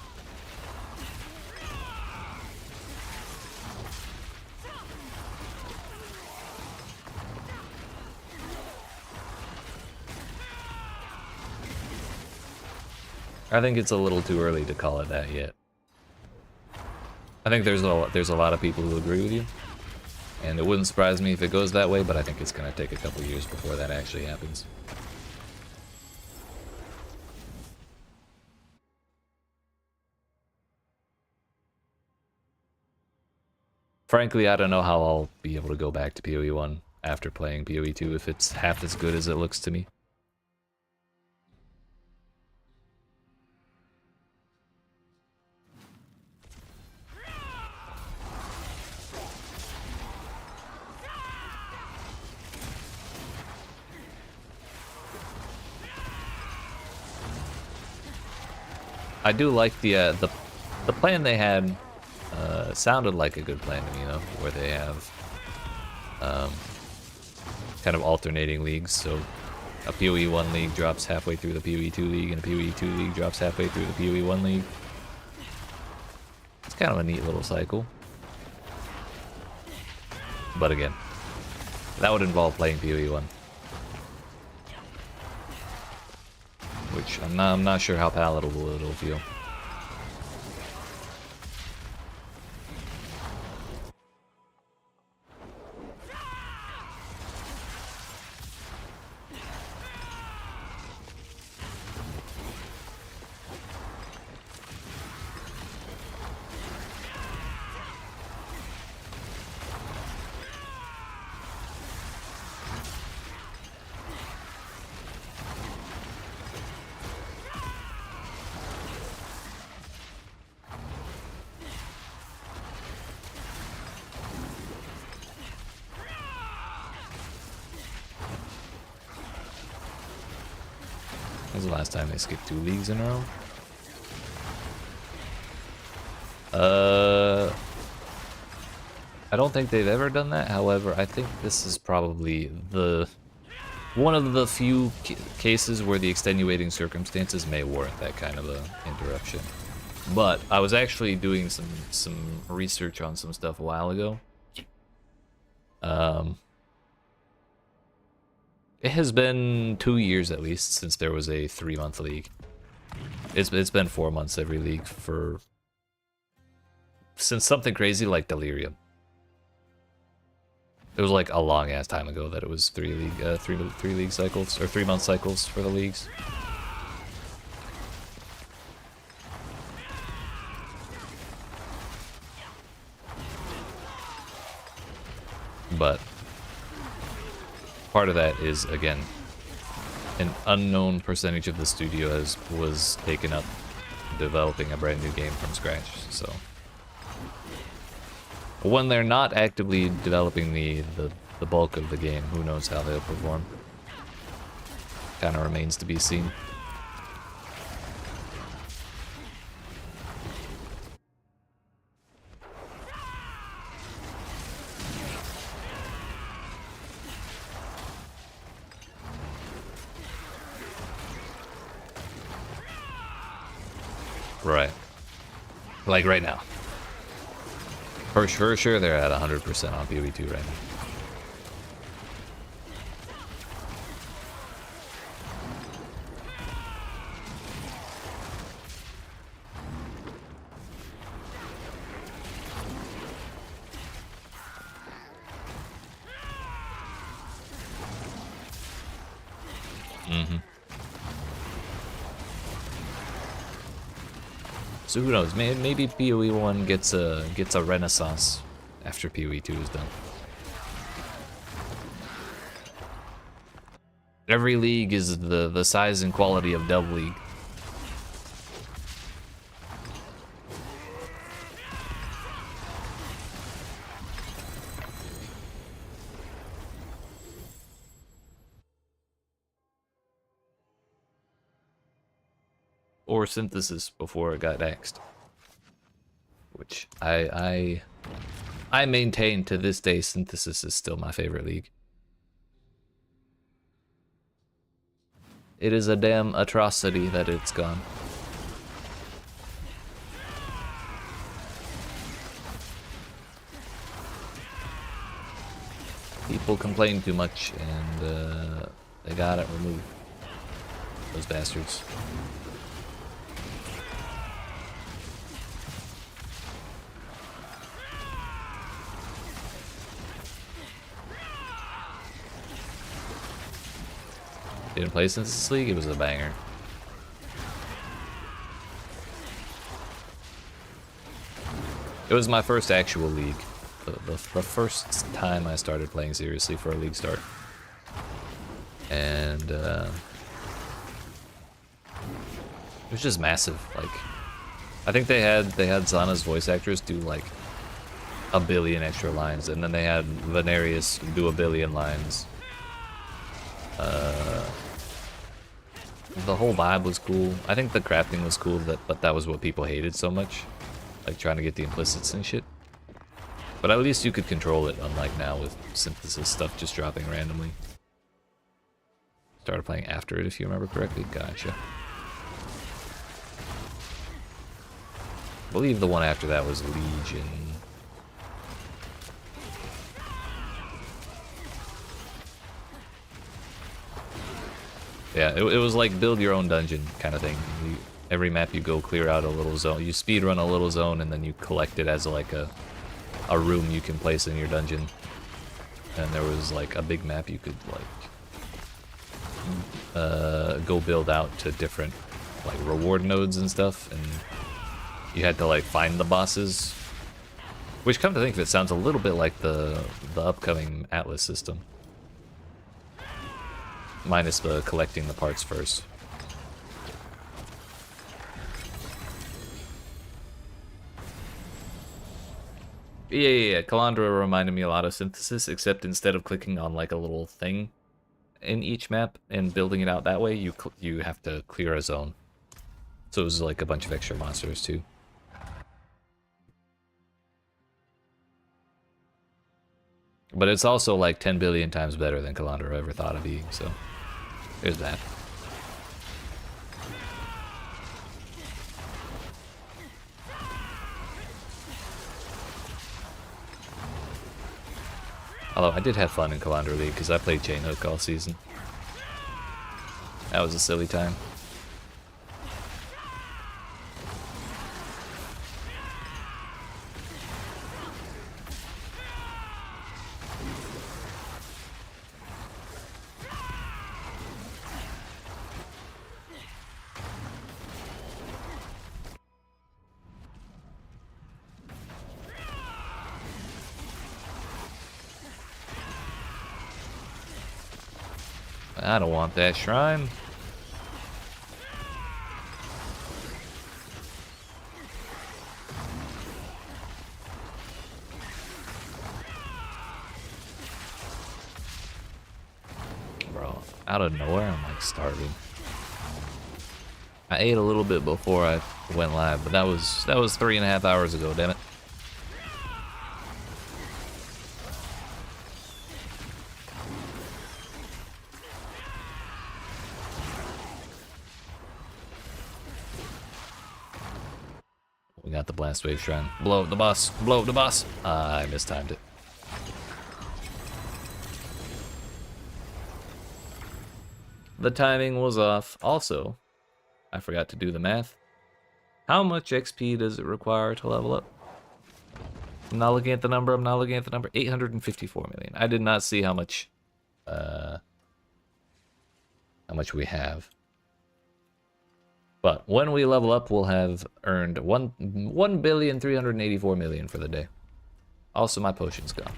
I think it's a little too early to call it that yet. I think there's a lot of people who agree with you, and it wouldn't surprise me if it goes that way, but I think it's going to take a couple years before that actually happens. Frankly, I don't know how I'll be able to go back to PoE1 after playing PoE2 if it's half as good as it looks to me. I do like the plan they had. Sounded like a good plan to me, though, where they have kind of alternating leagues. So a PoE1 league drops halfway through the PoE2 league, and a PoE2 league drops halfway through the PoE1 league. It's kind of a neat little cycle. But again, that would involve playing PoE1, which I'm not sure how palatable it'll feel. When was the last time they skipped 2 leagues in a row? I don't think they've ever done that. However, I think this is probably one of the few cases where the extenuating circumstances may warrant that kind of a interruption. But I was actually doing some research on some stuff a while ago. It has been 2 years at least since there was a 3-month league. It's been 4 months every league since something crazy like Delirium. It was like a long ass time ago that it was 3 league cycles or 3-month cycles for the leagues. But part of that is, again, an unknown percentage of the studio was taken up developing a brand new game from scratch. So when they're not actively developing the bulk of the game, who knows how they'll perform? Kind of remains to be seen. Right. Like right now. For sure, they're at 100% on PoE2 right now. Mm-hmm. So who knows? Maybe PoE1 gets a renaissance after PoE2 is done. Every league is the size and quality of Dub League. Or Synthesis before it got axed. Which I maintain to this day Synthesis is still my favorite league. It is a damn atrocity that it's gone. People complain too much and they got it removed. Those bastards. Didn't play Synthesis League, it was a banger. It was my first actual league. The first time I started playing seriously for a league start. And it was just massive. Like, I think they had Zana's voice actress do like 1 billion extra lines, and then they had Venarius do 1 billion lines. The whole vibe was cool. I think the crafting was cool, but that was what people hated so much. Like trying to get the implicits and shit. But at least you could control it, unlike now with Synthesis stuff just dropping randomly. Started playing after it, if you remember correctly. Gotcha. I believe the one after that was Legion. Yeah, it was like build your own dungeon kind of thing. Every map you go clear out a little zone. You speedrun a little zone and then you collect it as like a room you can place in your dungeon. And there was like a big map you could like go build out to different like reward nodes and stuff, and you had to like find the bosses. Which, come to think of it, sounds a little bit like the upcoming Atlas system. Minus the collecting the parts first. Yeah. Calandra reminded me a lot of Synthesis, except instead of clicking on like a little thing in each map and building it out that way, you have to clear a zone. So it was like a bunch of extra monsters too. But it's also like 10 billion times better than Calandra ever thought of being, so there's that. Although I did have fun in Calandra League because I played Chain Hook all season. That was a silly time. I don't want that shrine. Bro, out of nowhere, I'm like starving. I ate a little bit before I went live, but that was 3.5 hours ago, damn it. We got the Blast Wave Shrine. Blow up the boss. Blow up the boss. I mistimed it. The timing was off. Also, I forgot to do the math. How much XP does it require to level up? I'm not looking at the number. 854 million. I did not see how much how much we have. But when we level up, we'll have earned 1,384,000,000 for the day. Also, my potion's gone.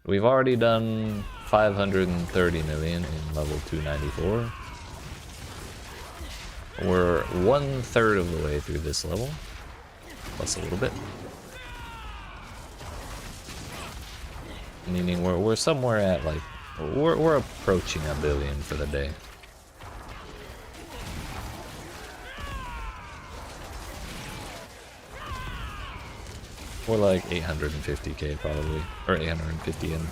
We've already done 530 million in level 294. We're 1/3 of the way through this level, plus a little bit. Meaning we're somewhere at like we're approaching 1 billion for the day. Or like 850k probably, or 850 in.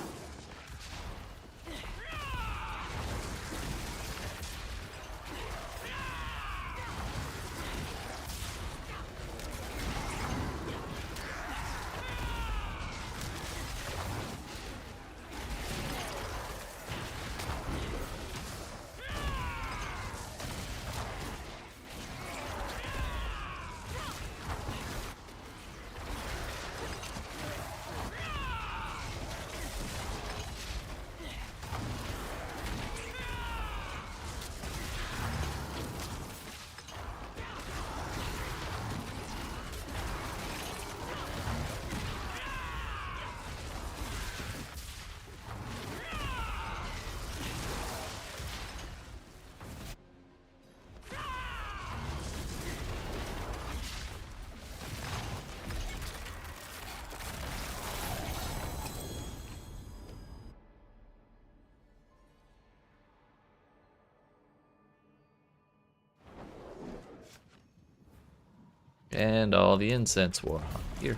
And all the incense war. Here,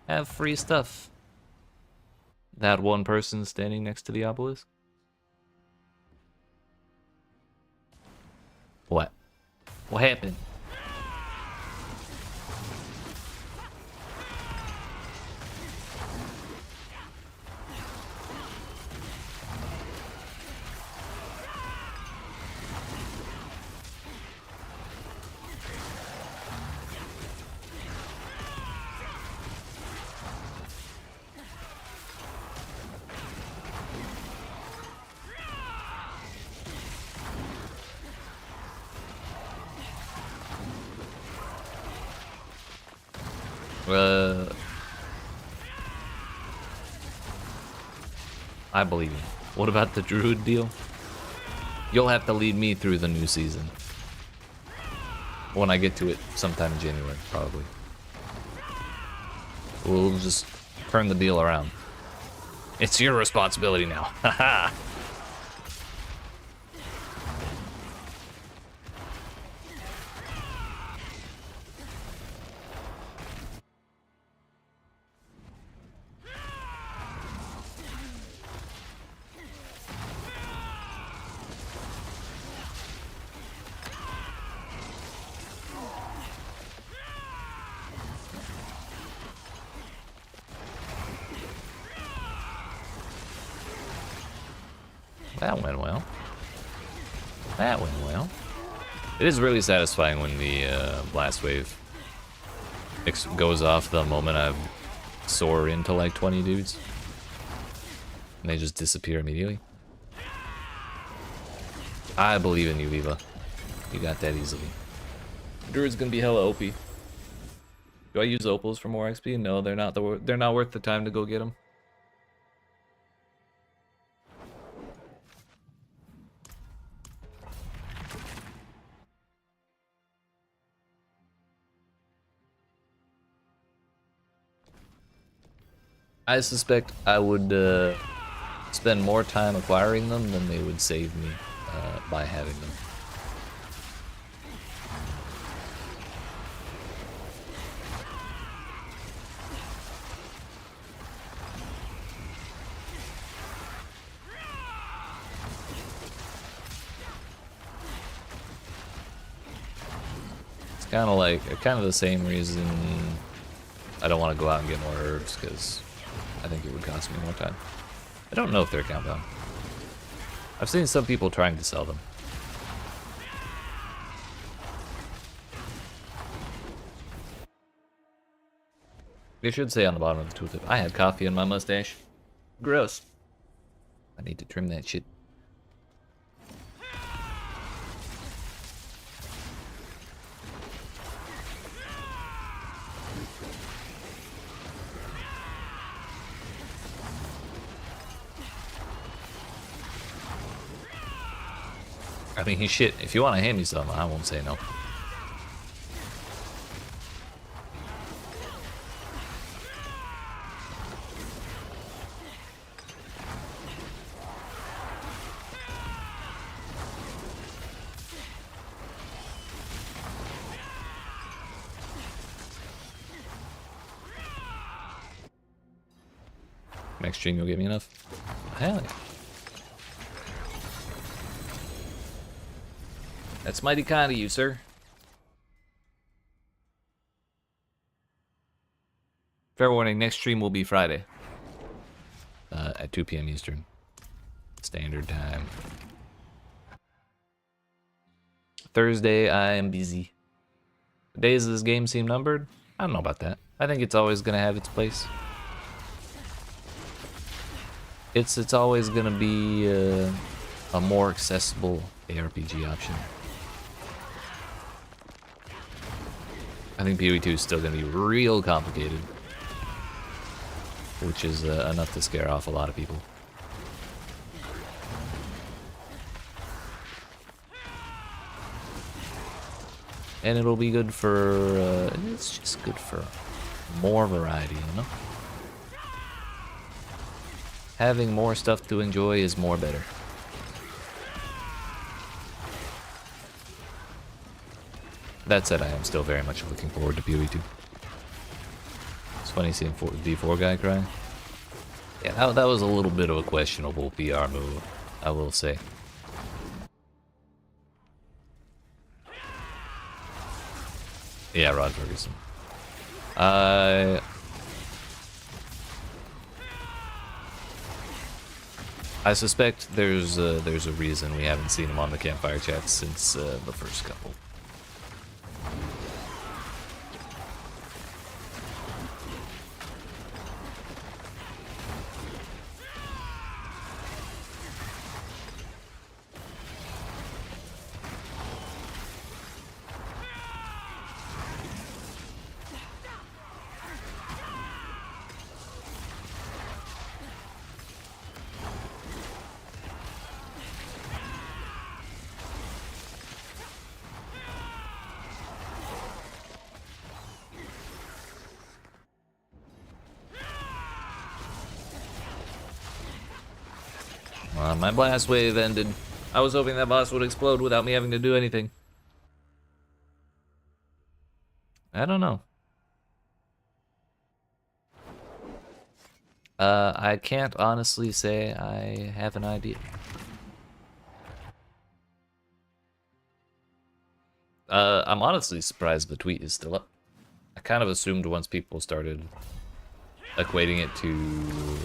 have free stuff. That one person standing next to the obelisk. What? What happened? I believe you. What about the druid deal? You'll have to lead me through the new season. When I get to it sometime in January, probably. We'll just turn the deal around. It's your responsibility now. Haha. That went well. That went well. It is really satisfying when the blast wave goes off the moment I soar into like 20 dudes. And they just disappear immediately. I believe in you, Viva. You got that easily. Druid's gonna be hella OP. Do I use opals for more XP? No, they're not worth the time to go get them. I suspect I would spend more time acquiring them than they would save me by having them. It's kind of the same reason I don't want to go out and get more herbs, because I think it would cost me more time. I don't know if they're countdown. I've seen some people trying to sell them. They should say on the bottom of the tooltip, I had coffee in my mustache. Gross. I need to trim that shit. I mean, shit, if you want to hand me some, I won't say no. Next stream, you'll give me enough? Hell yeah. That's mighty kind of you, sir. Fair warning, next stream will be Friday. At 2 p.m. Eastern. Standard time. Thursday, I am busy. Days of this game seem numbered? I don't know about that. I think it's always going to have its place. It's always going to be a more accessible ARPG option. I think PoE2 is still going to be real complicated, which is enough to scare off a lot of people. And it'll be good for, it's just good for more variety, you know? Having more stuff to enjoy is more better. That said, I am still very much looking forward to PoE2. It's funny seeing the D4 guy cry. Yeah, that was a little bit of a questionable PR move, I will say. Yeah, Rod Ferguson. I suspect there's a reason we haven't seen him on the campfire chats since the first couple. My blast wave ended. I was hoping that boss would explode without me having to do anything. I don't know. I can't honestly say I have an idea. I'm honestly surprised the tweet is still up. I kind of assumed once people started equating it to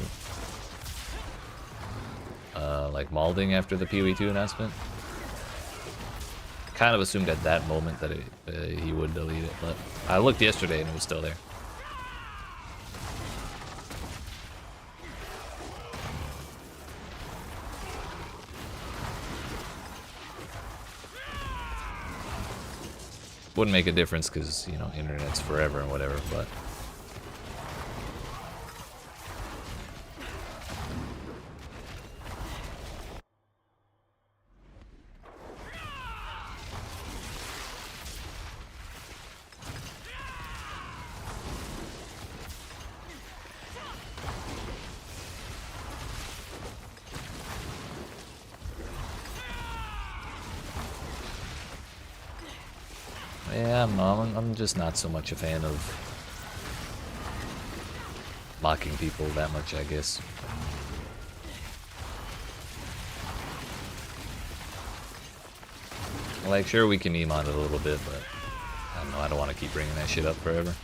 like malding after the PoE2 announcement. Kind of assumed at that moment that he would delete it, but I looked yesterday and it was still there. Wouldn't make a difference because, you know, internet's forever and whatever, but yeah, I'm just not so much a fan of mocking people that much, I guess. Like, sure, we can meme on it a little bit, but I don't know, I don't want to keep bringing that shit up forever.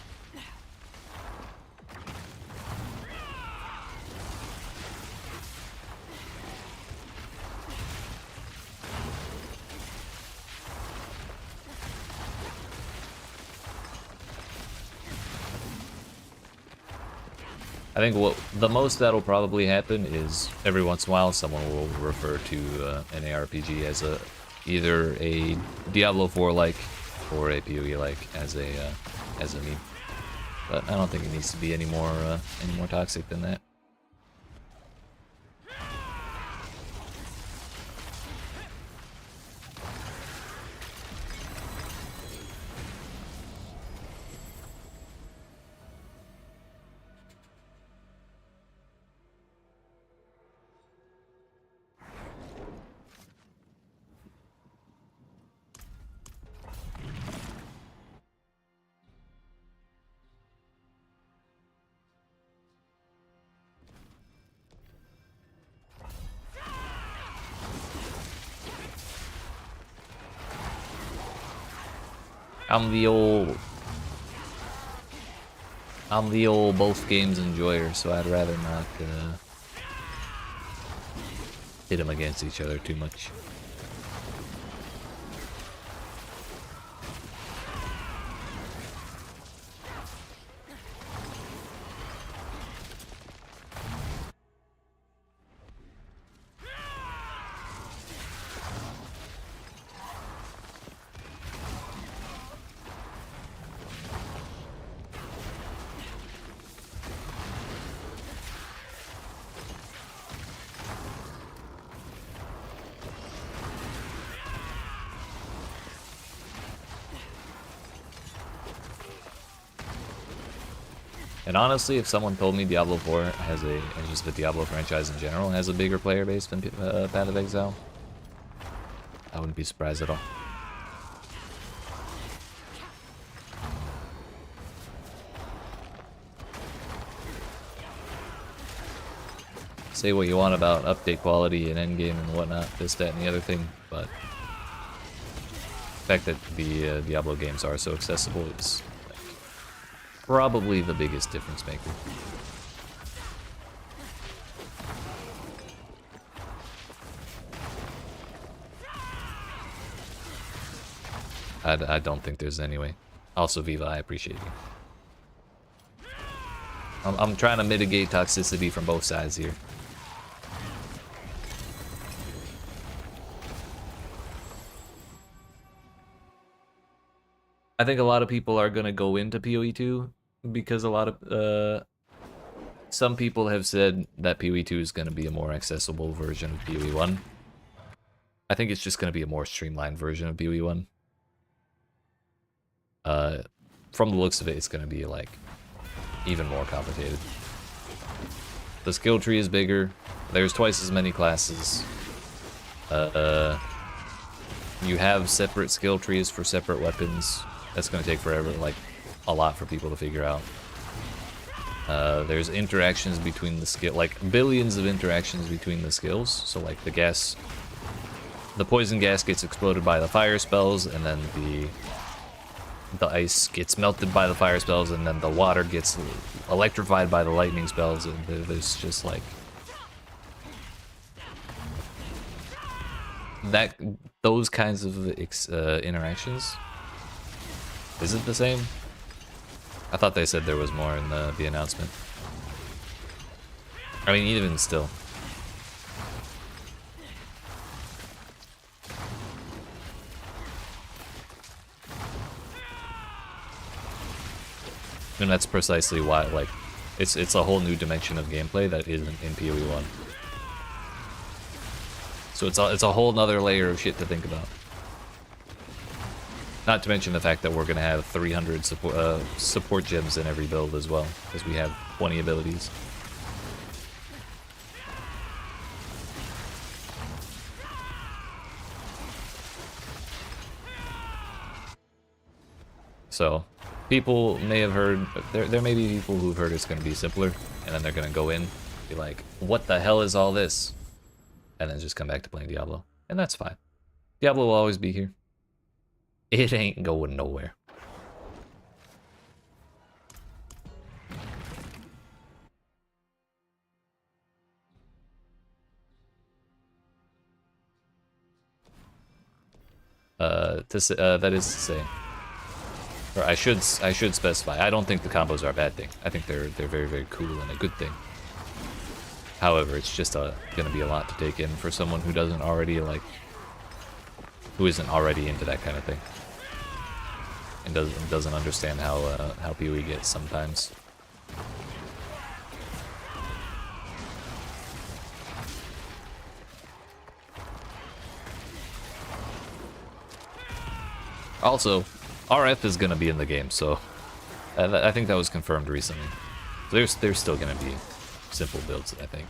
think what the most that'll probably happen is every once in a while someone will refer to an ARPG as either a Diablo 4 like or a PoE like as a meme. But I don't think it needs to be any more toxic than that. I'm the old both games enjoyer, so I'd rather not hit them against each other too much. And honestly, if someone told me Diablo 4 has and just the Diablo franchise in general has a bigger player base than Path of Exile, I wouldn't be surprised at all. Say what you want about update quality and endgame and whatnot, this, that, and the other thing, but the fact that the Diablo games are so accessible is probably the biggest difference maker. I don't think there's any way. Also, Viva, I appreciate you. I'm trying to mitigate toxicity from both sides here. I think a lot of people are gonna go into PoE2 because a lot of some people have said that PoE2 is gonna be a more accessible version of PoE1. I think it's just gonna be a more streamlined version of PoE1. From the looks of it, it's gonna be like even more complicated. The skill tree is bigger. There's twice as many classes. You have separate skill trees for separate weapons. That's going to take forever, like a lot for people to figure out. There's interactions between the skill, like billions of interactions between the skills. So like the poison gas gets exploded by the fire spells, and then the ice gets melted by the fire spells, and then the water gets electrified by the lightning spells, and there's just like those kinds of interactions. Is it the same? I thought they said there was more in the announcement. I mean, even still. And that's precisely why, like, it's a whole new dimension of gameplay that isn't in PoE1. So it's a whole nother layer of shit to think about. Not to mention the fact that we're gonna have 300 support gems in every build as well, because we have 20 abilities. So, people may have heard, there may be people who've heard it's gonna be simpler, and then they're gonna go in, be like, what the hell is all this? And then just come back to playing Diablo. And that's fine. Diablo will always be here. It ain't going nowhere. That is to say, Or I should specify. I don't think the combos are a bad thing. I think they're very, very cool and a good thing. However, it's just gonna be a lot to take in for someone who doesn't already like, who isn't already into that kind of thing, and doesn't understand how PoE gets sometimes. Also, RF is gonna be in the game, so I think that was confirmed recently. There's still gonna be simple builds, I think.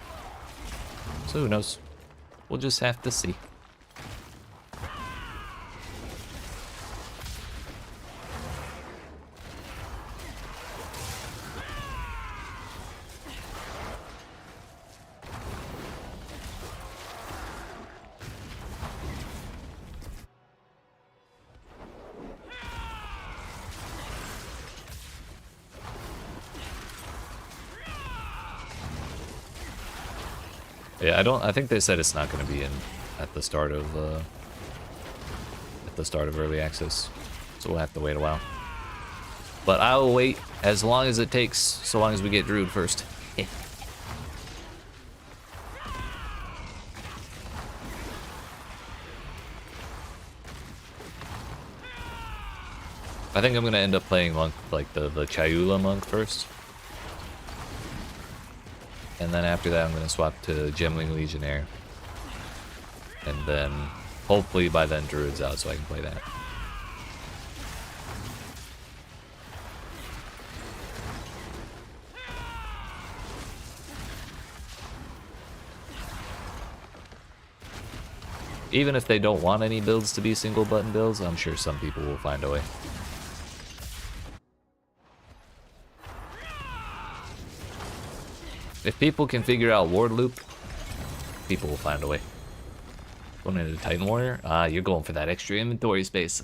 So who knows? We'll just have to see. Yeah, I think they said it's not going to be in at the start of early access, so we'll have to wait a while. But I will wait as long as it takes, so long as we get Druid first. I think I'm gonna end up playing monk, like the Chayula monk first. And then after that I'm gonna swap to Gemling Legionnaire. And then hopefully by then Druid's out so I can play that. Even if they don't want any builds to be single button builds, I'm sure some people will find a way. If people can figure out Ward Loop, people will find a way. Going into Titan Warrior? You're going for that extra inventory space.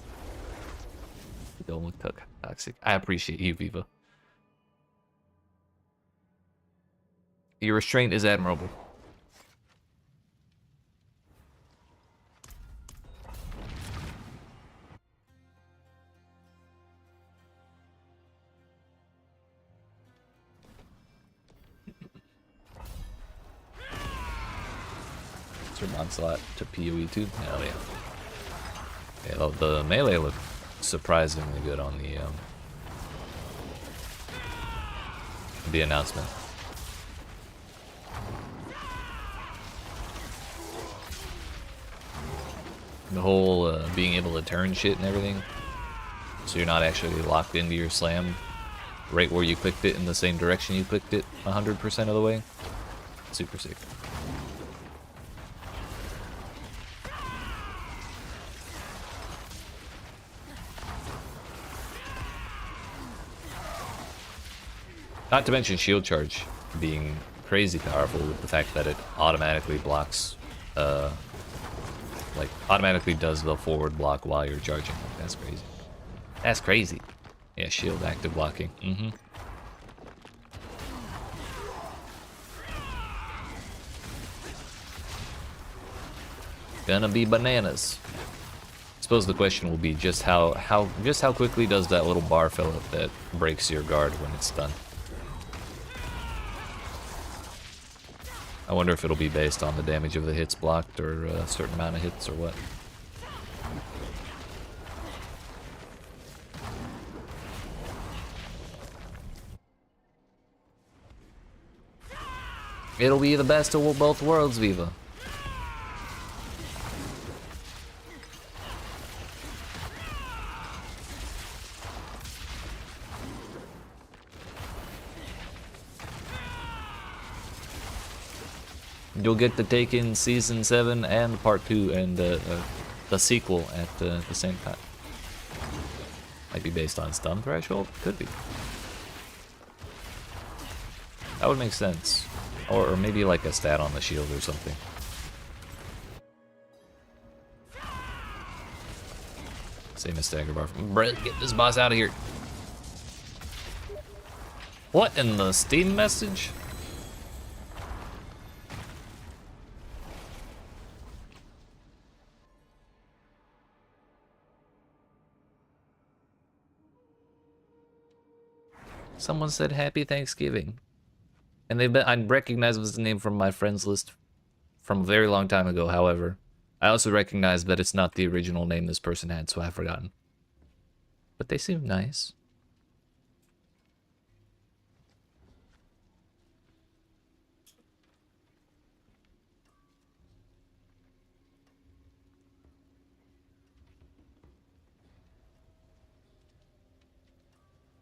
Don't look toxic. I appreciate you, Viva. Your restraint is admirable. From Onslaught to PoE2? Hell yeah. Yeah, the melee looked surprisingly good on the announcement. The whole being able to turn shit and everything, so you're not actually locked into your slam right where you clicked it in the same direction you clicked it 100% of the way. Super sick. Not to mention shield charge being crazy powerful with the fact that it automatically blocks, like automatically does the forward block while you're charging. That's crazy. That's crazy. Yeah, shield active blocking. Gonna be bananas. I suppose the question will be just how quickly does that little bar fill up that breaks your guard when it's done. I wonder if it'll be based on the damage of the hits blocked or a certain amount of hits or what. It'll be the best of both worlds, Viva. You'll get to take in Season 7 and Part 2 and the sequel at the same time. Might be based on stun threshold? Could be. That would make sense. Or maybe like a stat on the shield or something. Same as stagger bar. Brett, get this boss out of here. What in the Steam message? Someone said Happy Thanksgiving. And I recognize his name from my friends list from a very long time ago, however. I also recognize that it's not the original name this person had, so I've forgotten. But they seem nice.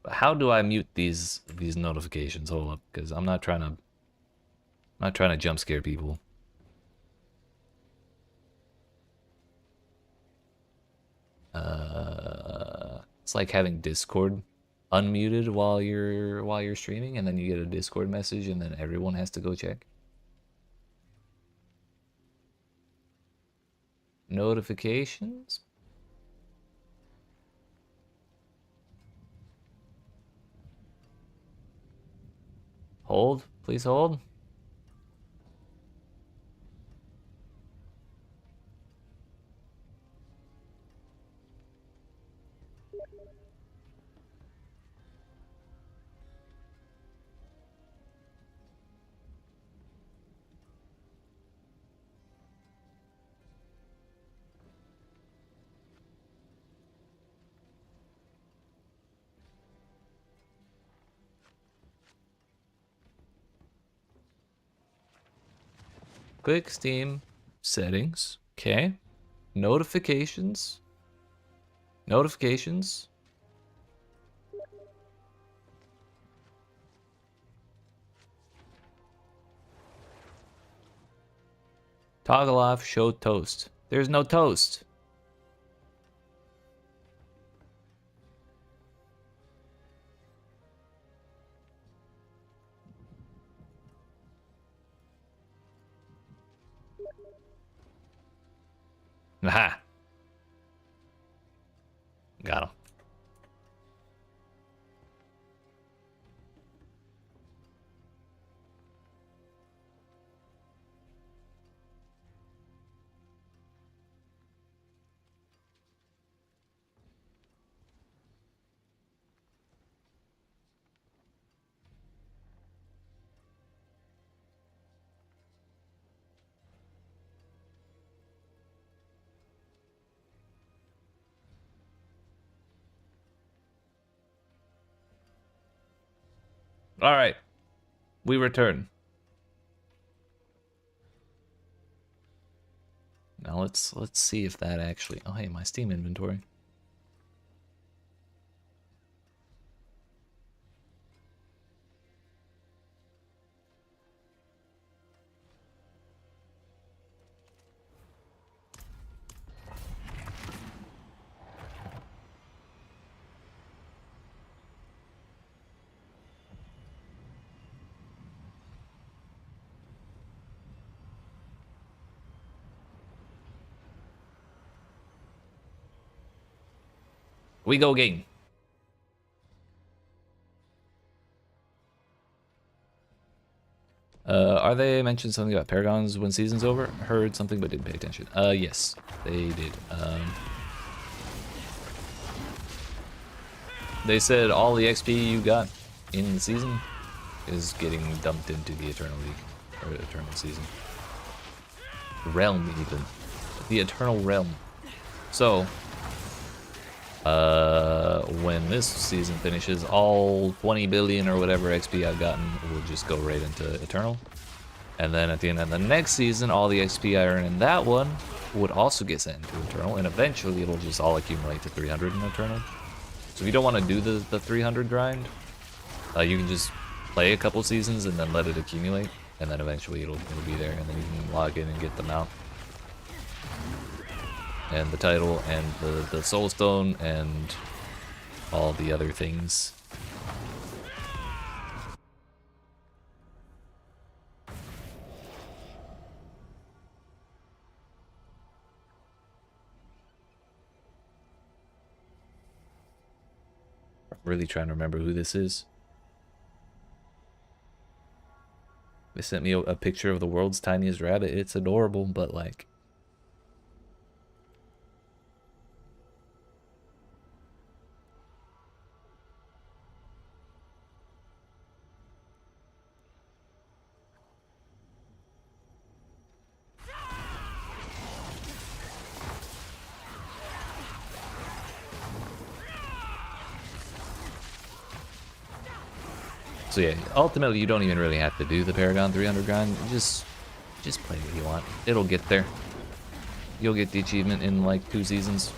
But how do I mute these notifications? Hold up, because I'm not trying to jump scare people. It's like having Discord unmuted while you're streaming, and then you get a Discord message, and then everyone has to go check. Notifications? Hold, please hold. Quick Steam settings. Okay. Notifications. Notifications. Toggle off, show toast. There's no toast. Aha. Got him. All right. We return. Now let's see if that actually... Oh, hey, my Steam inventory. We go game. Are they mentioned something about Paragons when season's over? Heard something but didn't pay attention. Yes, they did. They said all the XP you got in the season is getting dumped into the Eternal League, or Eternal Season. Realm, even. The Eternal Realm. So, when this season finishes, all 20 billion or whatever XP I've gotten will just go right into Eternal. And then at the end of the next season, all the XP I earn in that one would also get sent into Eternal, and eventually it'll just all accumulate to 300 in Eternal. So if you don't want to do the 300 grind, you can just play a couple seasons and then let it accumulate, and then eventually it'll be there, and then you can log in and get them out. And the title, and the Soul Stone, and all the other things. I'm really trying to remember who this is. They sent me a picture of the world's tiniest rabbit. It's adorable, but like... So yeah, ultimately you don't even really have to do the Paragon 300 grind. Just play what you want. It'll get there. You'll get the achievement in like 2 seasons.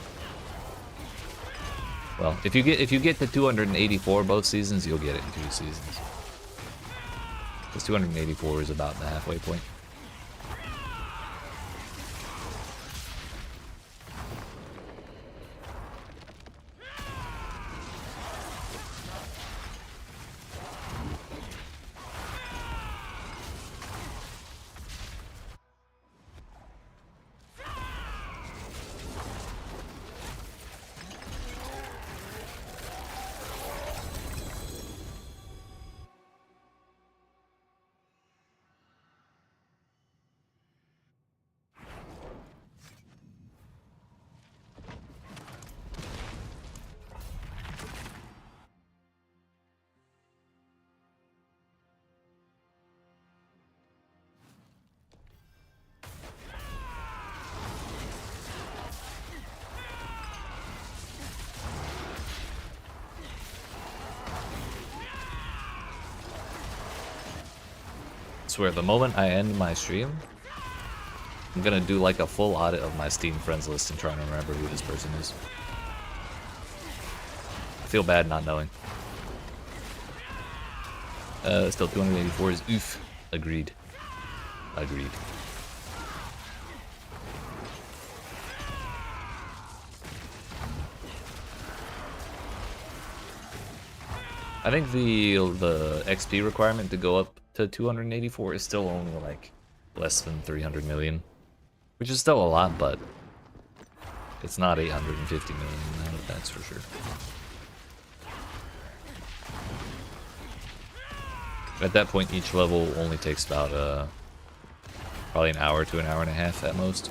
Well, if you get to 284 both seasons, you'll get it in 2 seasons. Because 284 is about the halfway point. I swear, the moment I end my stream, I'm gonna do like a full audit of my Steam friends list and try to remember who this person is. I feel bad not knowing. Still 284 is oof. Agreed. Agreed. I think the XP requirement to go up to 284 is still only like less than 300 million, which is still a lot, but it's not 850 million, that's for sure. At that point, each level only takes about probably an hour to an hour and a half at most.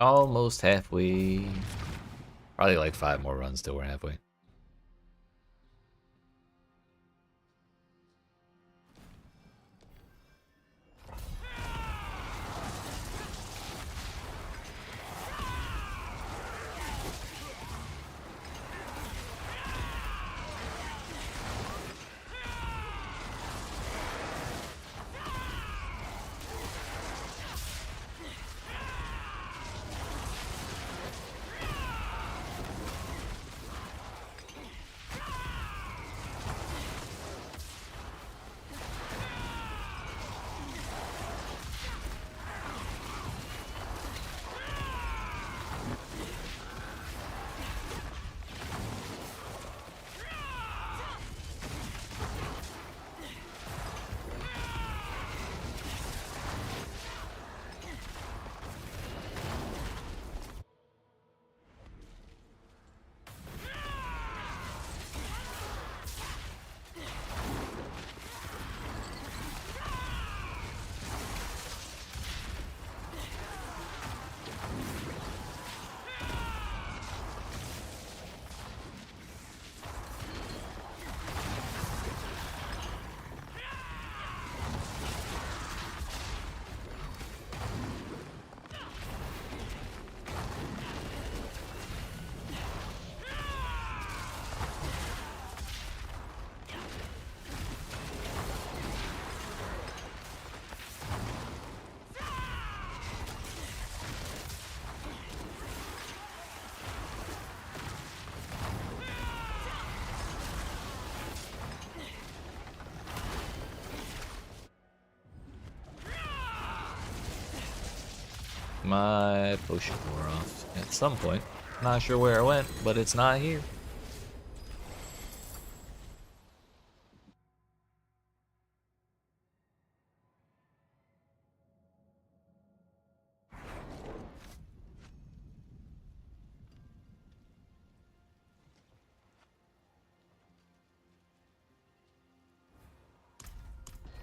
Almost halfway. Probably like 5 more runs till we're halfway. My potion wore off at some point. Not sure where it went, but it's not here.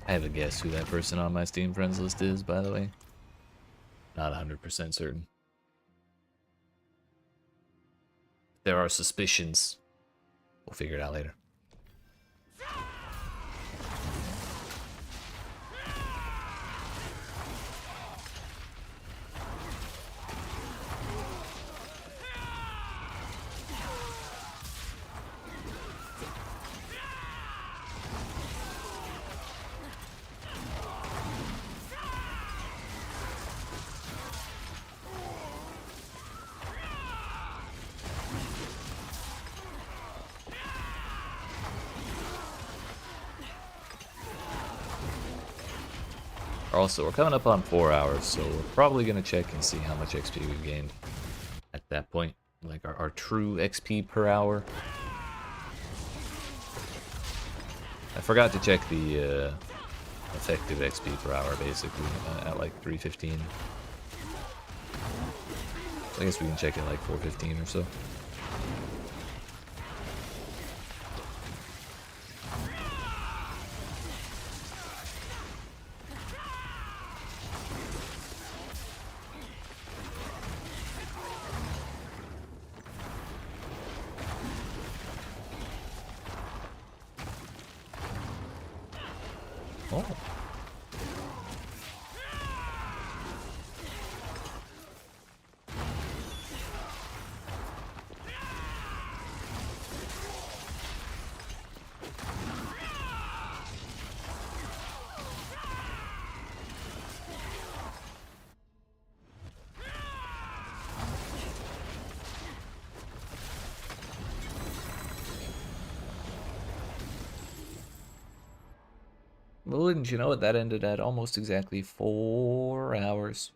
I have a guess who that person on my Steam friends list is, by the way. Not 100% certain. There are suspicions. We'll figure it out later. Also, we're coming up on 4 hours, so we're probably going to check and see how much XP we've gained at that point. Like our true XP per hour. I forgot to check the effective XP per hour, basically, at like 315. So I guess we can check it like 415 or so. Oh. Well, wouldn't you know it, that ended at almost exactly 4 hours.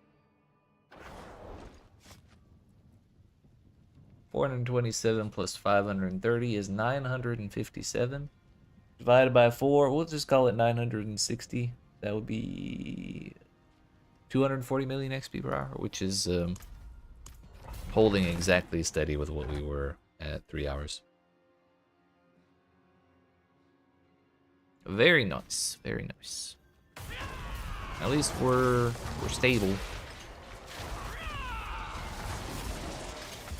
427 plus 530 is 957. Divided by 4, we'll just call it 960. That would be 240 million XP per hour, which is holding exactly steady with what we were at 3 hours. Very nice, very nice. At least we're stable.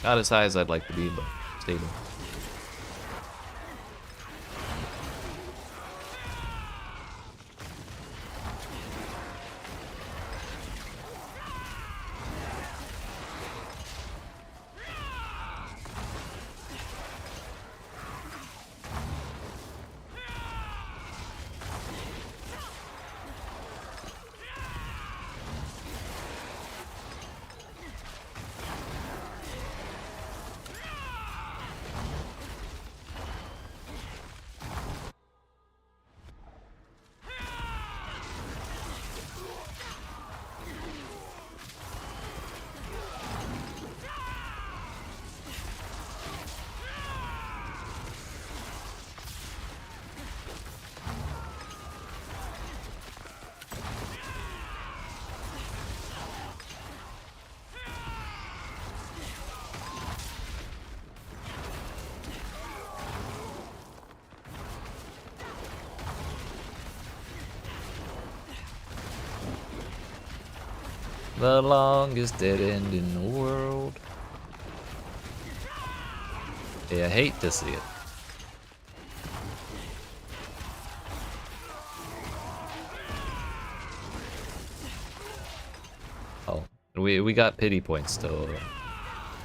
Not as high as I'd like to be, but stable. The longest dead end in the world. Yeah, I hate to see it. Oh, we got pity points to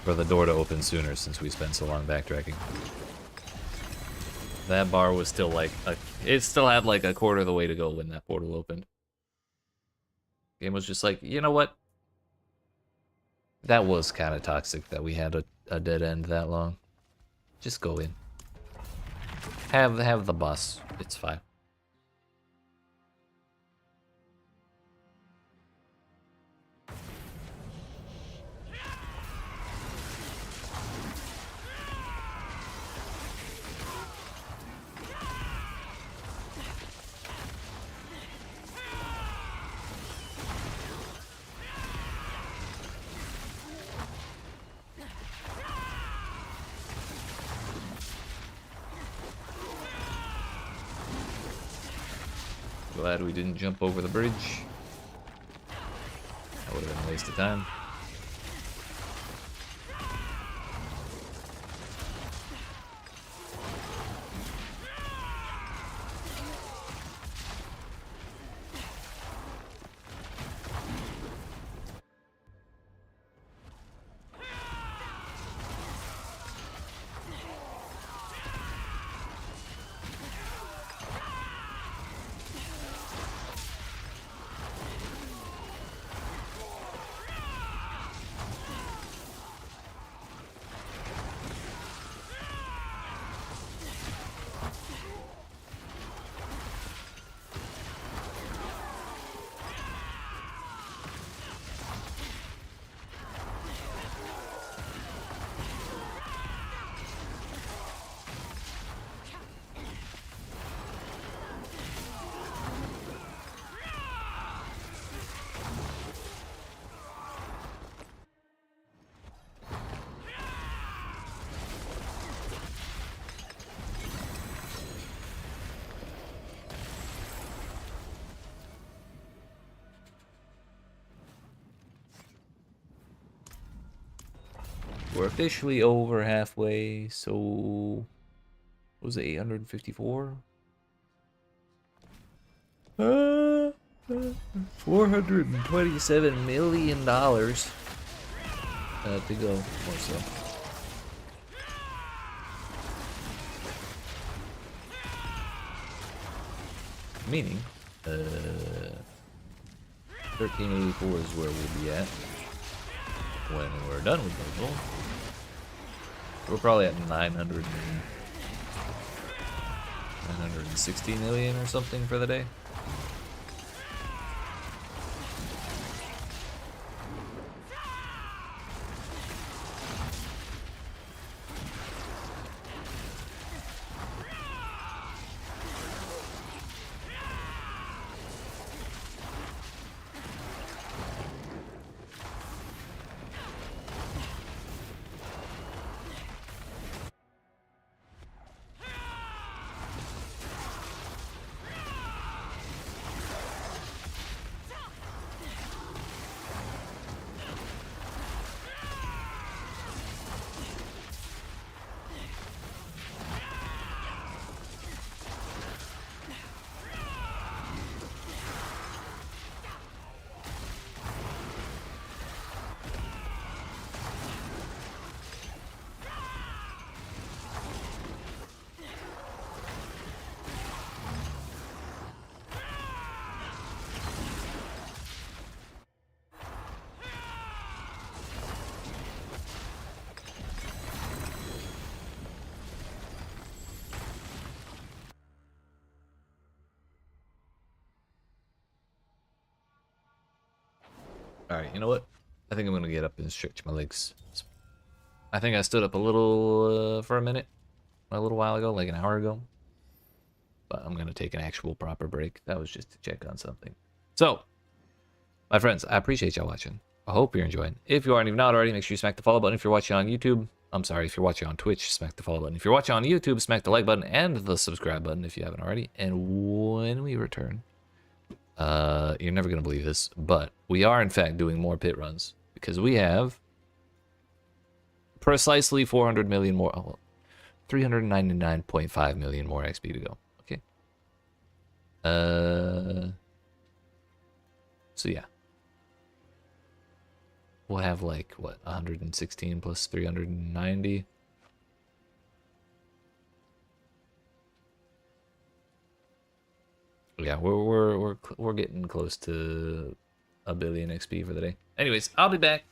for the door to open sooner since we spent so long backtracking. That bar was still like it still had like a quarter of the way to go when that portal opened. Game was just like, you know what? That was kind of toxic that we had a dead end that long. Just go in. Have the boss. It's fine. Glad we didn't jump over the bridge. That would have been a waste of time. We're officially over halfway, so what was it, 854? $427 million to go, more so. Meaning, 1384 is where we'll be at when we're done with the goal. We're probably at 960 million or something for the day. Alright, you know what? I think I'm gonna get up and stretch my legs. I think I stood up a little for a minute, a little while ago, like an hour ago. But I'm gonna take an actual proper break. That was just to check on something. So, my friends, I appreciate y'all watching. I hope you're enjoying. If you aren't even out already, make sure you smack the follow button. If you're watching on YouTube, I'm sorry, if you're watching on Twitch, smack the follow button. If you're watching on YouTube, smack the like button and the subscribe button if you haven't already. And when we return, you're never gonna believe this, but we are in fact doing more pit runs because we have precisely 400 million more, 399.5 million more XP to go. Okay. So yeah. We'll have like what 116 plus 390. Yeah, we're getting close to a billion XP for the day. Anyways, I'll be back.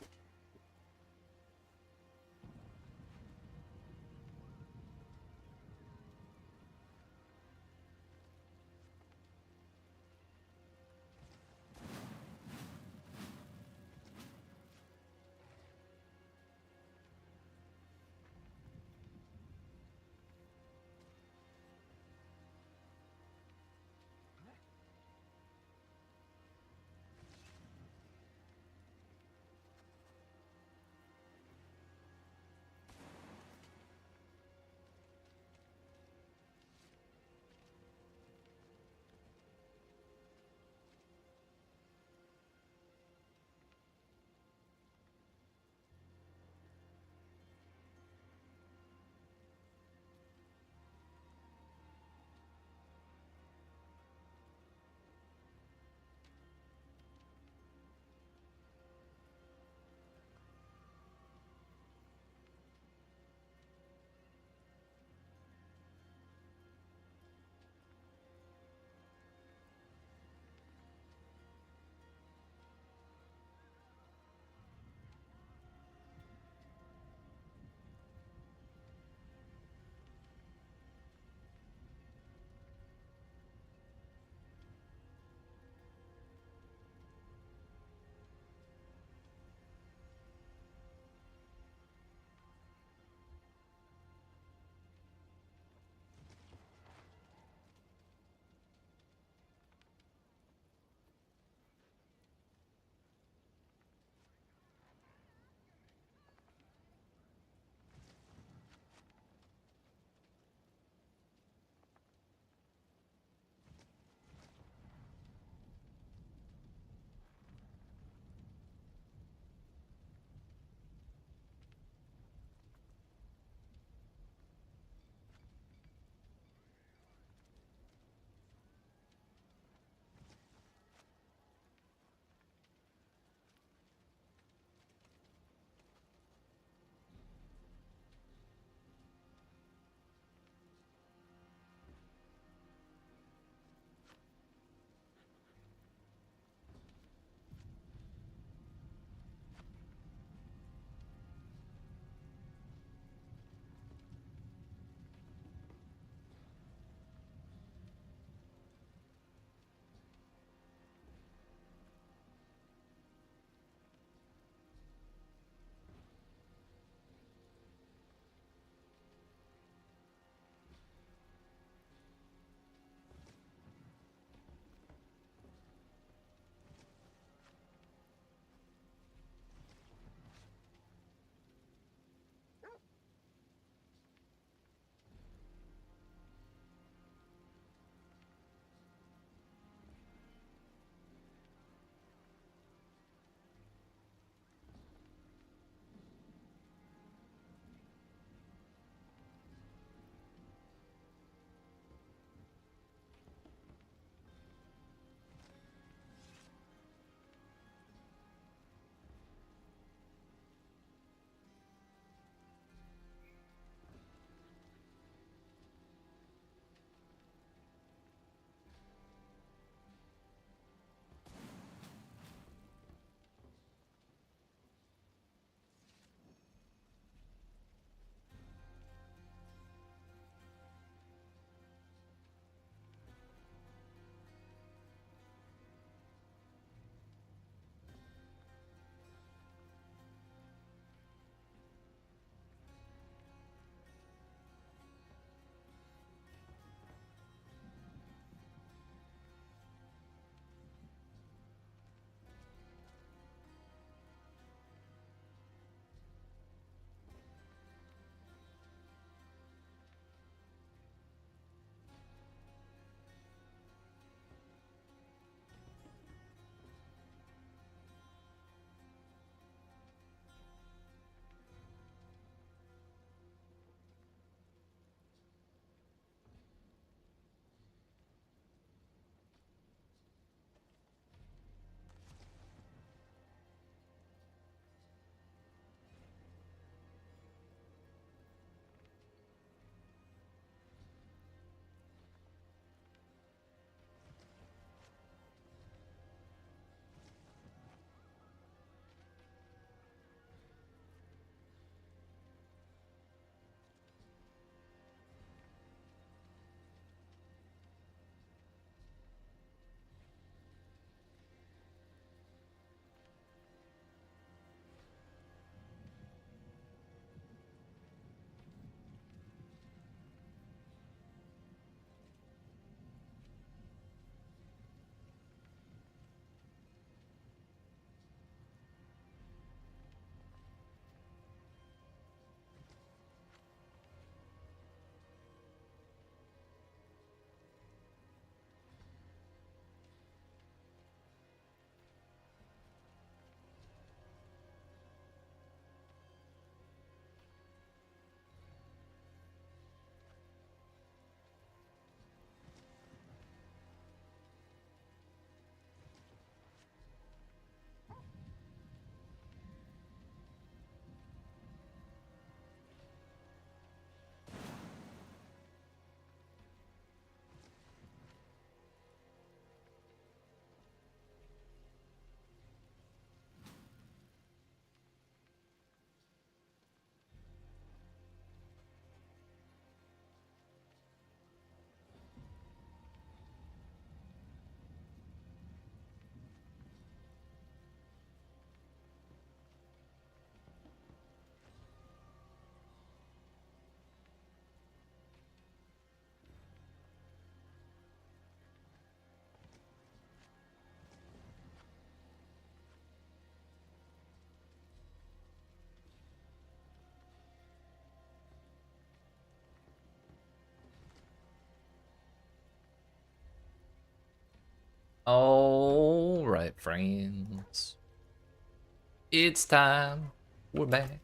All right, friends. It's time. We're back.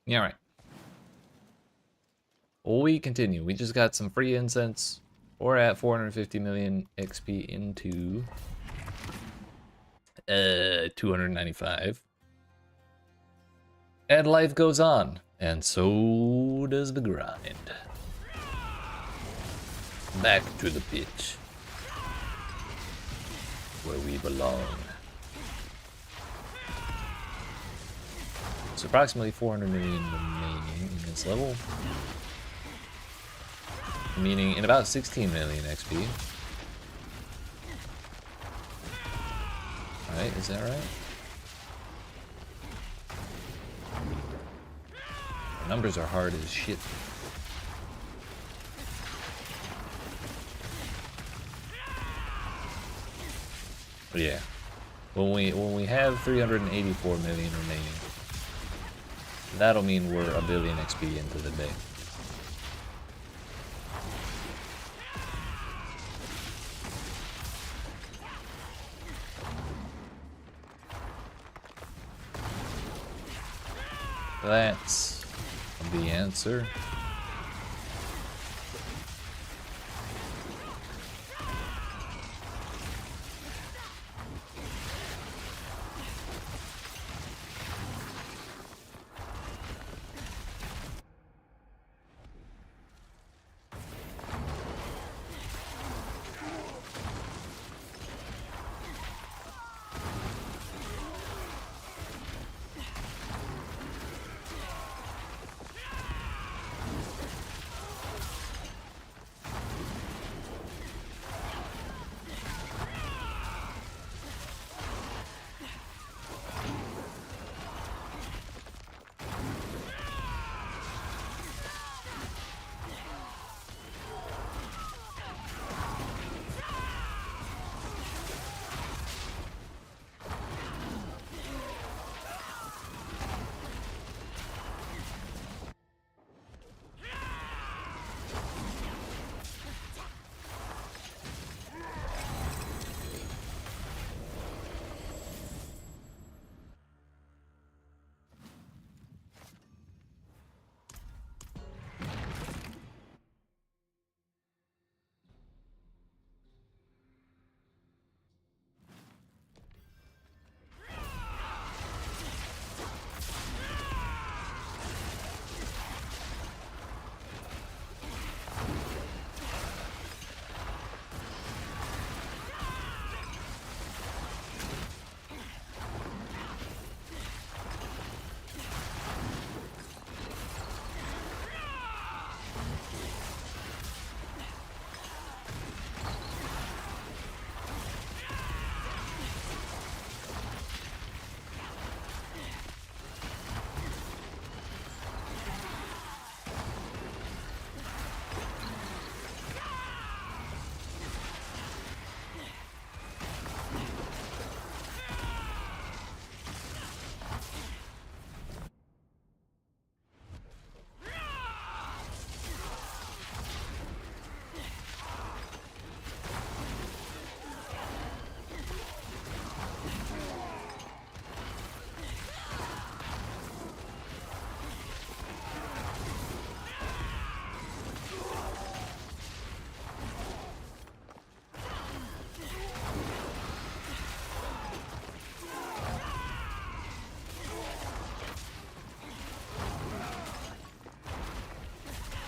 Yeah, all right. We continue. We just got some free incense. We're at 450 million XP into 295. And life goes on. And so does the grind. Back to the pitch. Where we belong. It's approximately 400 million remaining in this level. Meaning in about 16 million XP. Right, is that right? The numbers are hard as shit. But yeah. When we have 384 million remaining, that'll mean we're a billion XP into the day. That's the answer.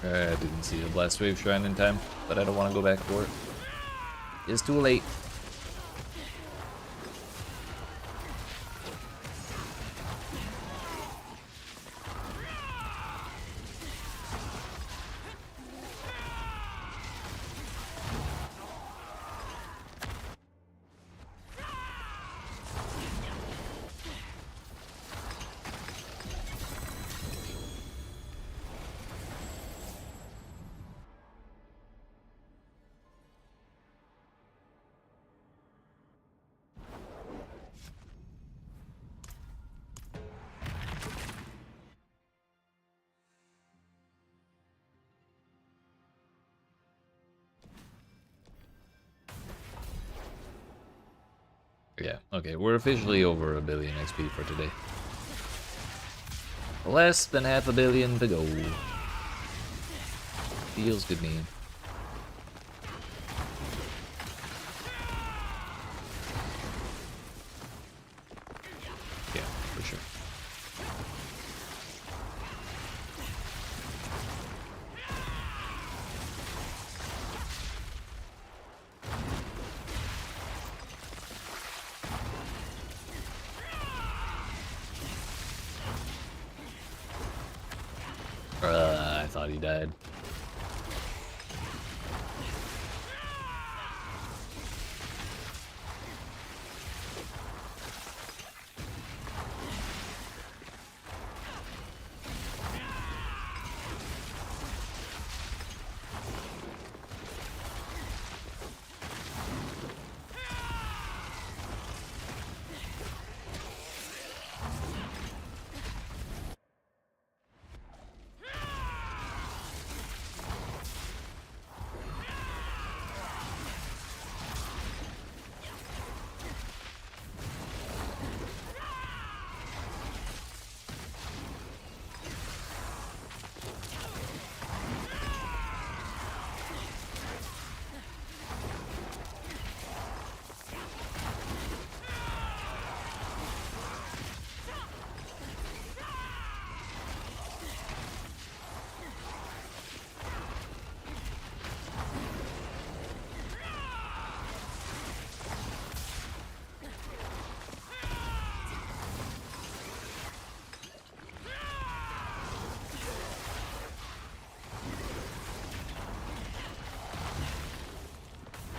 I didn't see a Blast Wave Shrine in time, but I don't want to go back for it. It's too late. Yeah, okay, we're officially over 1 billion XP for today. Less than 500 million to go. Feels good, man. Yeah, for sure. I thought he died.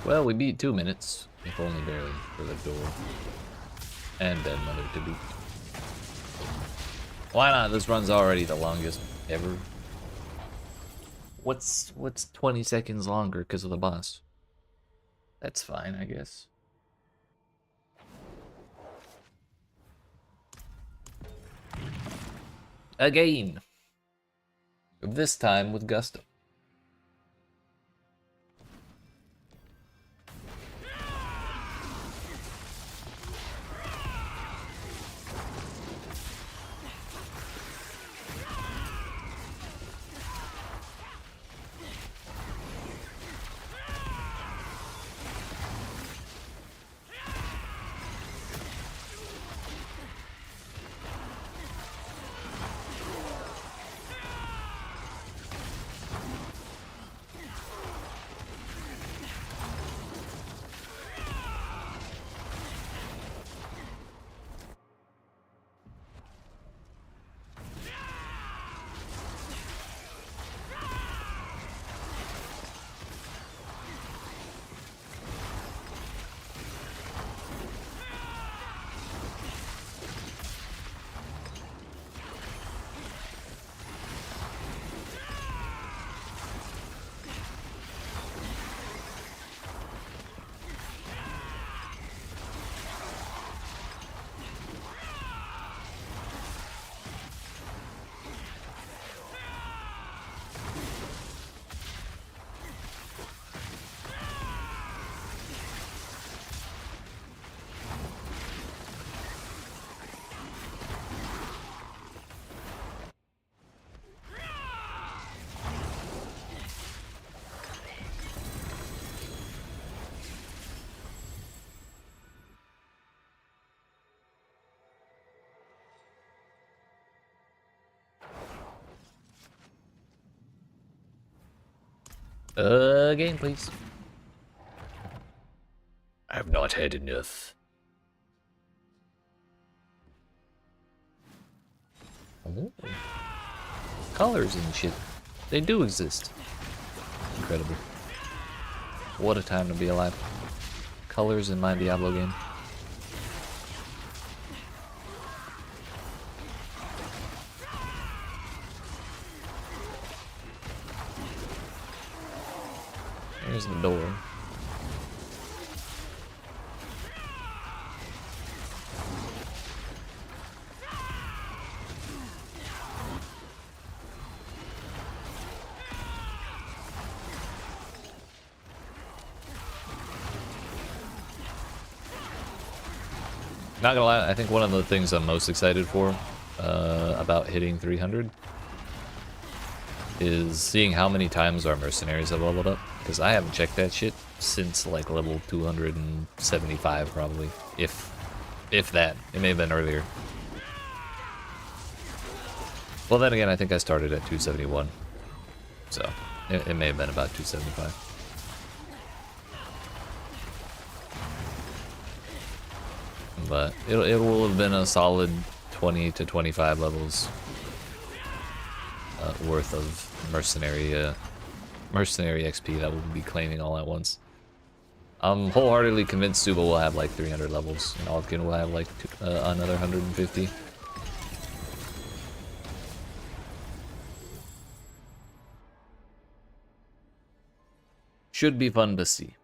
Well, we beat 2 minutes, if only barely, for the door. And Dead Mother to beat. Why not? This run's already the longest ever. What's 20 seconds longer because of the boss? That's fine, I guess. Again. This time with gusto. Again, please. I've not had enough. Oh. Colors and shit. They do exist. Incredible. What a time to be alive. Colors in my Diablo game. Here's the door. Not gonna lie, I think one of the things I'm most excited for about hitting 300 is seeing how many times our mercenaries have leveled up. Because I haven't checked that shit since like level 275 probably. If that. It may have been earlier. Well, then again, I think I started at 271. So, it may have been about 275. But it will have been a solid 20 to 25 levels worth of mercenary XP that we'll be claiming all at once. I'm wholeheartedly convinced Suba will have like 300 levels, and Aldkin will have like another 150. Should be fun to see.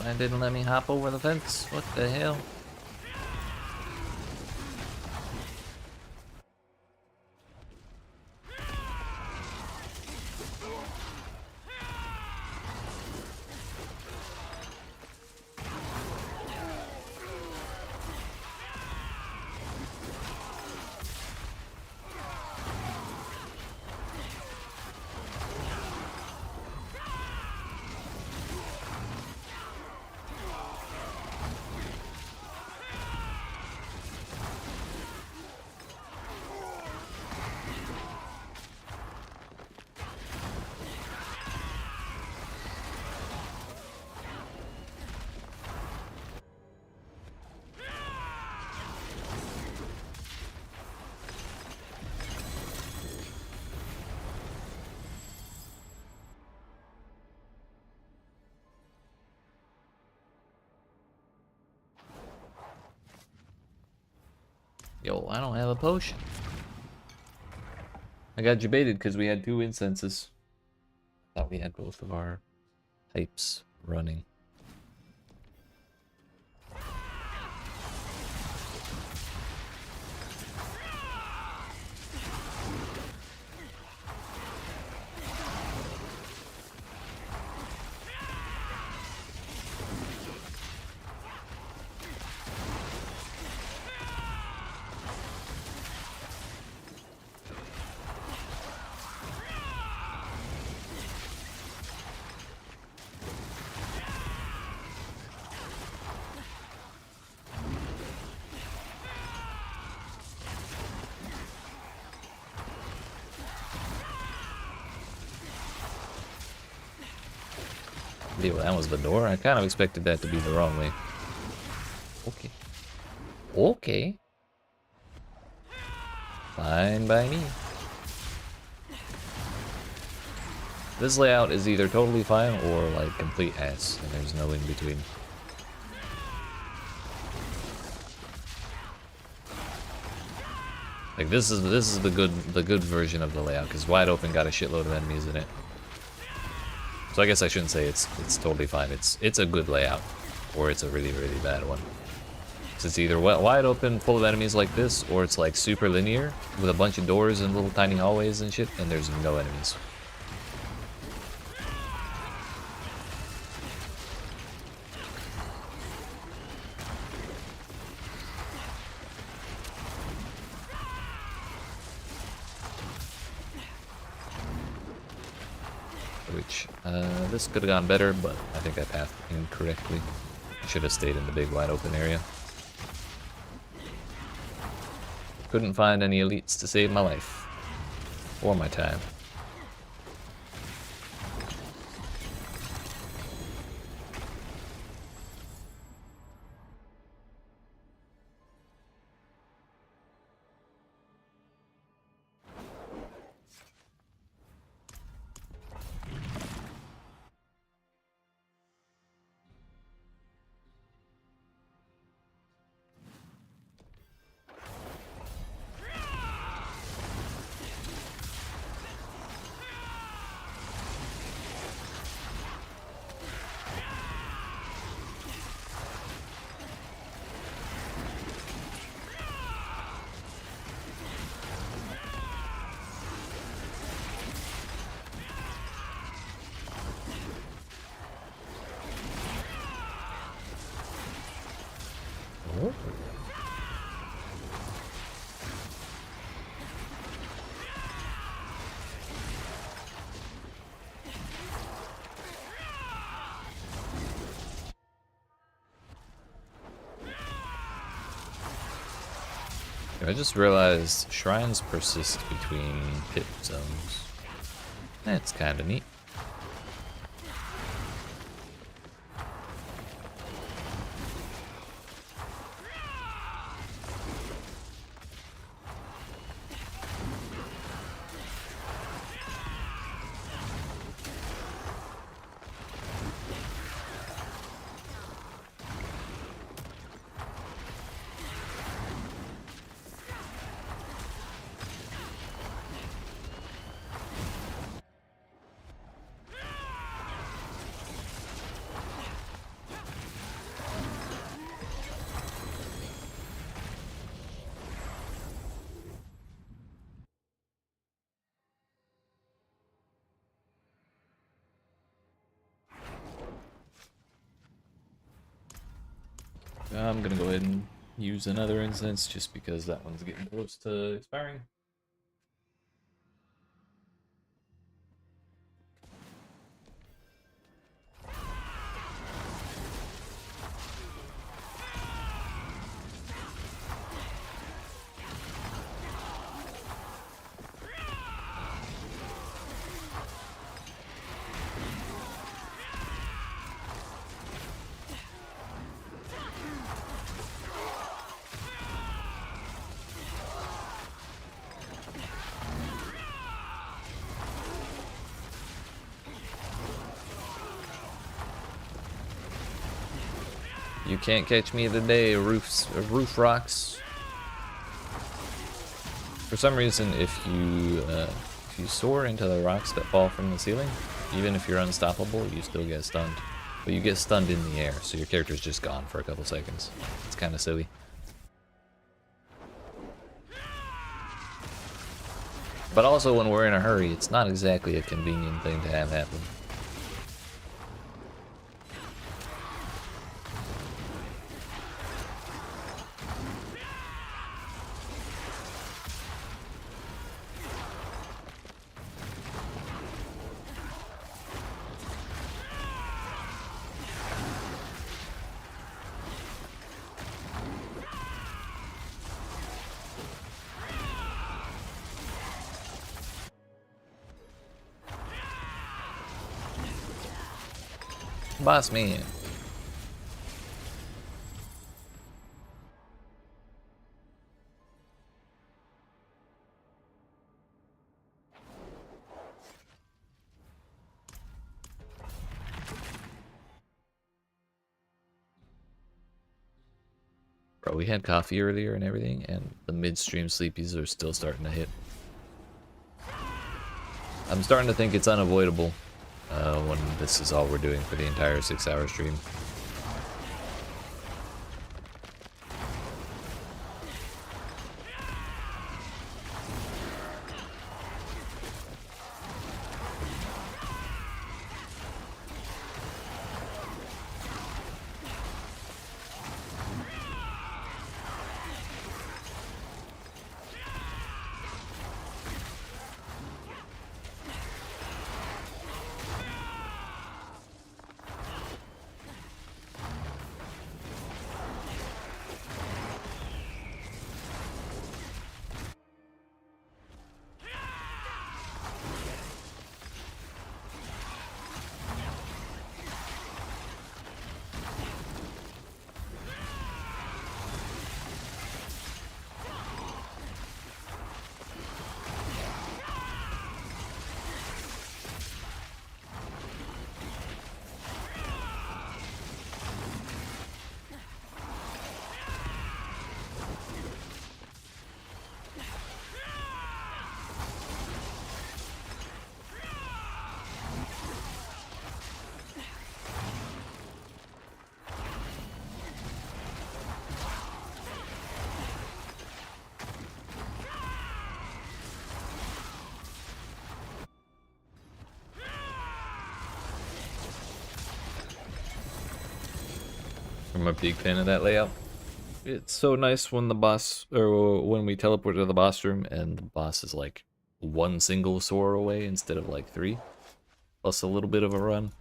And didn't let me hop over the fence. What the hell? Yo, I don't have a potion. I got debated because we had 2 incenses. Thought we had both of our pipes running. Well, that was the door. I kind of expected that to be the wrong way. Okay. Okay. Fine by me. This layout is either totally fine or like complete ass, and there's no in between. Like this is the good version of the layout, because wide open got a shitload of enemies in it. So I guess I shouldn't say it's totally fine. It's a good layout, or it's a really bad one. So it's either wide open, full of enemies like this, or it's like super linear with a bunch of doors and little tiny hallways and shit, and there's no enemies. Which, this could have gone better, but I think I pathed incorrectly. I should have stayed in the big wide open area. Couldn't find any elites to save my life. Or my time. I just realized shrines persist between pit zones. That's kind of neat. I'm gonna go ahead and use another incense just because that one's getting close to expiring. You can't catch me today, roof rocks. For some reason, if you soar into the rocks that fall from the ceiling, Even if you're unstoppable, you still get stunned. But you get stunned in the air, so your character's just gone for a couple seconds. It's kind of silly. But also when we're in a hurry, it's not exactly a convenient thing to have happen. Boss man. Bro, we had coffee earlier and everything, and the midstream sleepies are still starting to hit. I'm starting to think it's unavoidable when this is all we're doing for the entire 6-hour stream. I'm a big fan of that layout. It's so nice when the boss, or when we teleport to the boss room and the boss is like one single soar away instead of like 3, plus a little bit of a run.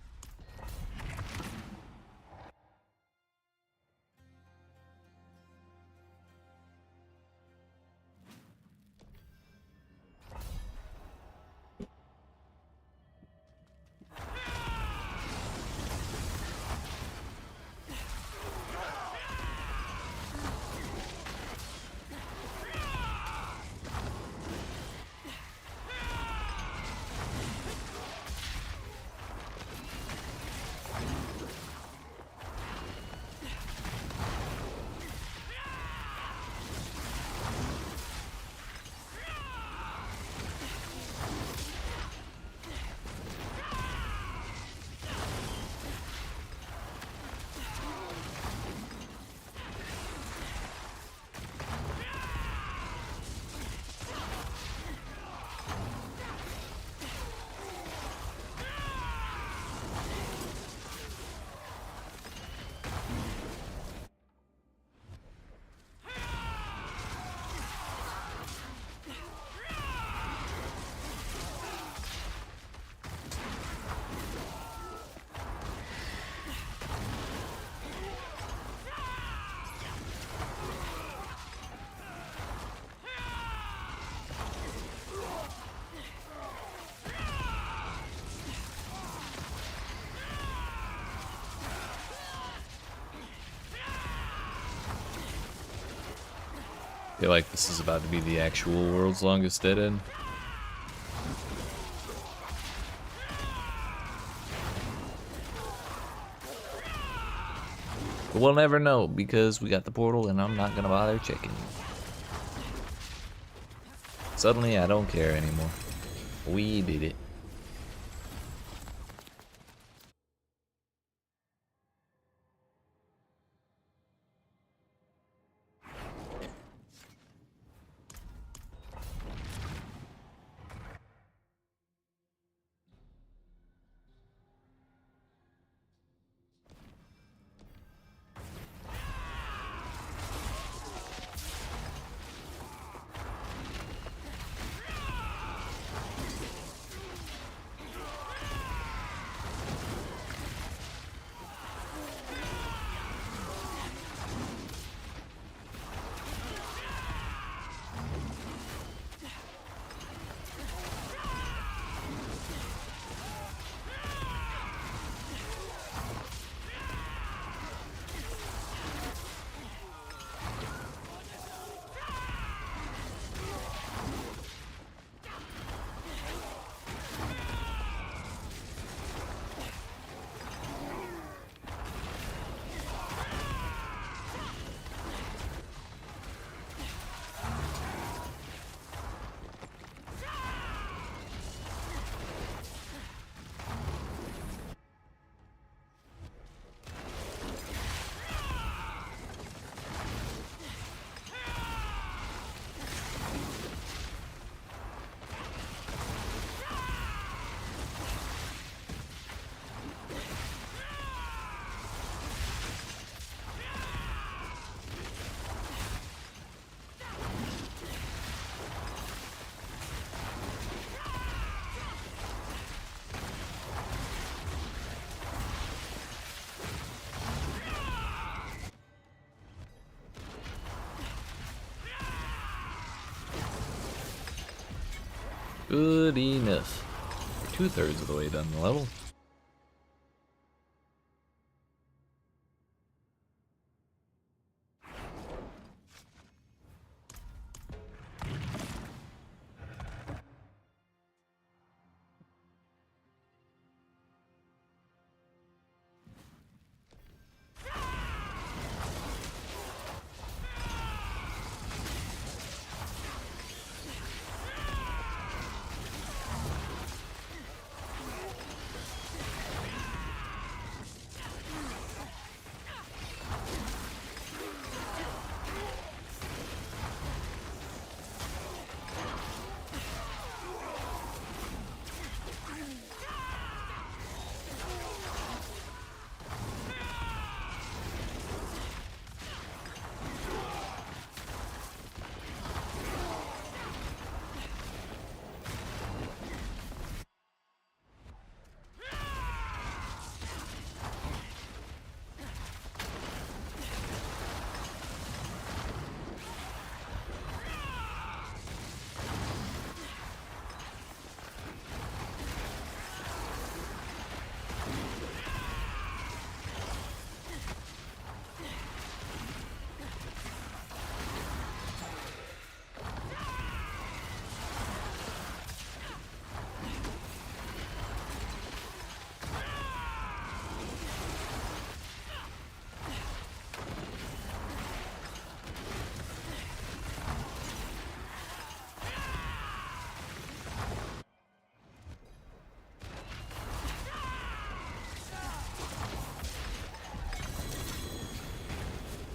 I feel like this is about to be the actual world's longest dead end. But we'll never know because we got the portal and I'm not gonna bother checking. Suddenly I don't care anymore. We did it. Good enough. We're 2/3 of the way done the level.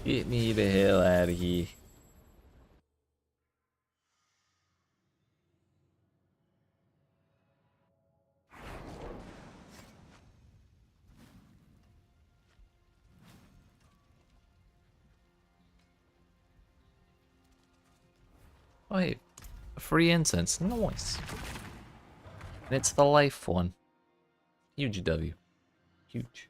Get me the hell out of here. Wait, free incense, nice. And it's the life one. Huge W. Huge.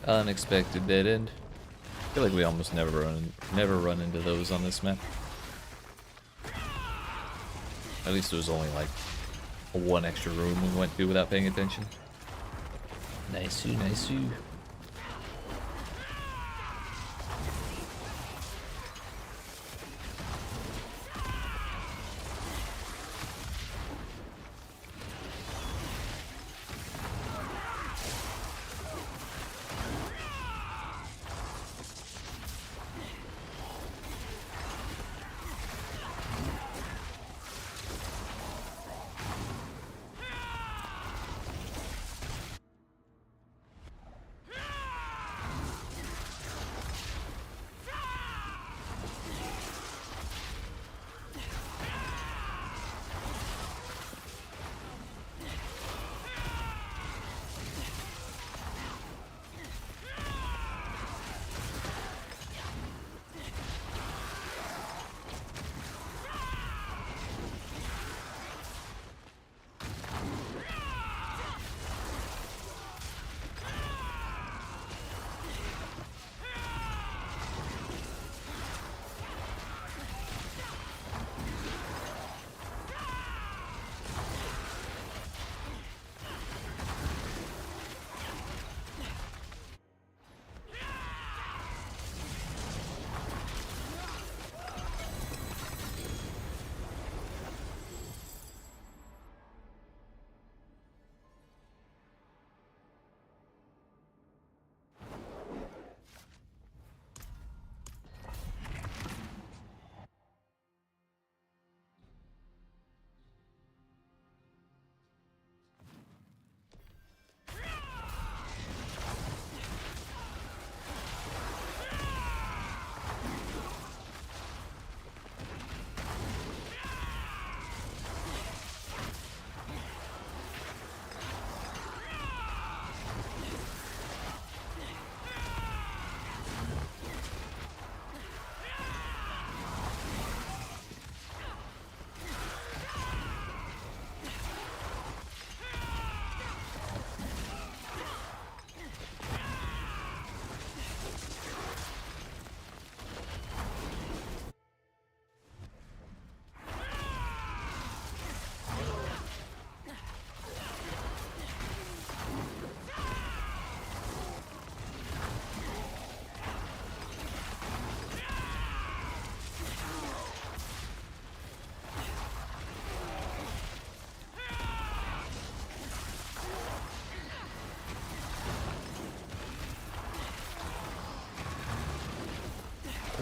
Unexpected dead end. I feel like we almost never run into those on this map. At least there was only like one extra room we went to without paying attention. Nice-oo, nice-oo.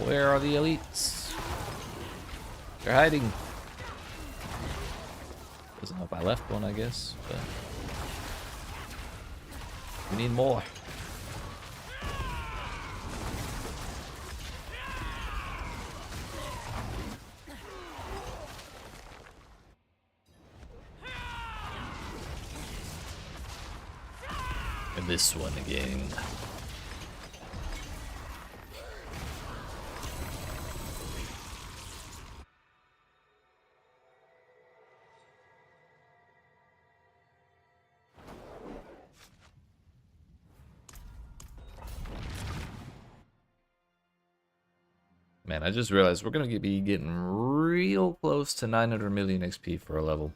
Where are the elites? They're hiding. Doesn't know if I left one, I guess, but we need more. And this one again. Man, I just realized we're gonna be getting real close to 900 million XP for a level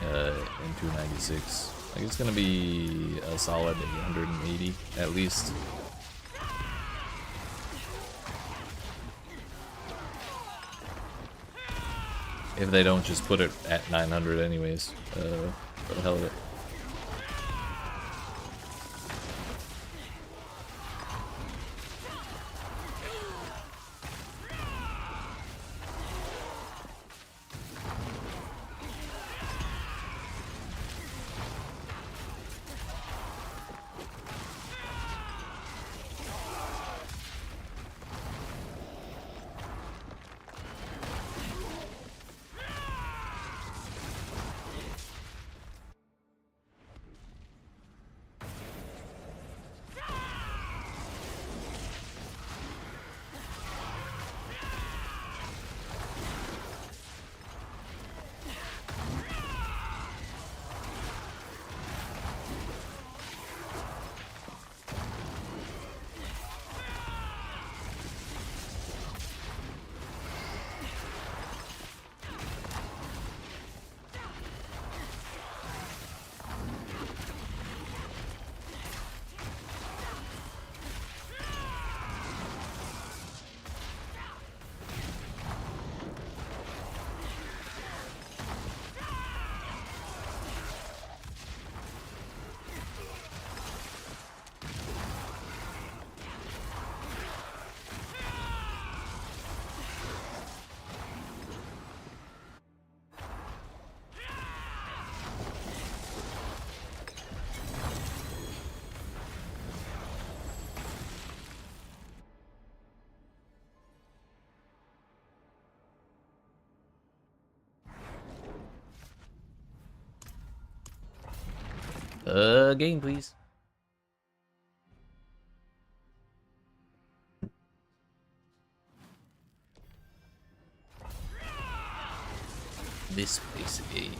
in 296. Like, it's gonna be a solid 880 at least. If they don't just put it at 900 anyways, for the hell of it. Game, please. This place again.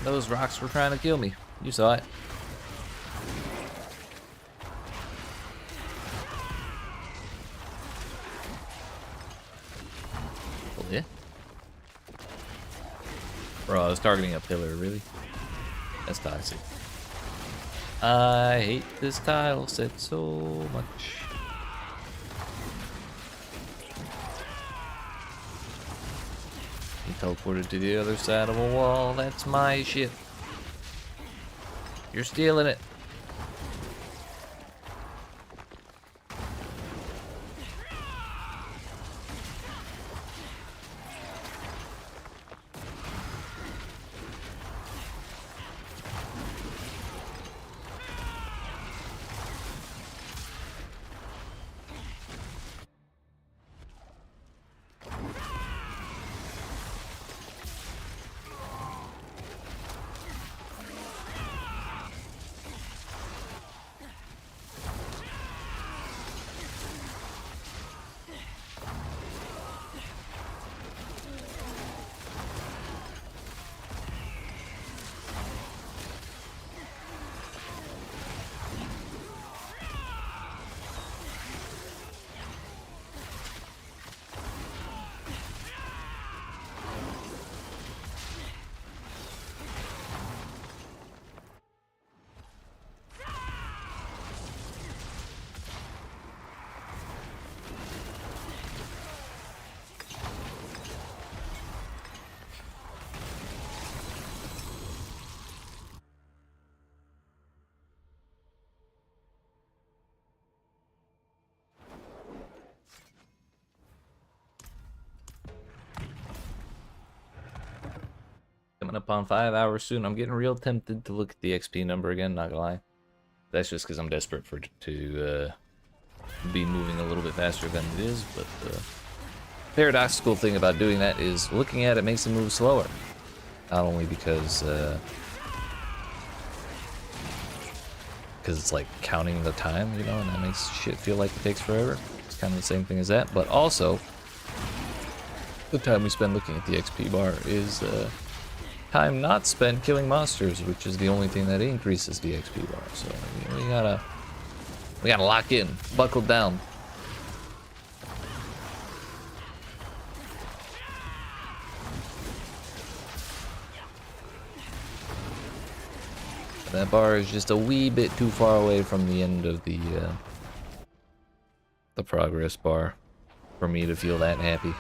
Those rocks were trying to kill me. You saw it. Oh, yeah. Bro, I was targeting a pillar, really? That's toxic. I hate this tile set so much. He teleported to the other side of a wall. That's my shit. You're stealing it. Coming up on 5 hours soon. I'm getting real tempted to look at the XP number again, not gonna lie. That's just because I'm desperate for to be moving a little bit faster than it is, but the paradoxical thing about doing that is looking at it makes it move slower. Not only because it's like counting the time, you know, and that makes shit feel like it takes forever. It's kind of the same thing as that, but also the time we spend looking at the XP bar is time not spent killing monsters, which is the only thing that increases the XP bar. So we gotta lock in, buckle down. That bar is just a wee bit too far away from the end of the progress bar for me to feel that happy.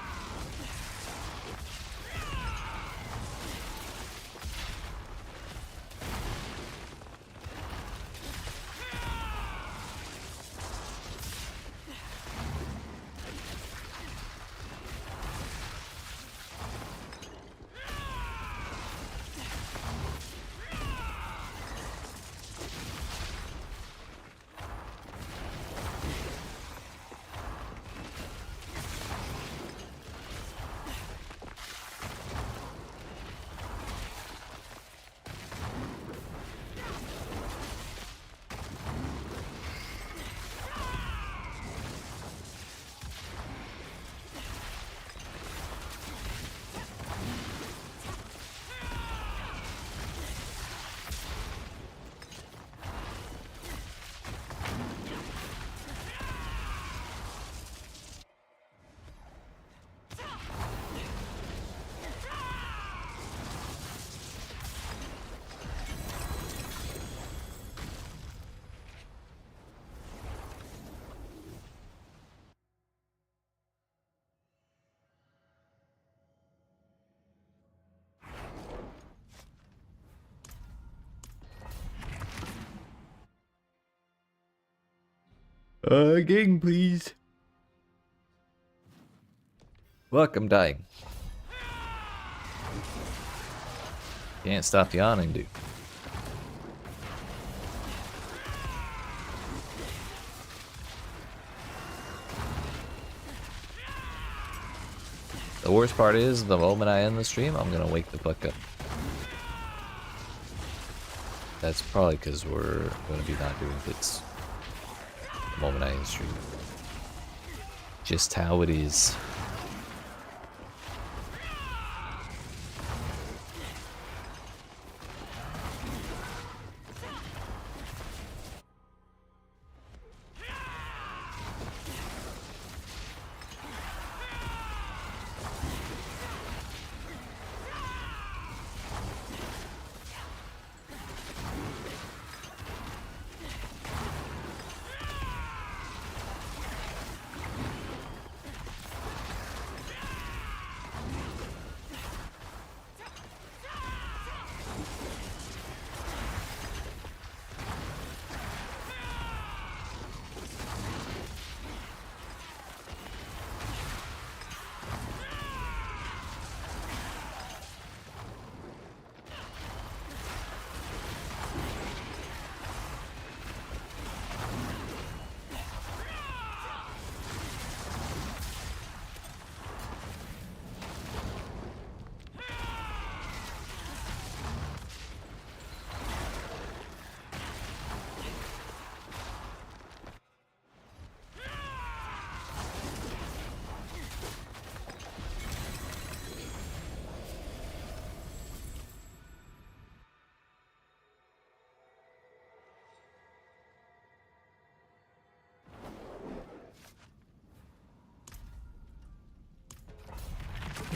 Gang, please. Fuck, I'm dying. Can't stop yawning, dude. The worst part is, the moment I end the stream, I'm gonna wake the fuck up. That's probably because we're gonna be not doing hits the moment I end the stream. Just how it is.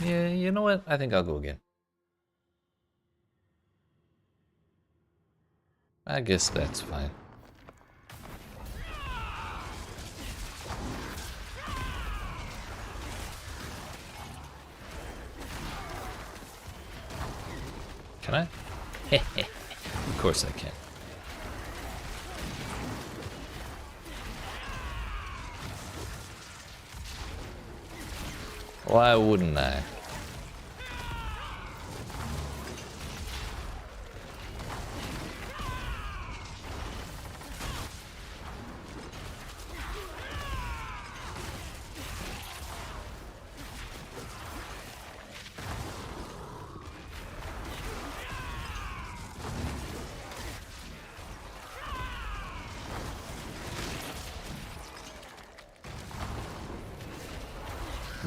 Yeah, you know what? I think I'll go again. I guess that's fine. Can I? Of course I can. Why wouldn't I?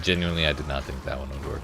Genuinely, I did not think that one would work.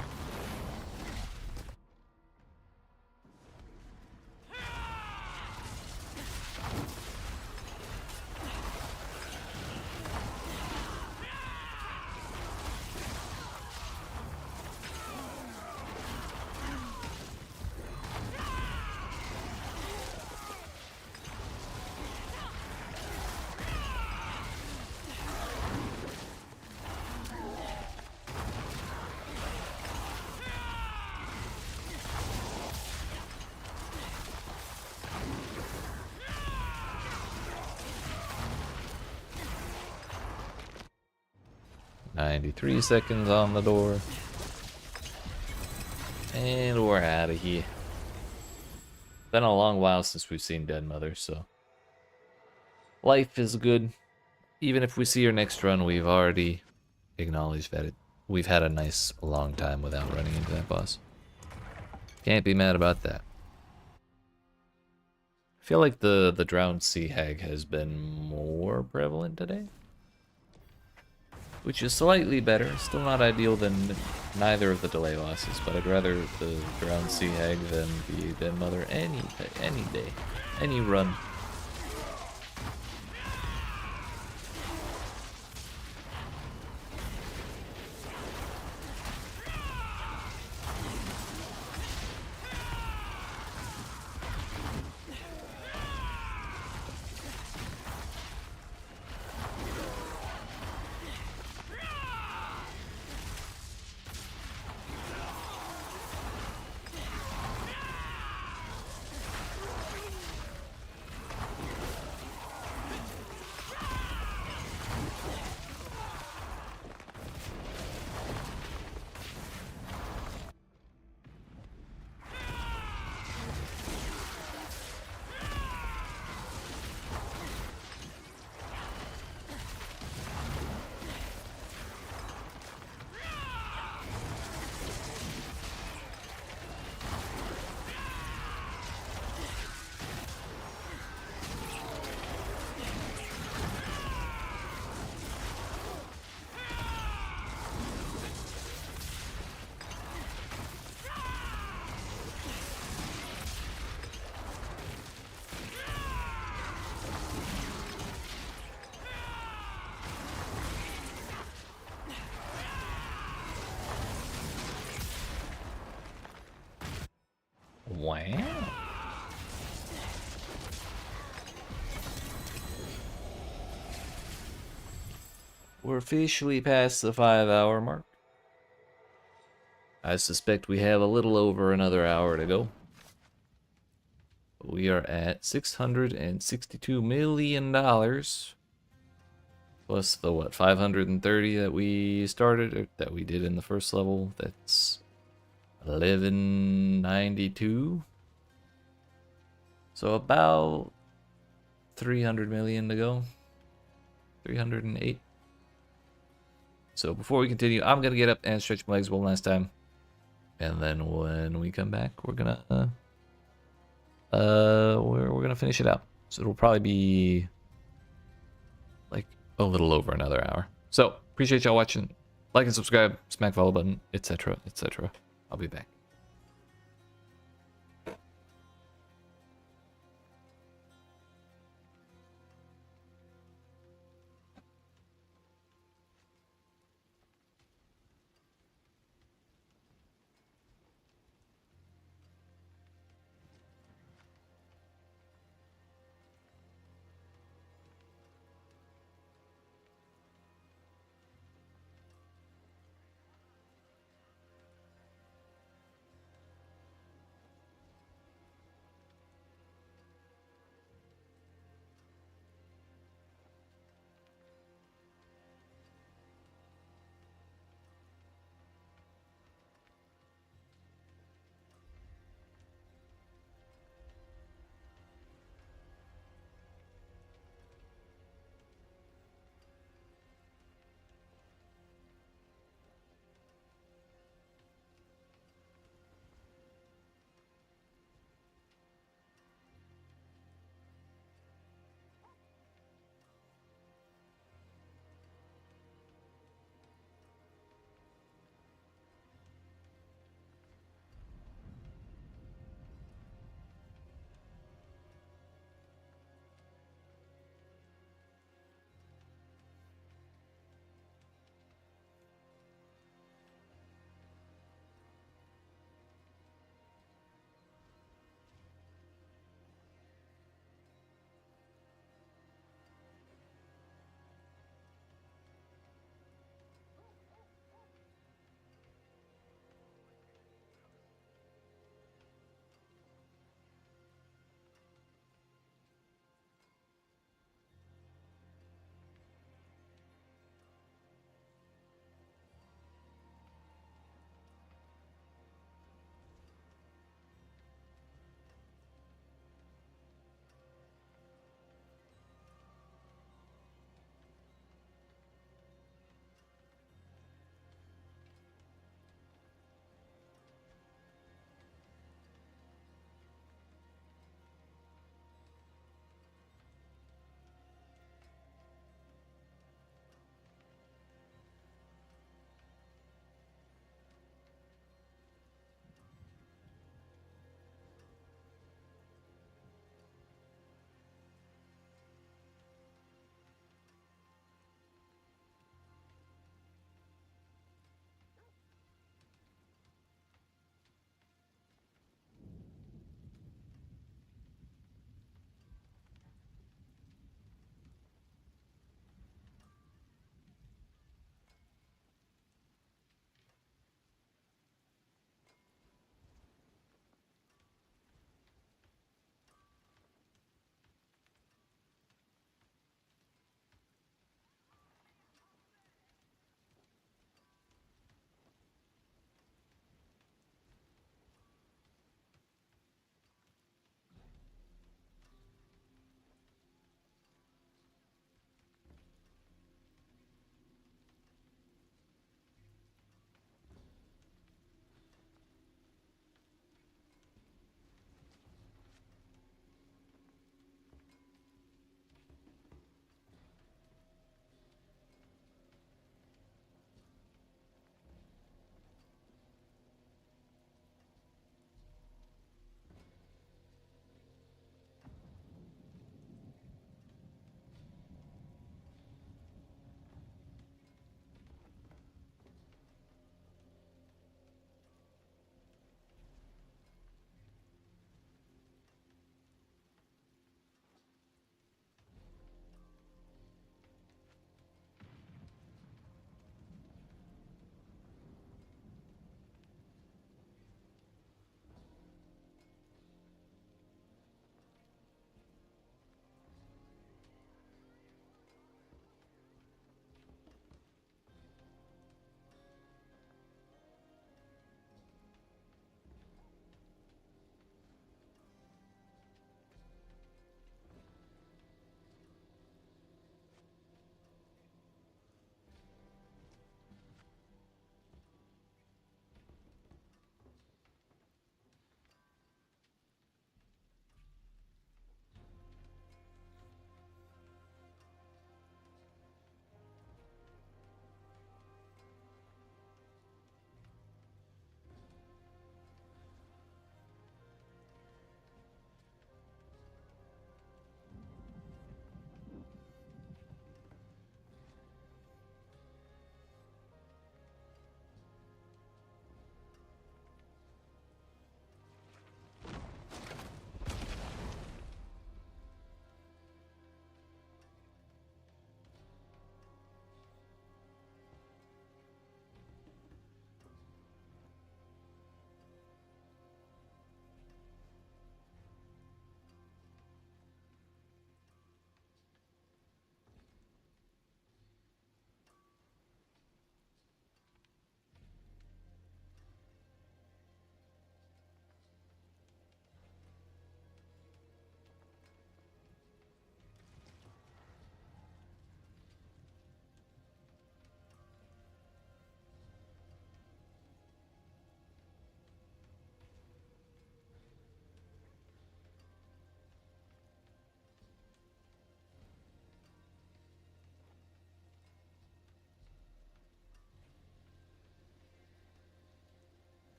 "93 seconds on the door. And we're out of here." Been a long while since we've seen Dead Mother, so life is good. Even if we see her next run, we've already acknowledged that we've had a nice long time without running into that boss. Can't be mad about that. I feel like the drowned sea hag has been more prevalent today, which is slightly better. Still not ideal than neither of the delay losses, but I'd rather the drowned sea hag than the Dead Mother any day, any run. Wow. We're officially past the 5-hour mark. I suspect we have a little over another hour to go. We are at $662 million. Plus the, what, 530 that we started, or that we did in the first level. That's 1192. So about 300 million to go. 308. So before we continue, I'm gonna get up and stretch my legs one last time, and then when we come back, we're gonna we're gonna finish it out. So it'll probably be like a little over another hour. So appreciate y'all watching. Like and subscribe, smack follow button, etc., etc. I'll be back.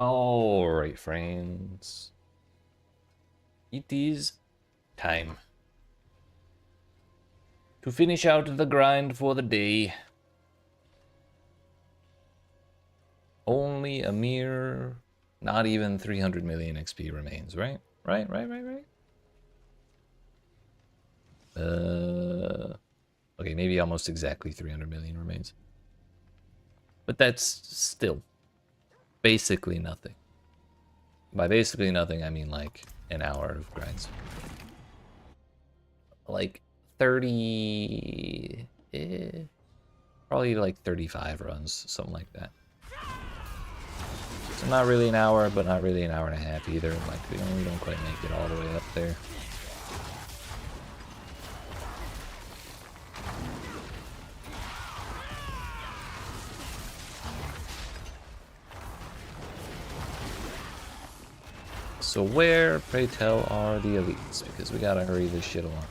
Alright, friends. It is time to finish out the grind for the day. Only a mere, not even 300 million XP remains, right? Right. Okay, maybe almost exactly 300 million remains. But that's still basically nothing. By basically nothing, I mean like an hour of grinds. Like 30... probably like 35 runs, something like that. So not really an hour, but not really an hour and a half either. Like, we don't quite make it all the way up there. So where, pray tell, are the elites? Because we gotta hurry this shit along.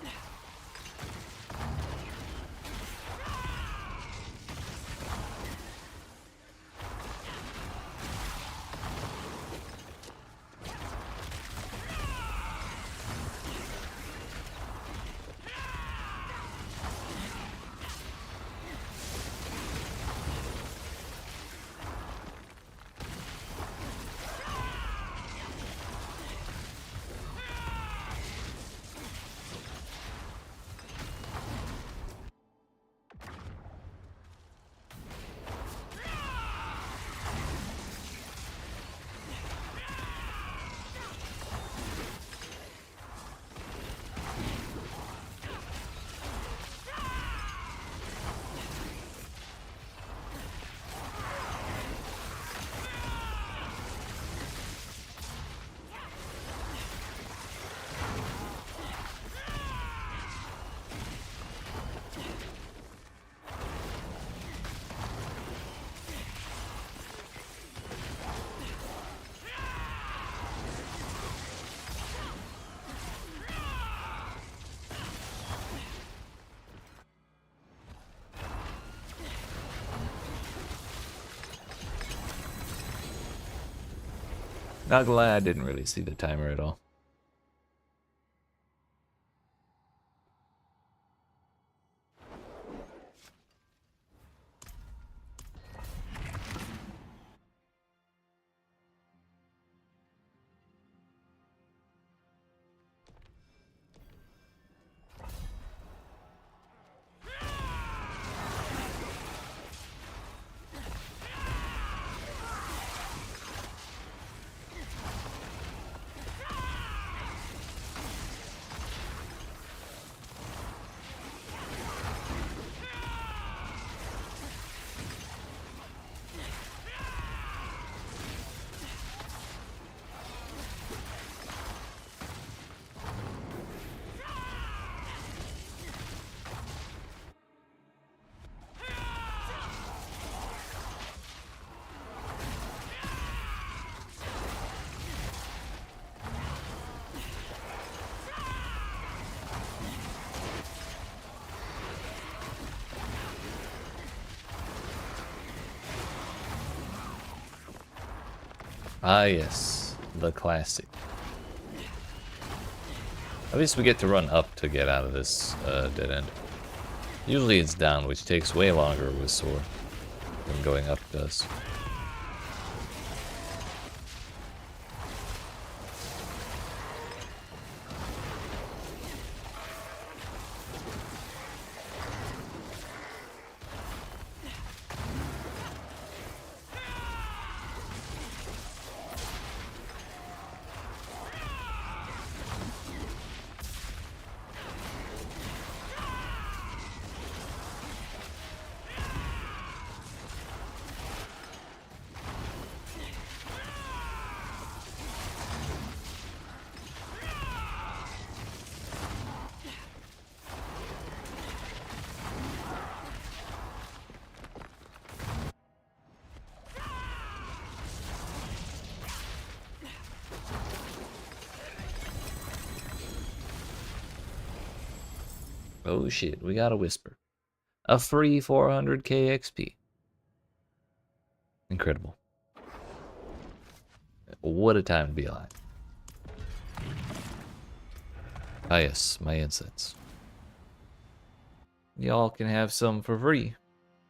Not gonna lie, I didn't really see the timer at all. Ah yes, the classic. At least we get to run up to get out of this dead end. Usually it's down, which takes way longer with Soar than going up does. Oh shit, we got a Whisper. A free 400k XP. Incredible. what a time to be alive. Ah yes, my incense. Y'all can have some for free.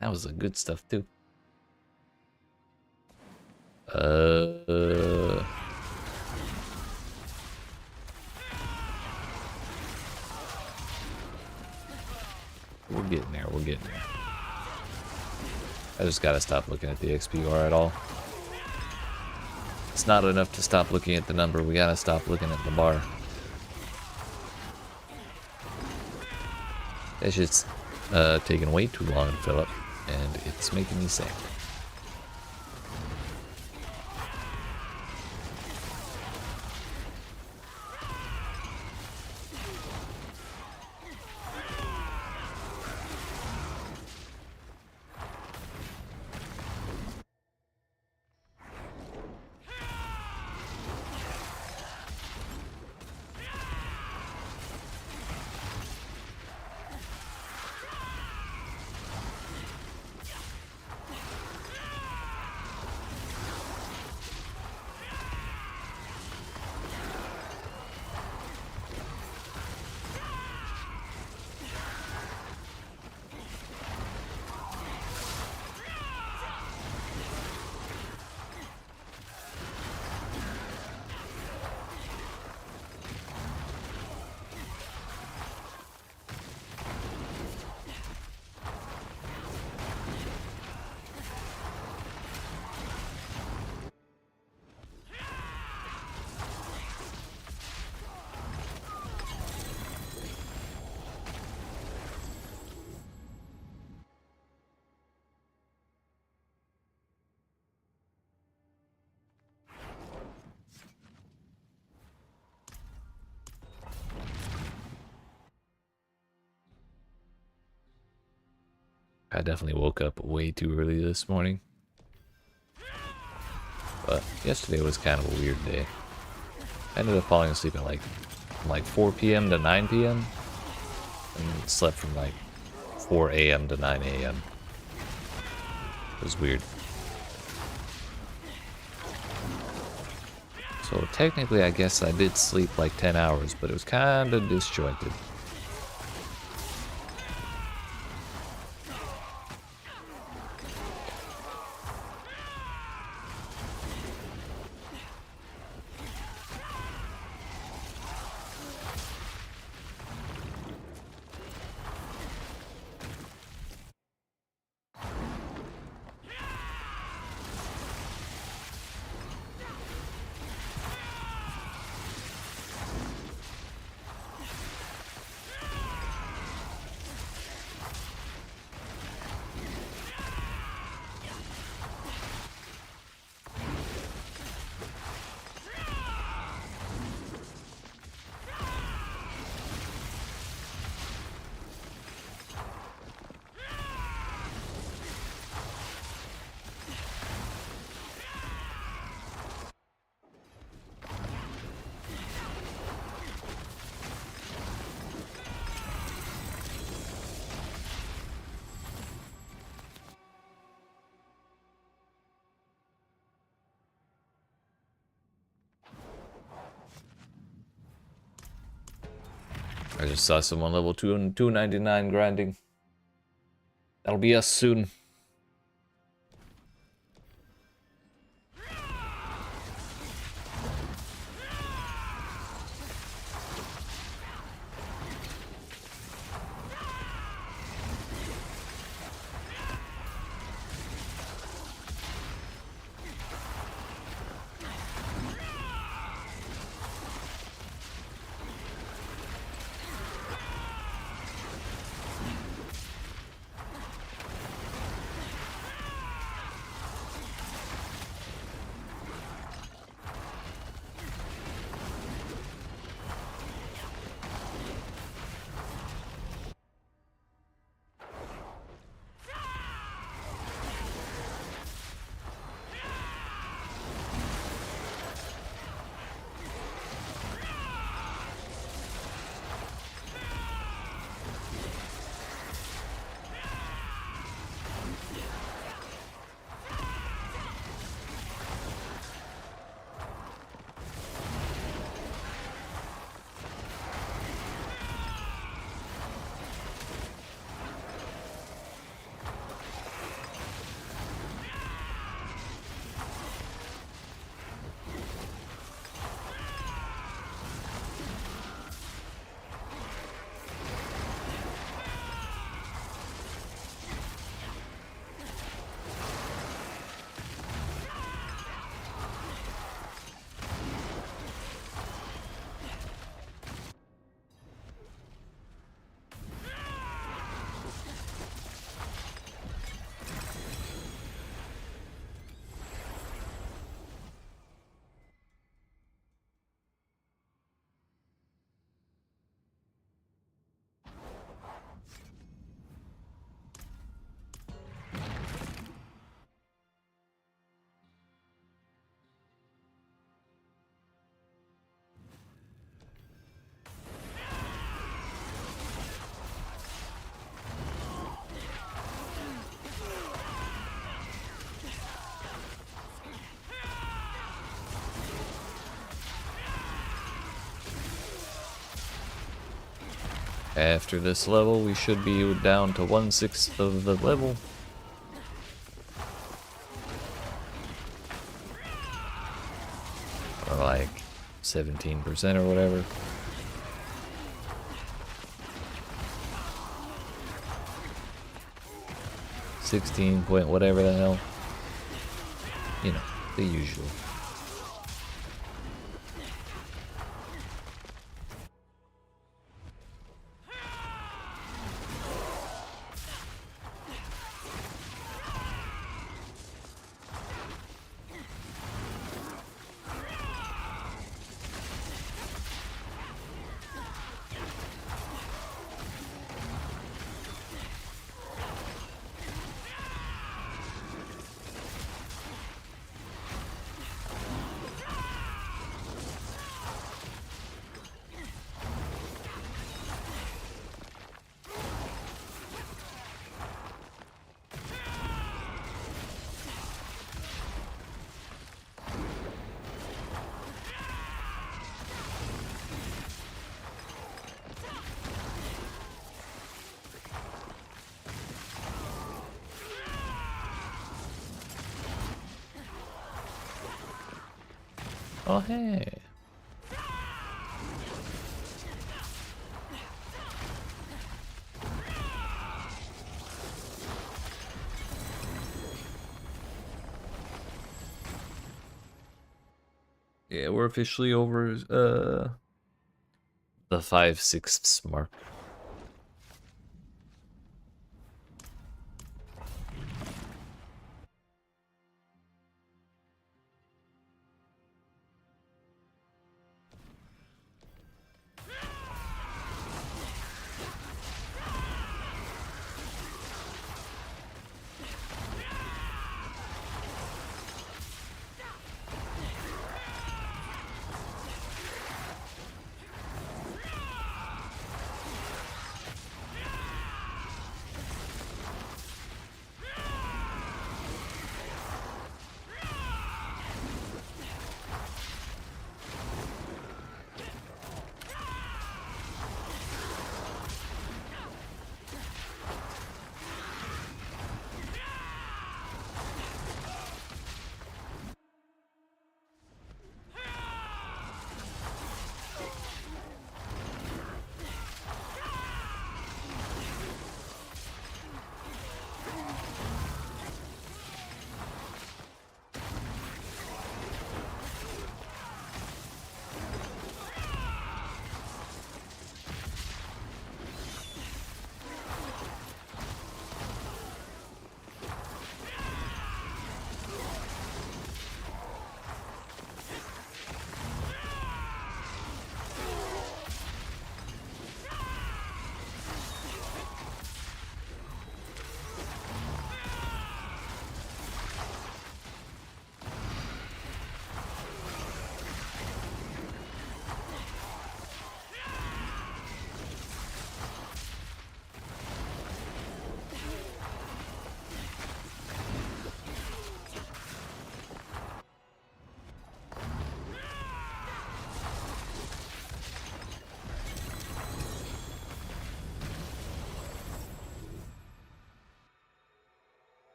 That was the good stuff too. We're getting there, we're getting there. I just gotta stop looking at the XP bar at all. It's not enough to stop looking at the number, we gotta stop looking at the bar. That shit's taking way too long to fill up, and it's making me sad. I definitely woke up way too early this morning. But yesterday was kind of a weird day. I ended up falling asleep at like 4 p.m. to 9 p.m. and slept from like 4 a.m. to 9 a.m. It was weird. So technically I guess I did sleep like 10 hours, but it was kind of disjointed. I just saw someone level 2 and 299 grinding. That'll be us soon. After this level, we should be down to 1/6 of the level. Or like 17% or whatever. $16 point whatever the hell. You know, the usual. Oh, hey. Yeah, we're officially over the 5/6 mark.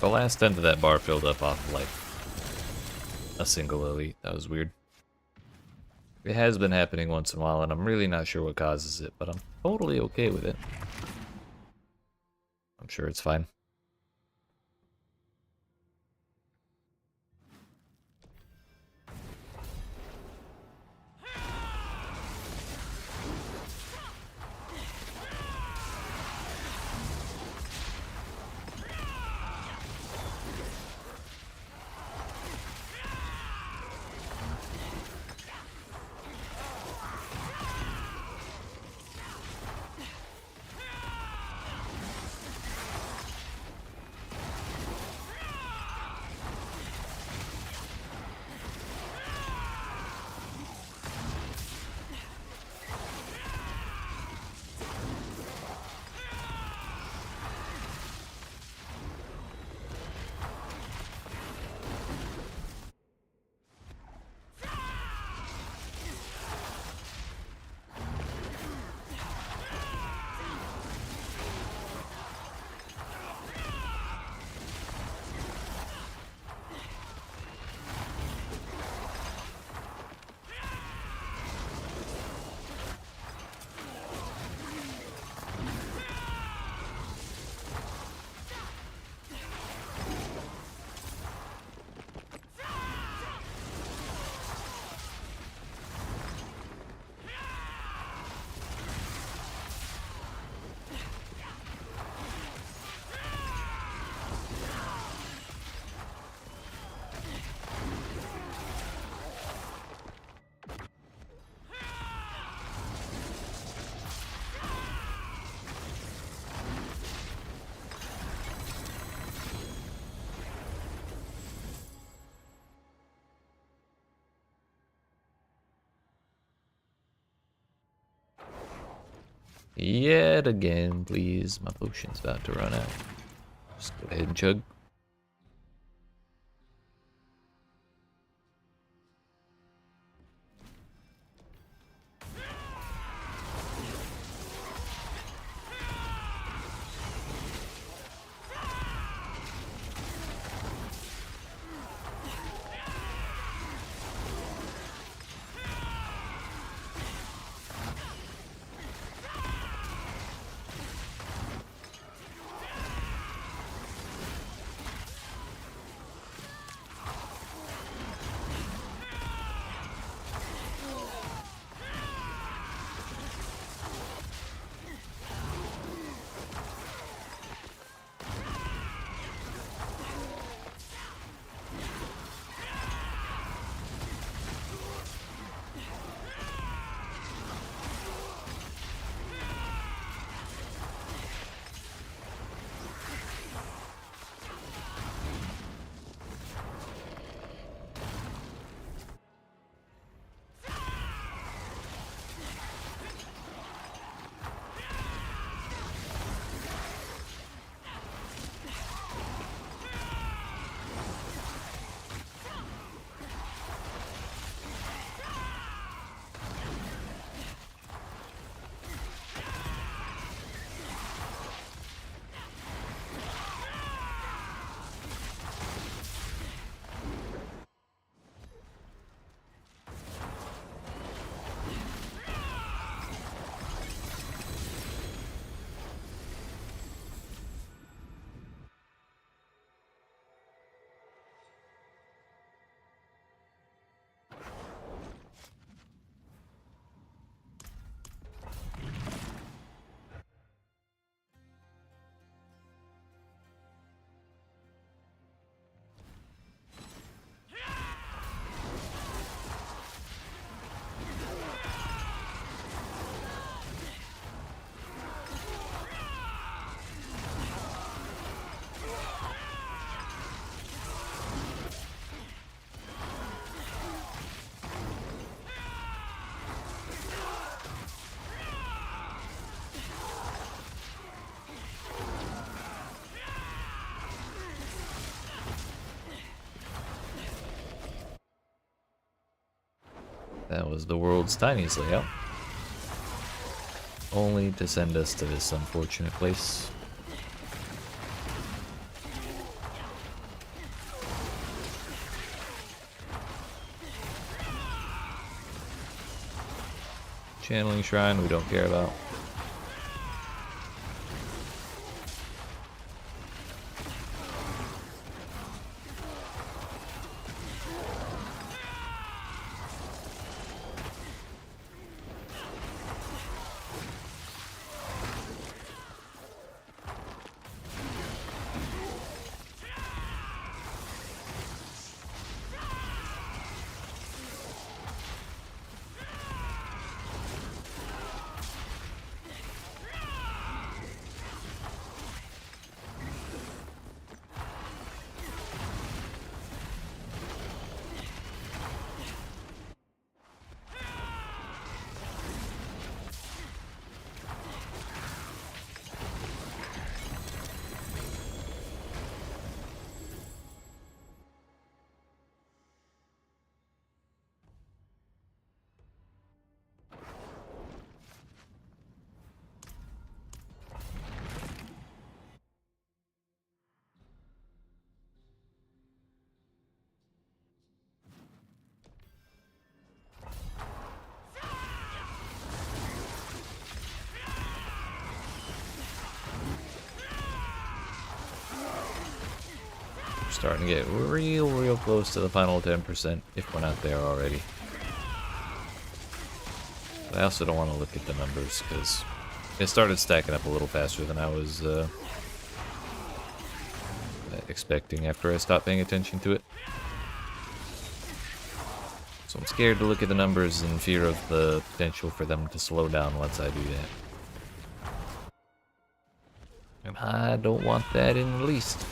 the last end of that bar filled up off of, like, a single elite. That was weird. It has been happening once in a while, and I'm really not sure what causes it, but I'm totally okay with it. I'm sure it's fine. Yet again, please. My potion's about to run out. Just go ahead and chug. That was the world's tiniest layout. Only to send us to this unfortunate place. Channeling Shrine, we don't care about. Starting to get real close to the final 10%, if we're not there already. But I also don't want to look at the numbers, because it started stacking up a little faster than I was expecting after I stopped paying attention to it. So I'm scared to look at the numbers in fear of the potential for them to slow down once I do that. And I don't want that in the least.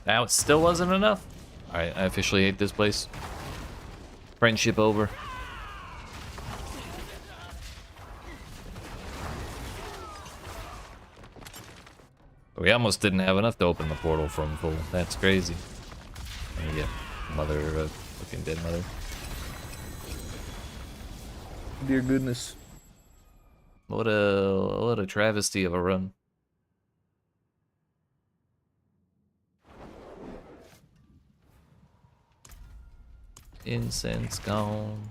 Now it still wasn't enough? Alright, I officially hate this place. Friendship over. We almost didn't have enough to open the portal from full. That's crazy. And we get mother, looking dead mother. Dear goodness. What a travesty of a run. Incense gone.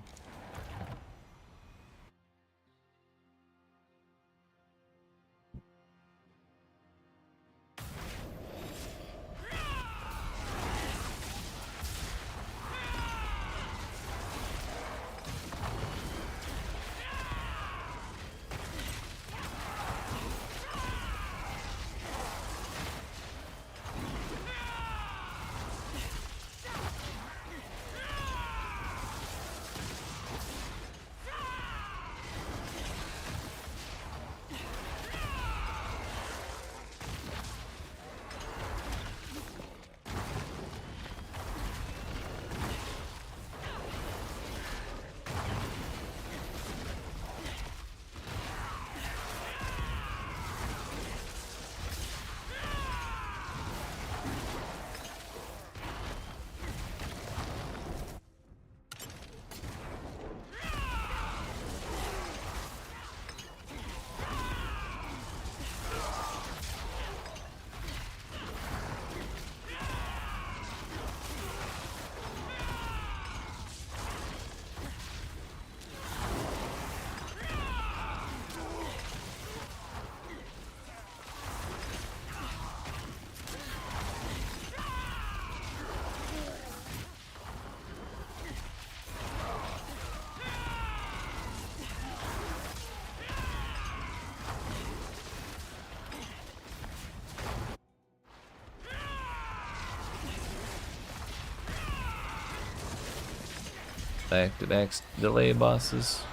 Back-to-back delay bosses.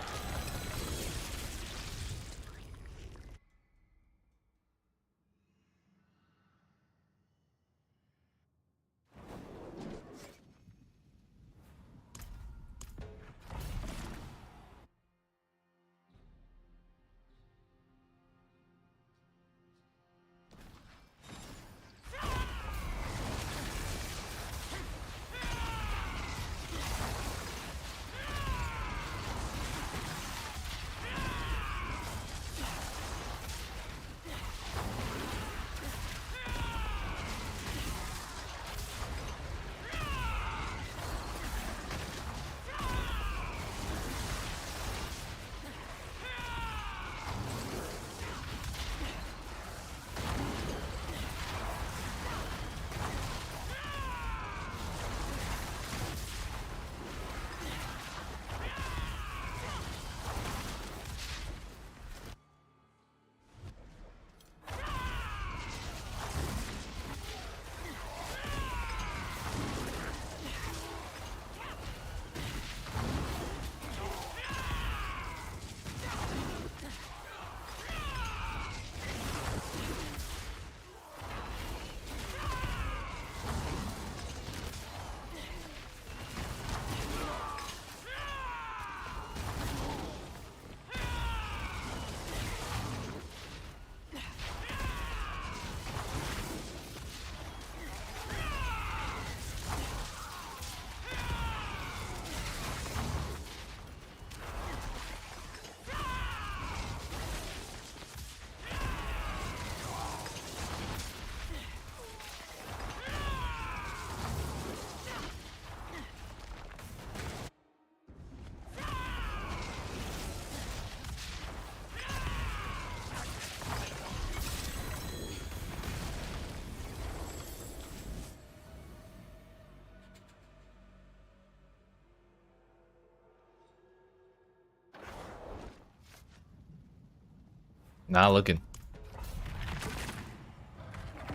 Not looking.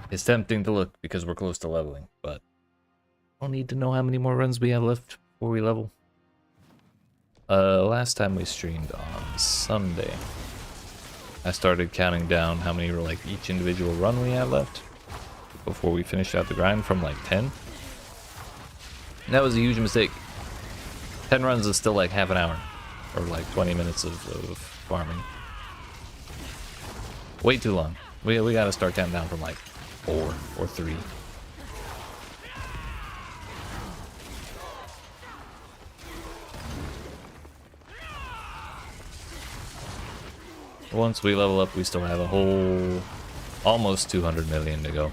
It's tempting to look because we're close to leveling, but I don't need to know how many more runs we have left before we level. Last time we streamed on Sunday, I started counting down how many like each individual run we have left before we finished out the grind from like 10. And that was a huge mistake. 10 runs is still like half an hour or like 20 minutes of farming. Way too long. We gotta start counting down from like 4 or 3. Once we level up, we still have a whole almost 200 million to go.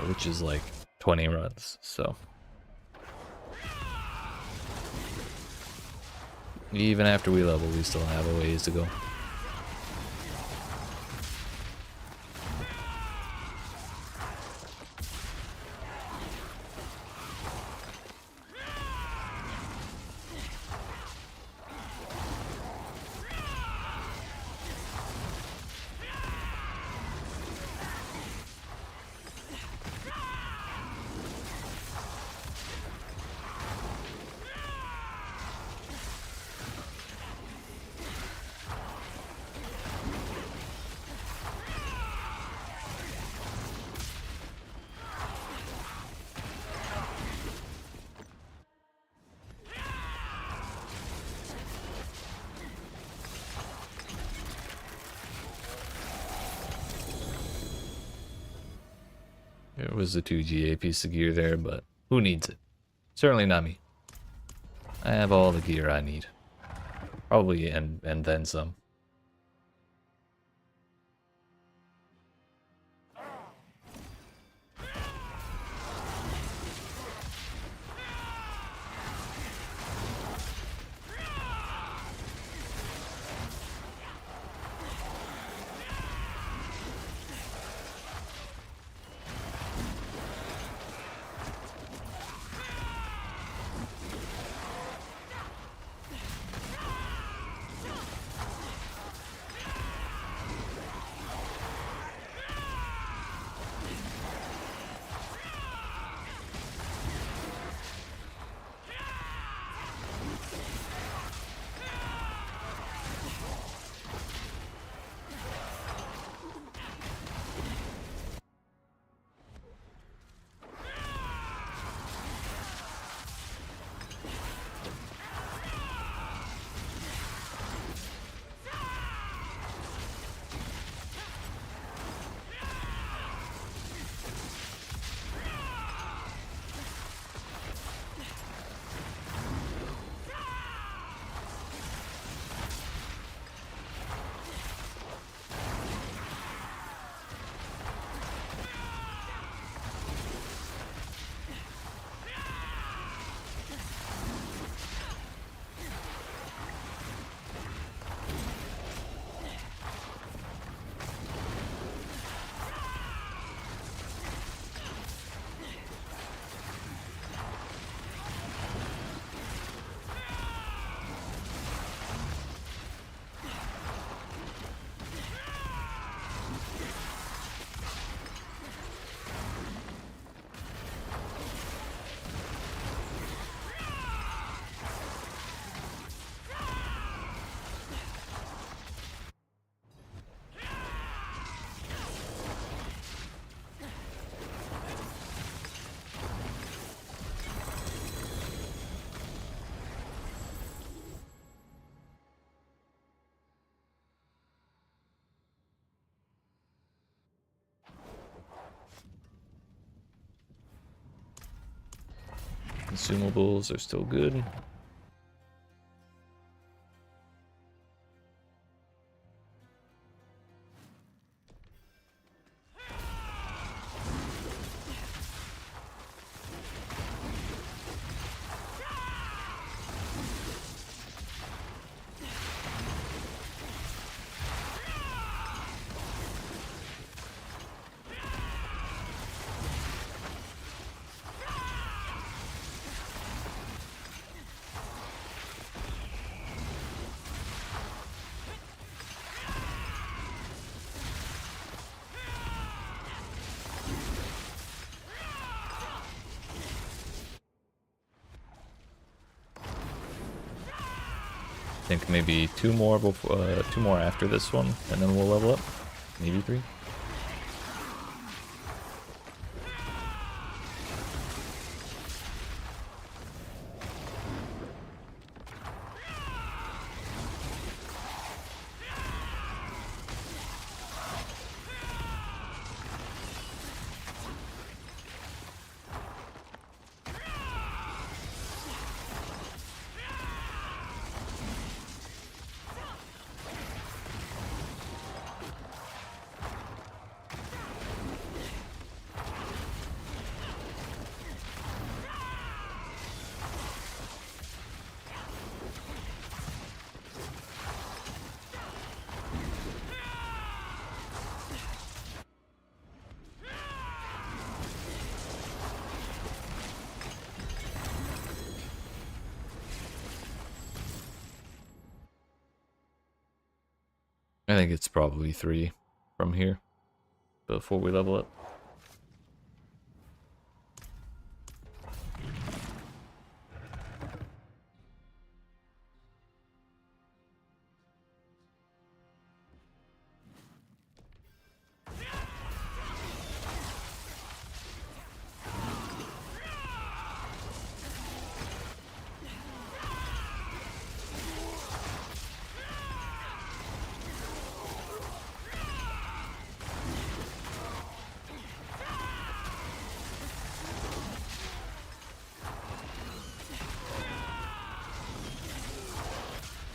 Which is like 20 runs, so. Even after we level, we still have a ways to go. There was a 2 GA piece of gear there, but who needs it? Certainly not me. I have all the gear I need. Probably and then some. Consumables are still good. I think maybe two more before, 2 more after this one, and then we'll level up. Maybe 3. I think it's probably 3 from here before we level up.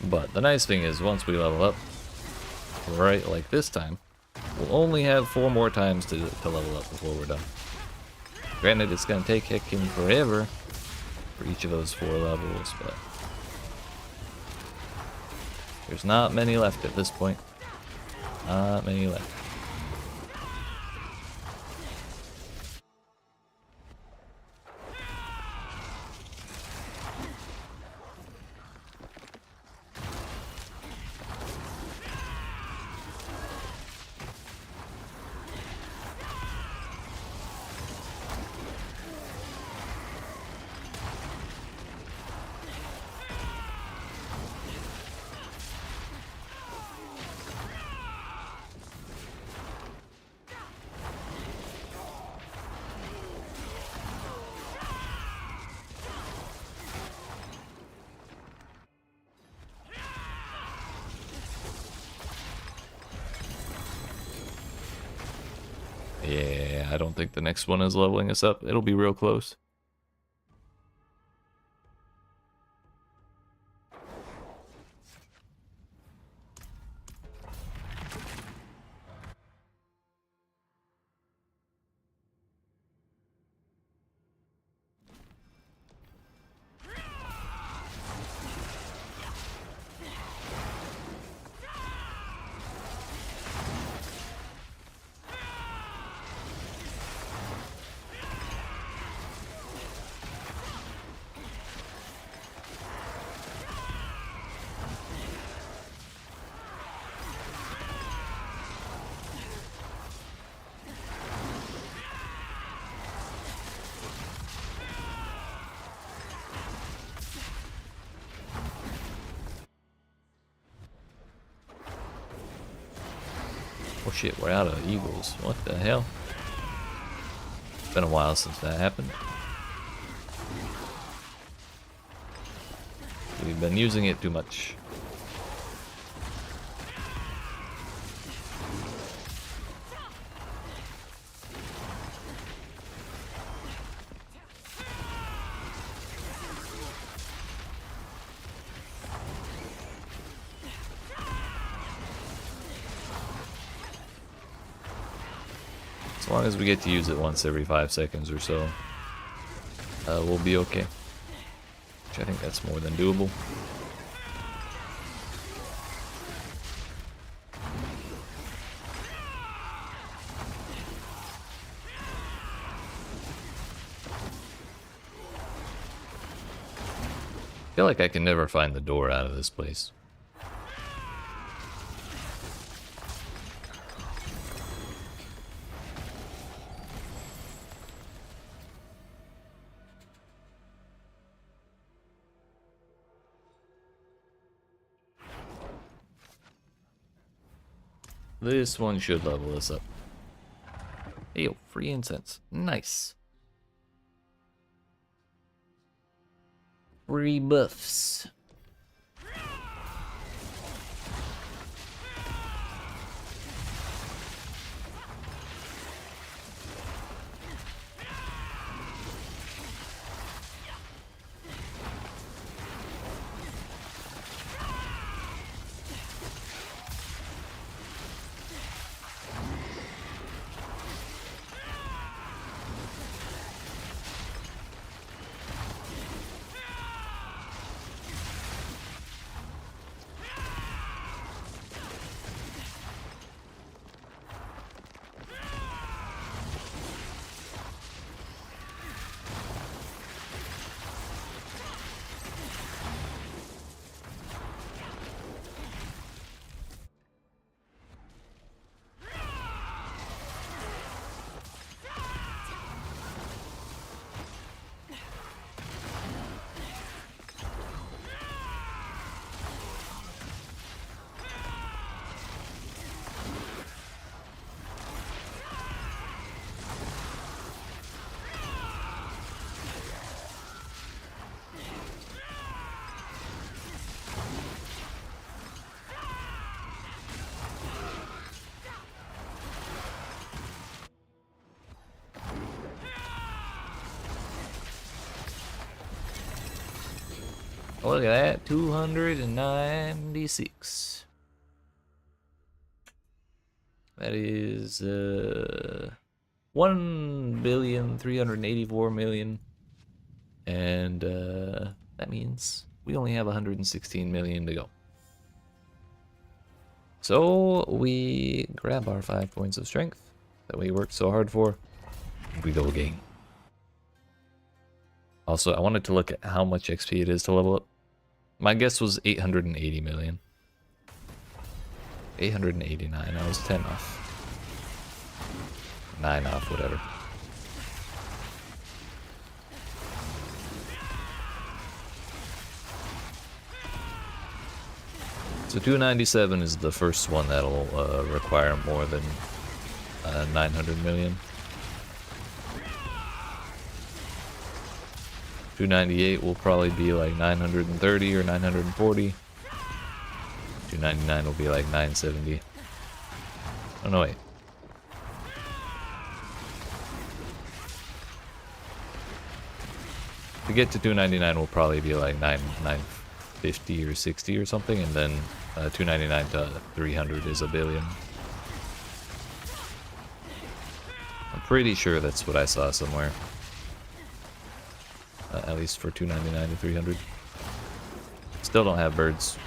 But the nice thing is, once we level up, right like this time, we'll only have 4 more times to level up before we're done. Granted, it's going to take heckin' forever for each of those 4 levels, but there's not many left at this point. Not many left. Yeah, I don't think the next one is leveling us up. It'll be real close. Oh shit, we're out of eagles. What the hell? It's been a while since that happened. We've been using it too much. As long as we get to use it once every 5 seconds or so, we'll be okay. Which I think that's more than doable. I feel like I can never find the door out of this place. This one should level us up. Hey, yo, free incense. Nice. Free buffs. Look at that, 296. That is 1,384,000,000, and that means we only have 116 million to go. So we grab our 5 points of strength that we worked so hard for, and we go again. Also, I wanted to look at how much XP it is to level up. My guess was 880 million. 889, I was 10 off. 9 off, whatever. So 297 is the first one that'll require more than 900 million. 298 will probably be like 930 or 940. 299 will be like 970. Oh no, wait. To get to 299 will probably be like 950 or 60 or something, and then 299 to 300 is a billion. I'm pretty sure that's what I saw somewhere. At least for 299 to 300. Still don't have birds.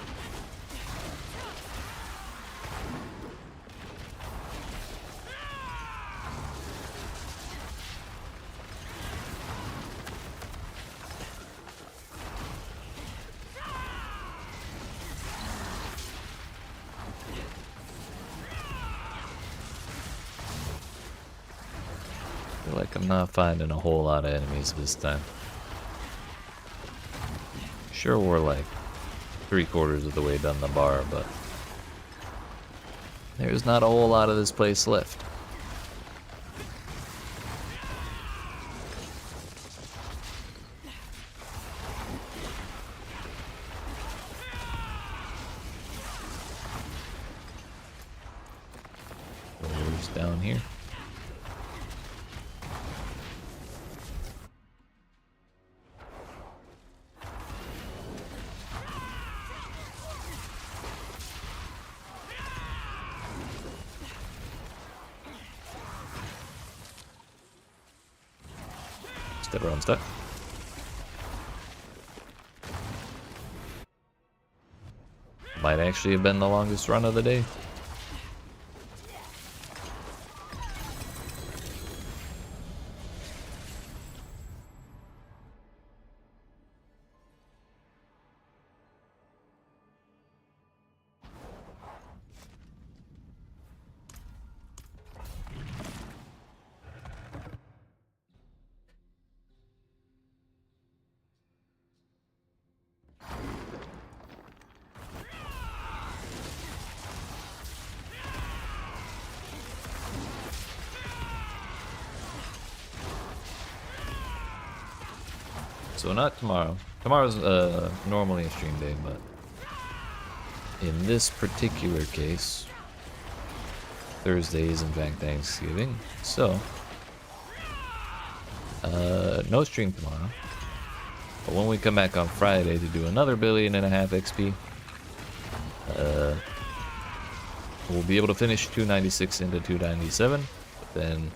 I feel like I'm not finding a whole lot of enemies this time. Sure, we're like 3/4 of the way down the bar, but there's not a whole lot of this place left. Doors down here. Everyone's stuck. Might actually have been the longest run of the day. So not tomorrow. Tomorrow's normally a stream day, but in this particular case, Thursday is in fact Thanksgiving. So no stream tomorrow. But when we come back on Friday to do another 1.5 billion XP, we'll be able to finish 296 into 297, but then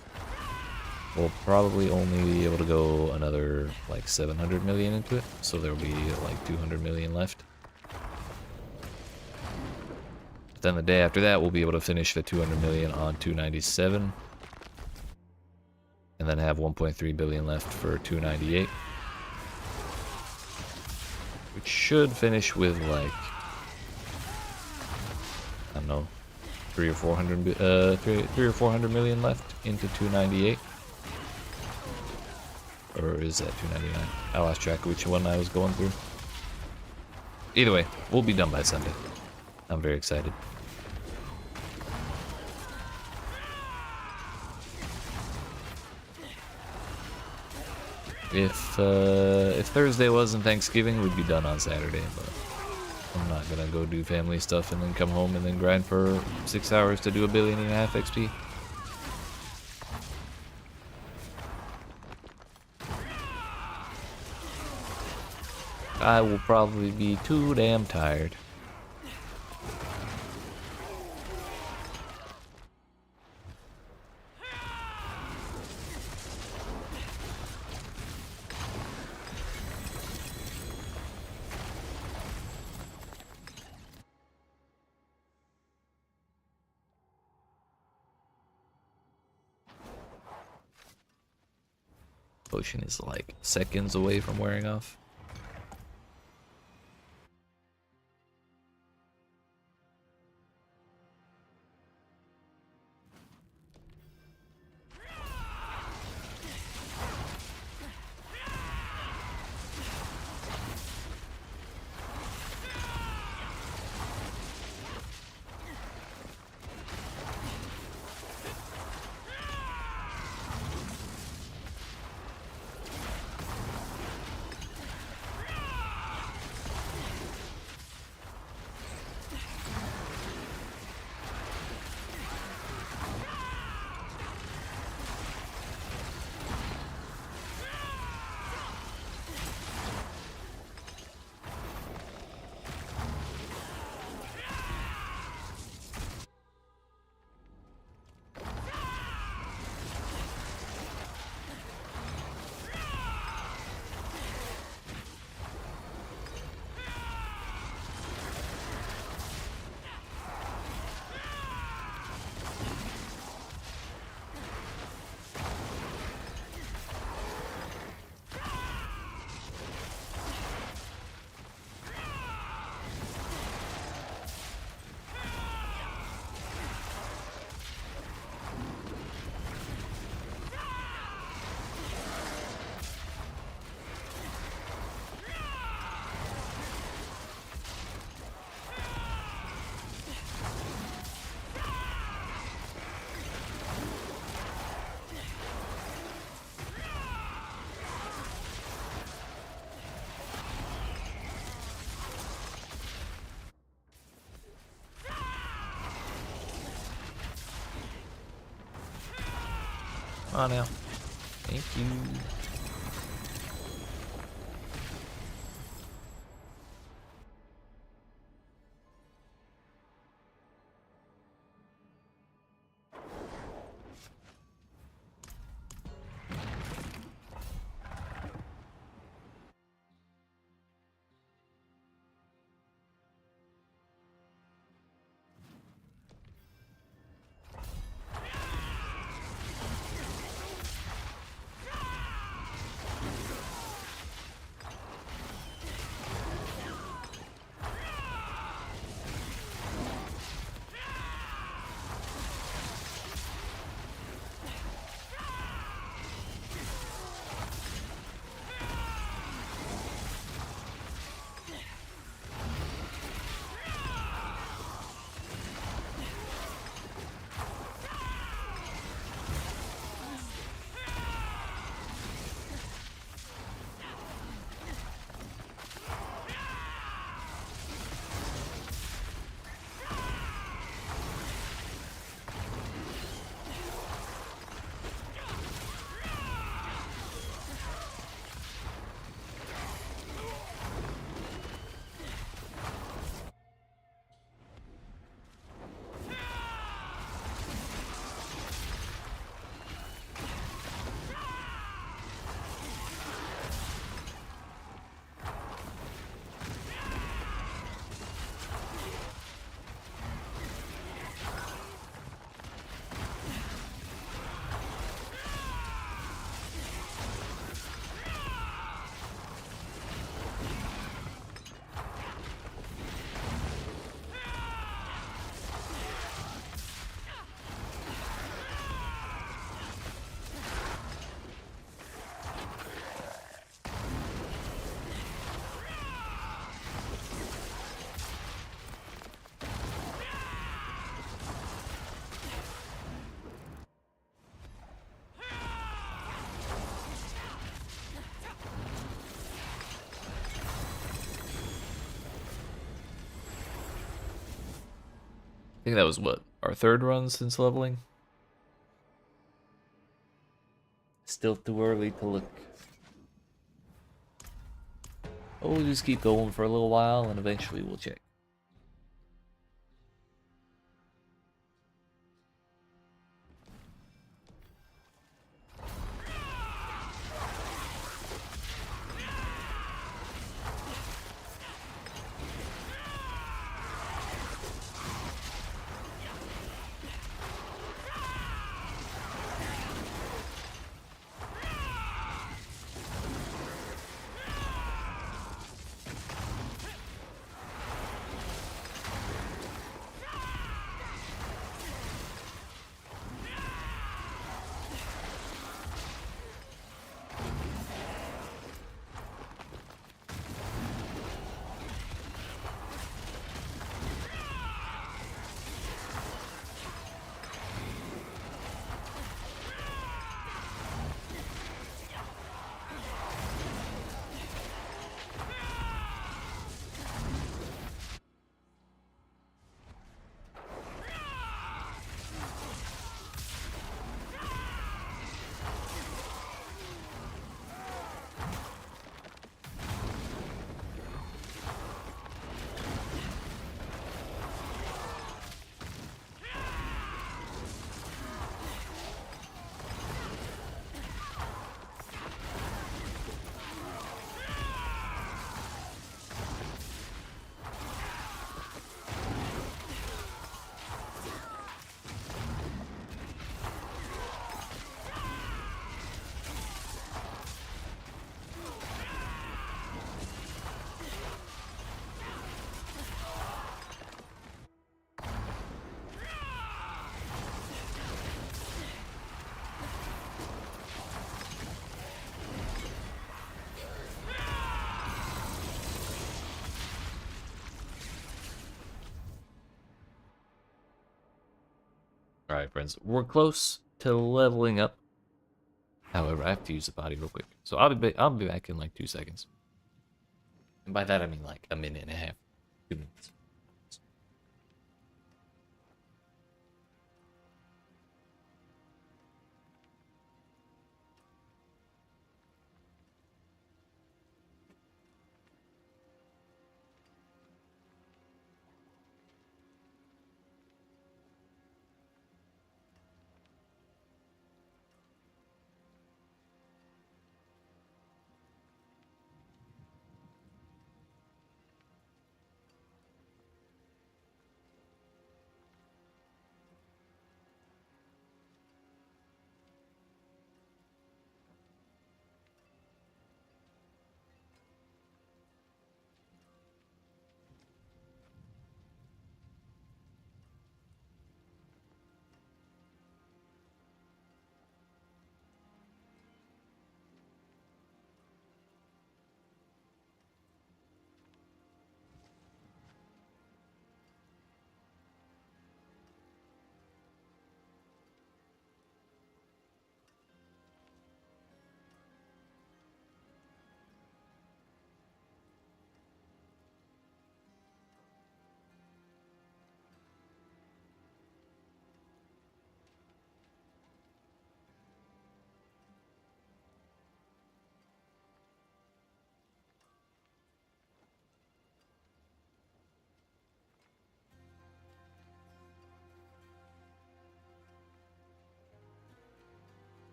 we'll probably only be able to go another like 700 million into it, so there'll be like 200 million left. But then the day after that, we'll be able to finish the 200 million on 297, and then have 1.3 billion left for 298, which should finish with like, I don't know, 300 or 400 million left into 298. Or is that 299? I lost track of which one I was going through. Either way, we'll be done by Sunday. I'm very excited. If Thursday wasn't Thanksgiving, we'd be done on Saturday, but I'm not gonna go do family stuff and then come home and then grind for 6 hours to do 1.5 billion XP. I will probably be too damn tired. Potion is like seconds away from wearing off. Oh no. Thank you. I think that was what, our third run since leveling? Still too early to look. But we'll just keep going for a little while and eventually we'll check. Alright, friends, we're close to leveling up. However, I have to use the body real quick. So I'll be back in like 2 seconds. And by that I mean like a minute and a half. 2 minutes.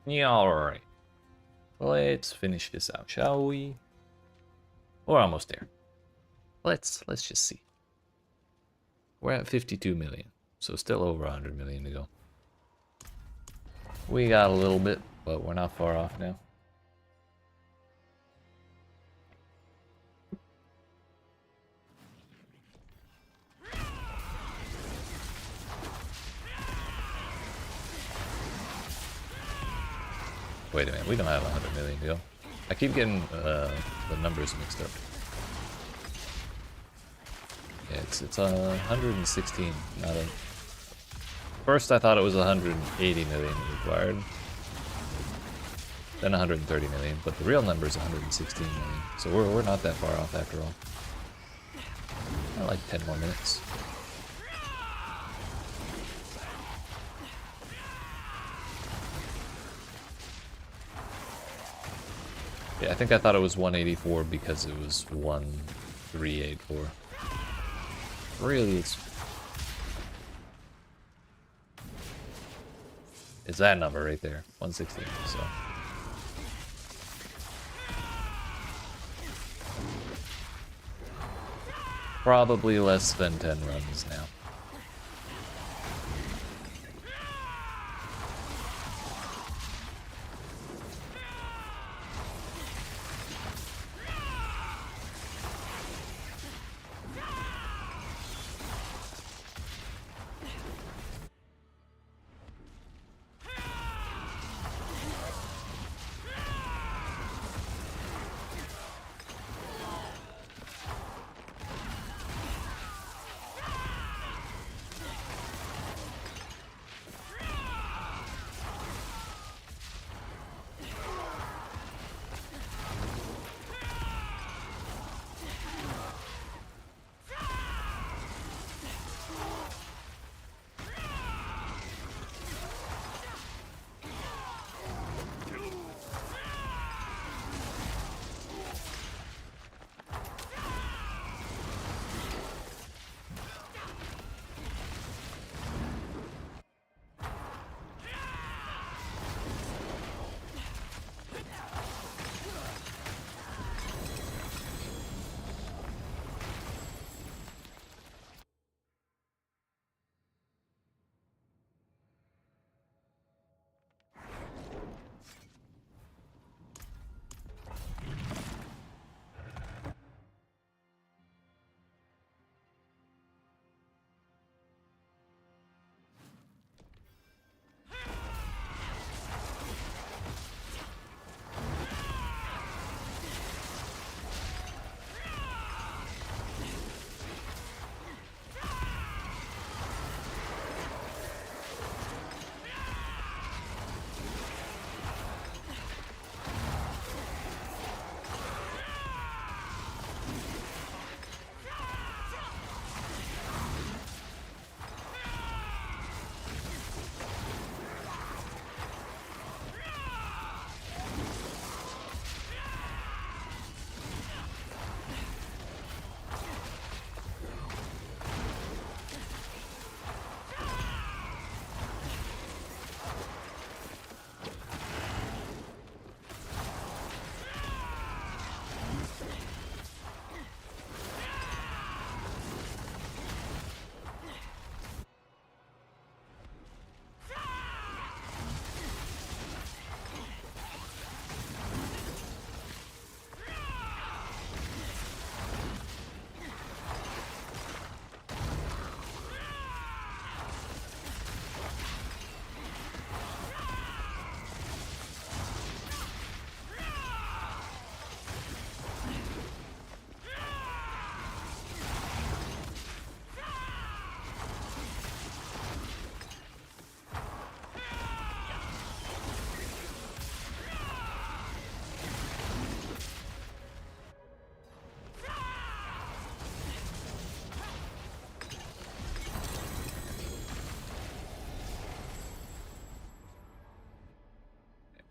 Yeah, alright. Let's finish this out, shall we? We're almost there. Let's just see. We're at 52 million, so still over 100 million to go. We got a little bit, but we're not far off now. Wait a minute, we don't have 100 million, do we? I keep getting the numbers mixed up. Yeah, it's 116, not a... First I thought it was 180 million required. Then 130 million, but the real number is 116 million. So we're not that far off after all. I like 10 more minutes. Yeah, I think I thought it was 184 because it was 1384. Really, it's that number right there, 116. So probably less than 10 runs now.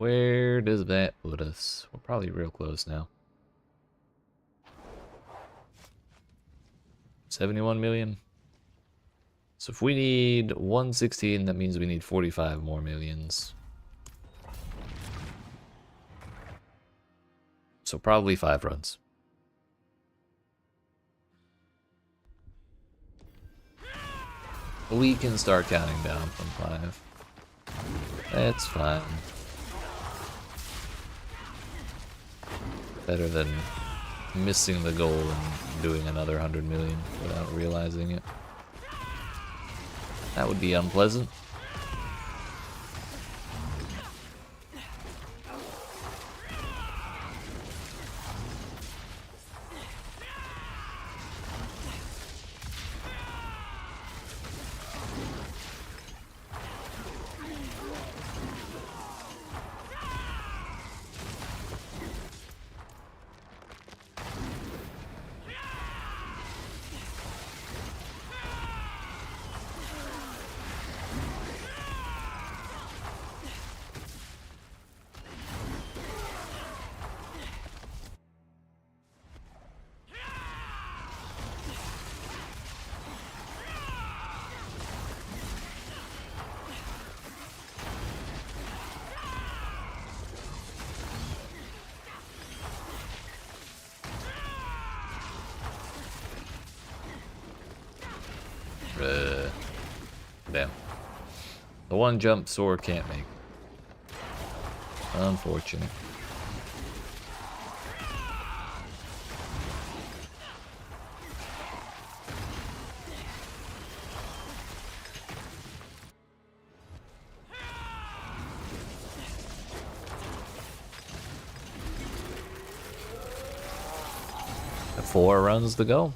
Where does that put us? We're probably real close now. 71 million. So if we need 116, that means we need 45 more millions. So probably 5 runs. We can start counting down from 5. That's fine. Better than missing the goal and doing another 100 million without realizing it. That would be unpleasant. The one jump sword can't make. Unfortunate. Got 4 runs to go.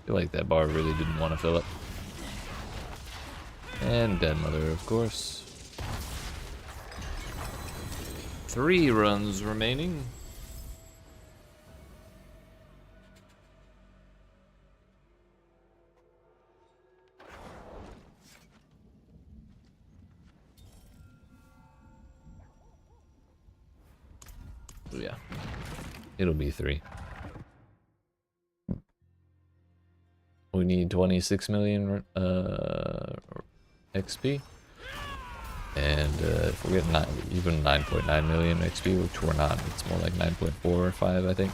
I feel like that bar really didn't want to fill up. And Dead Mother, of course. 3 runs remaining. Oh, yeah. It'll be 3. We need 26 million XP. And if we get even 9.9 million XP, which we're not, it's more like 9.4 or 5, I think.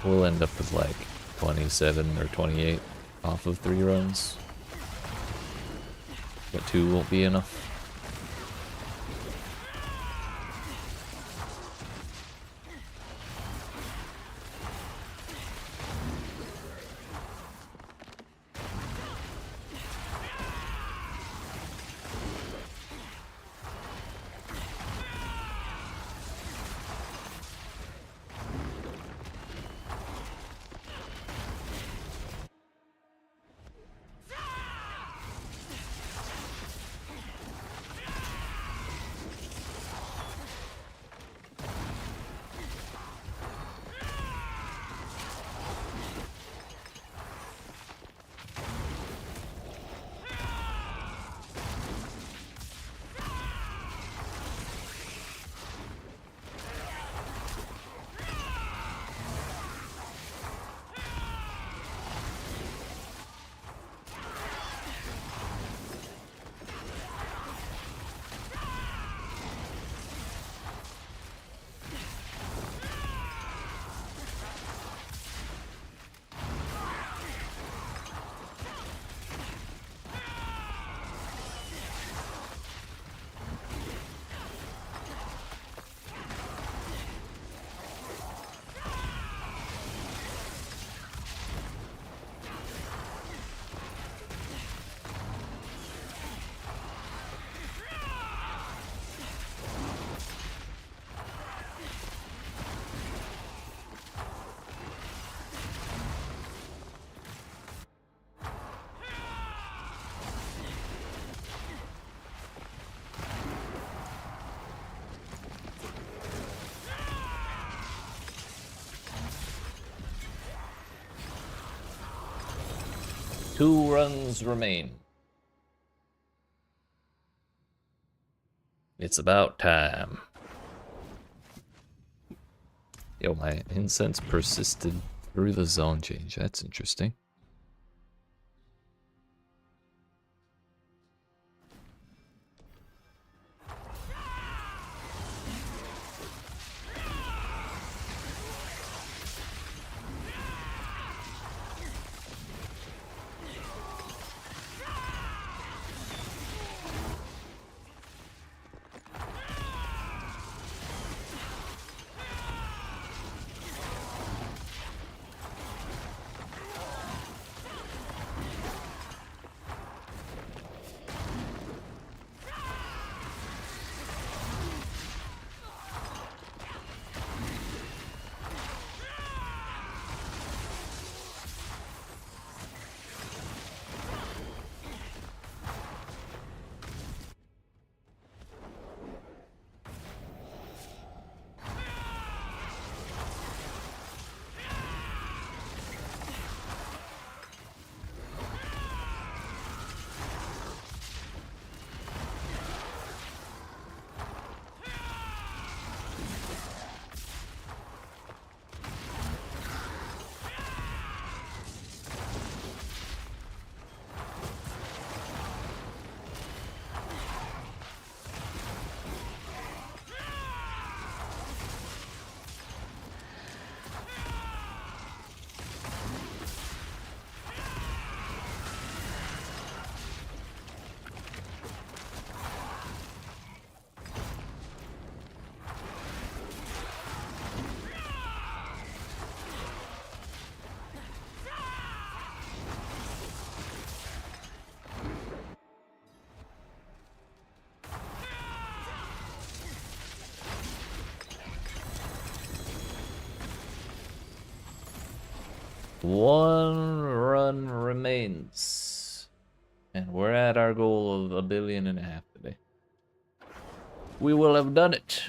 We'll end up with like 27 or 28 off of 3 runs. But 2 won't be enough. 2 runs remain. It's about time. Yo, my incense persisted through the zone change. That's interesting. One run remains. And we're at our goal of 1.5 billion today. We will have done it.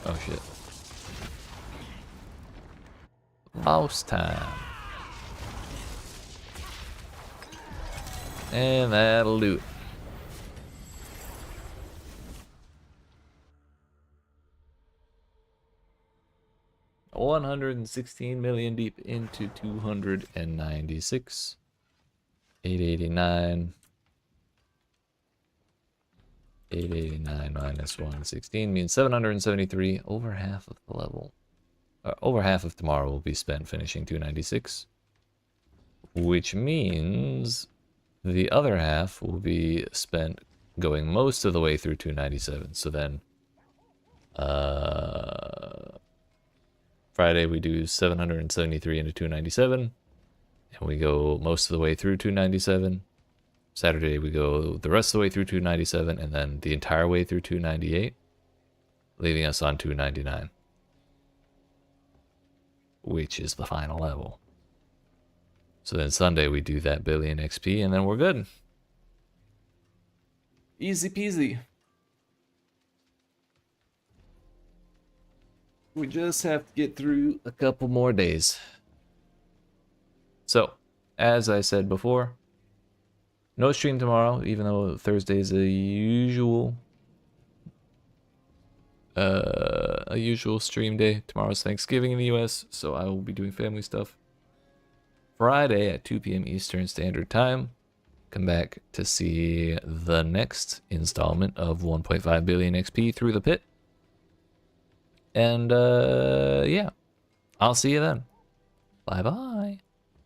Oh shit. Mouse time. And that'll do it. $116 million deep into 296. 889. 889 minus 116 means 773. Over half of the level. Over half of tomorrow will be spent finishing 296. Which means the other half will be spent going most of the way through 297. So then, Friday we do 773 into 297, and we go most of the way through 297. Saturday we go the rest of the way through 297, and then the entire way through 298, leaving us on 299, which is the final level. So then Sunday we do that billion XP, and then we're good. Easy peasy. We just have to get through a couple more days. So, as I said before, no stream tomorrow, even though Thursday is a usual stream day. Tomorrow's Thanksgiving in the US, so I will be doing family stuff. Friday at 2 p.m. Eastern Standard Time, come back to see the next installment of 1.5 billion XP through the pit. And yeah, I'll see you then. Bye bye.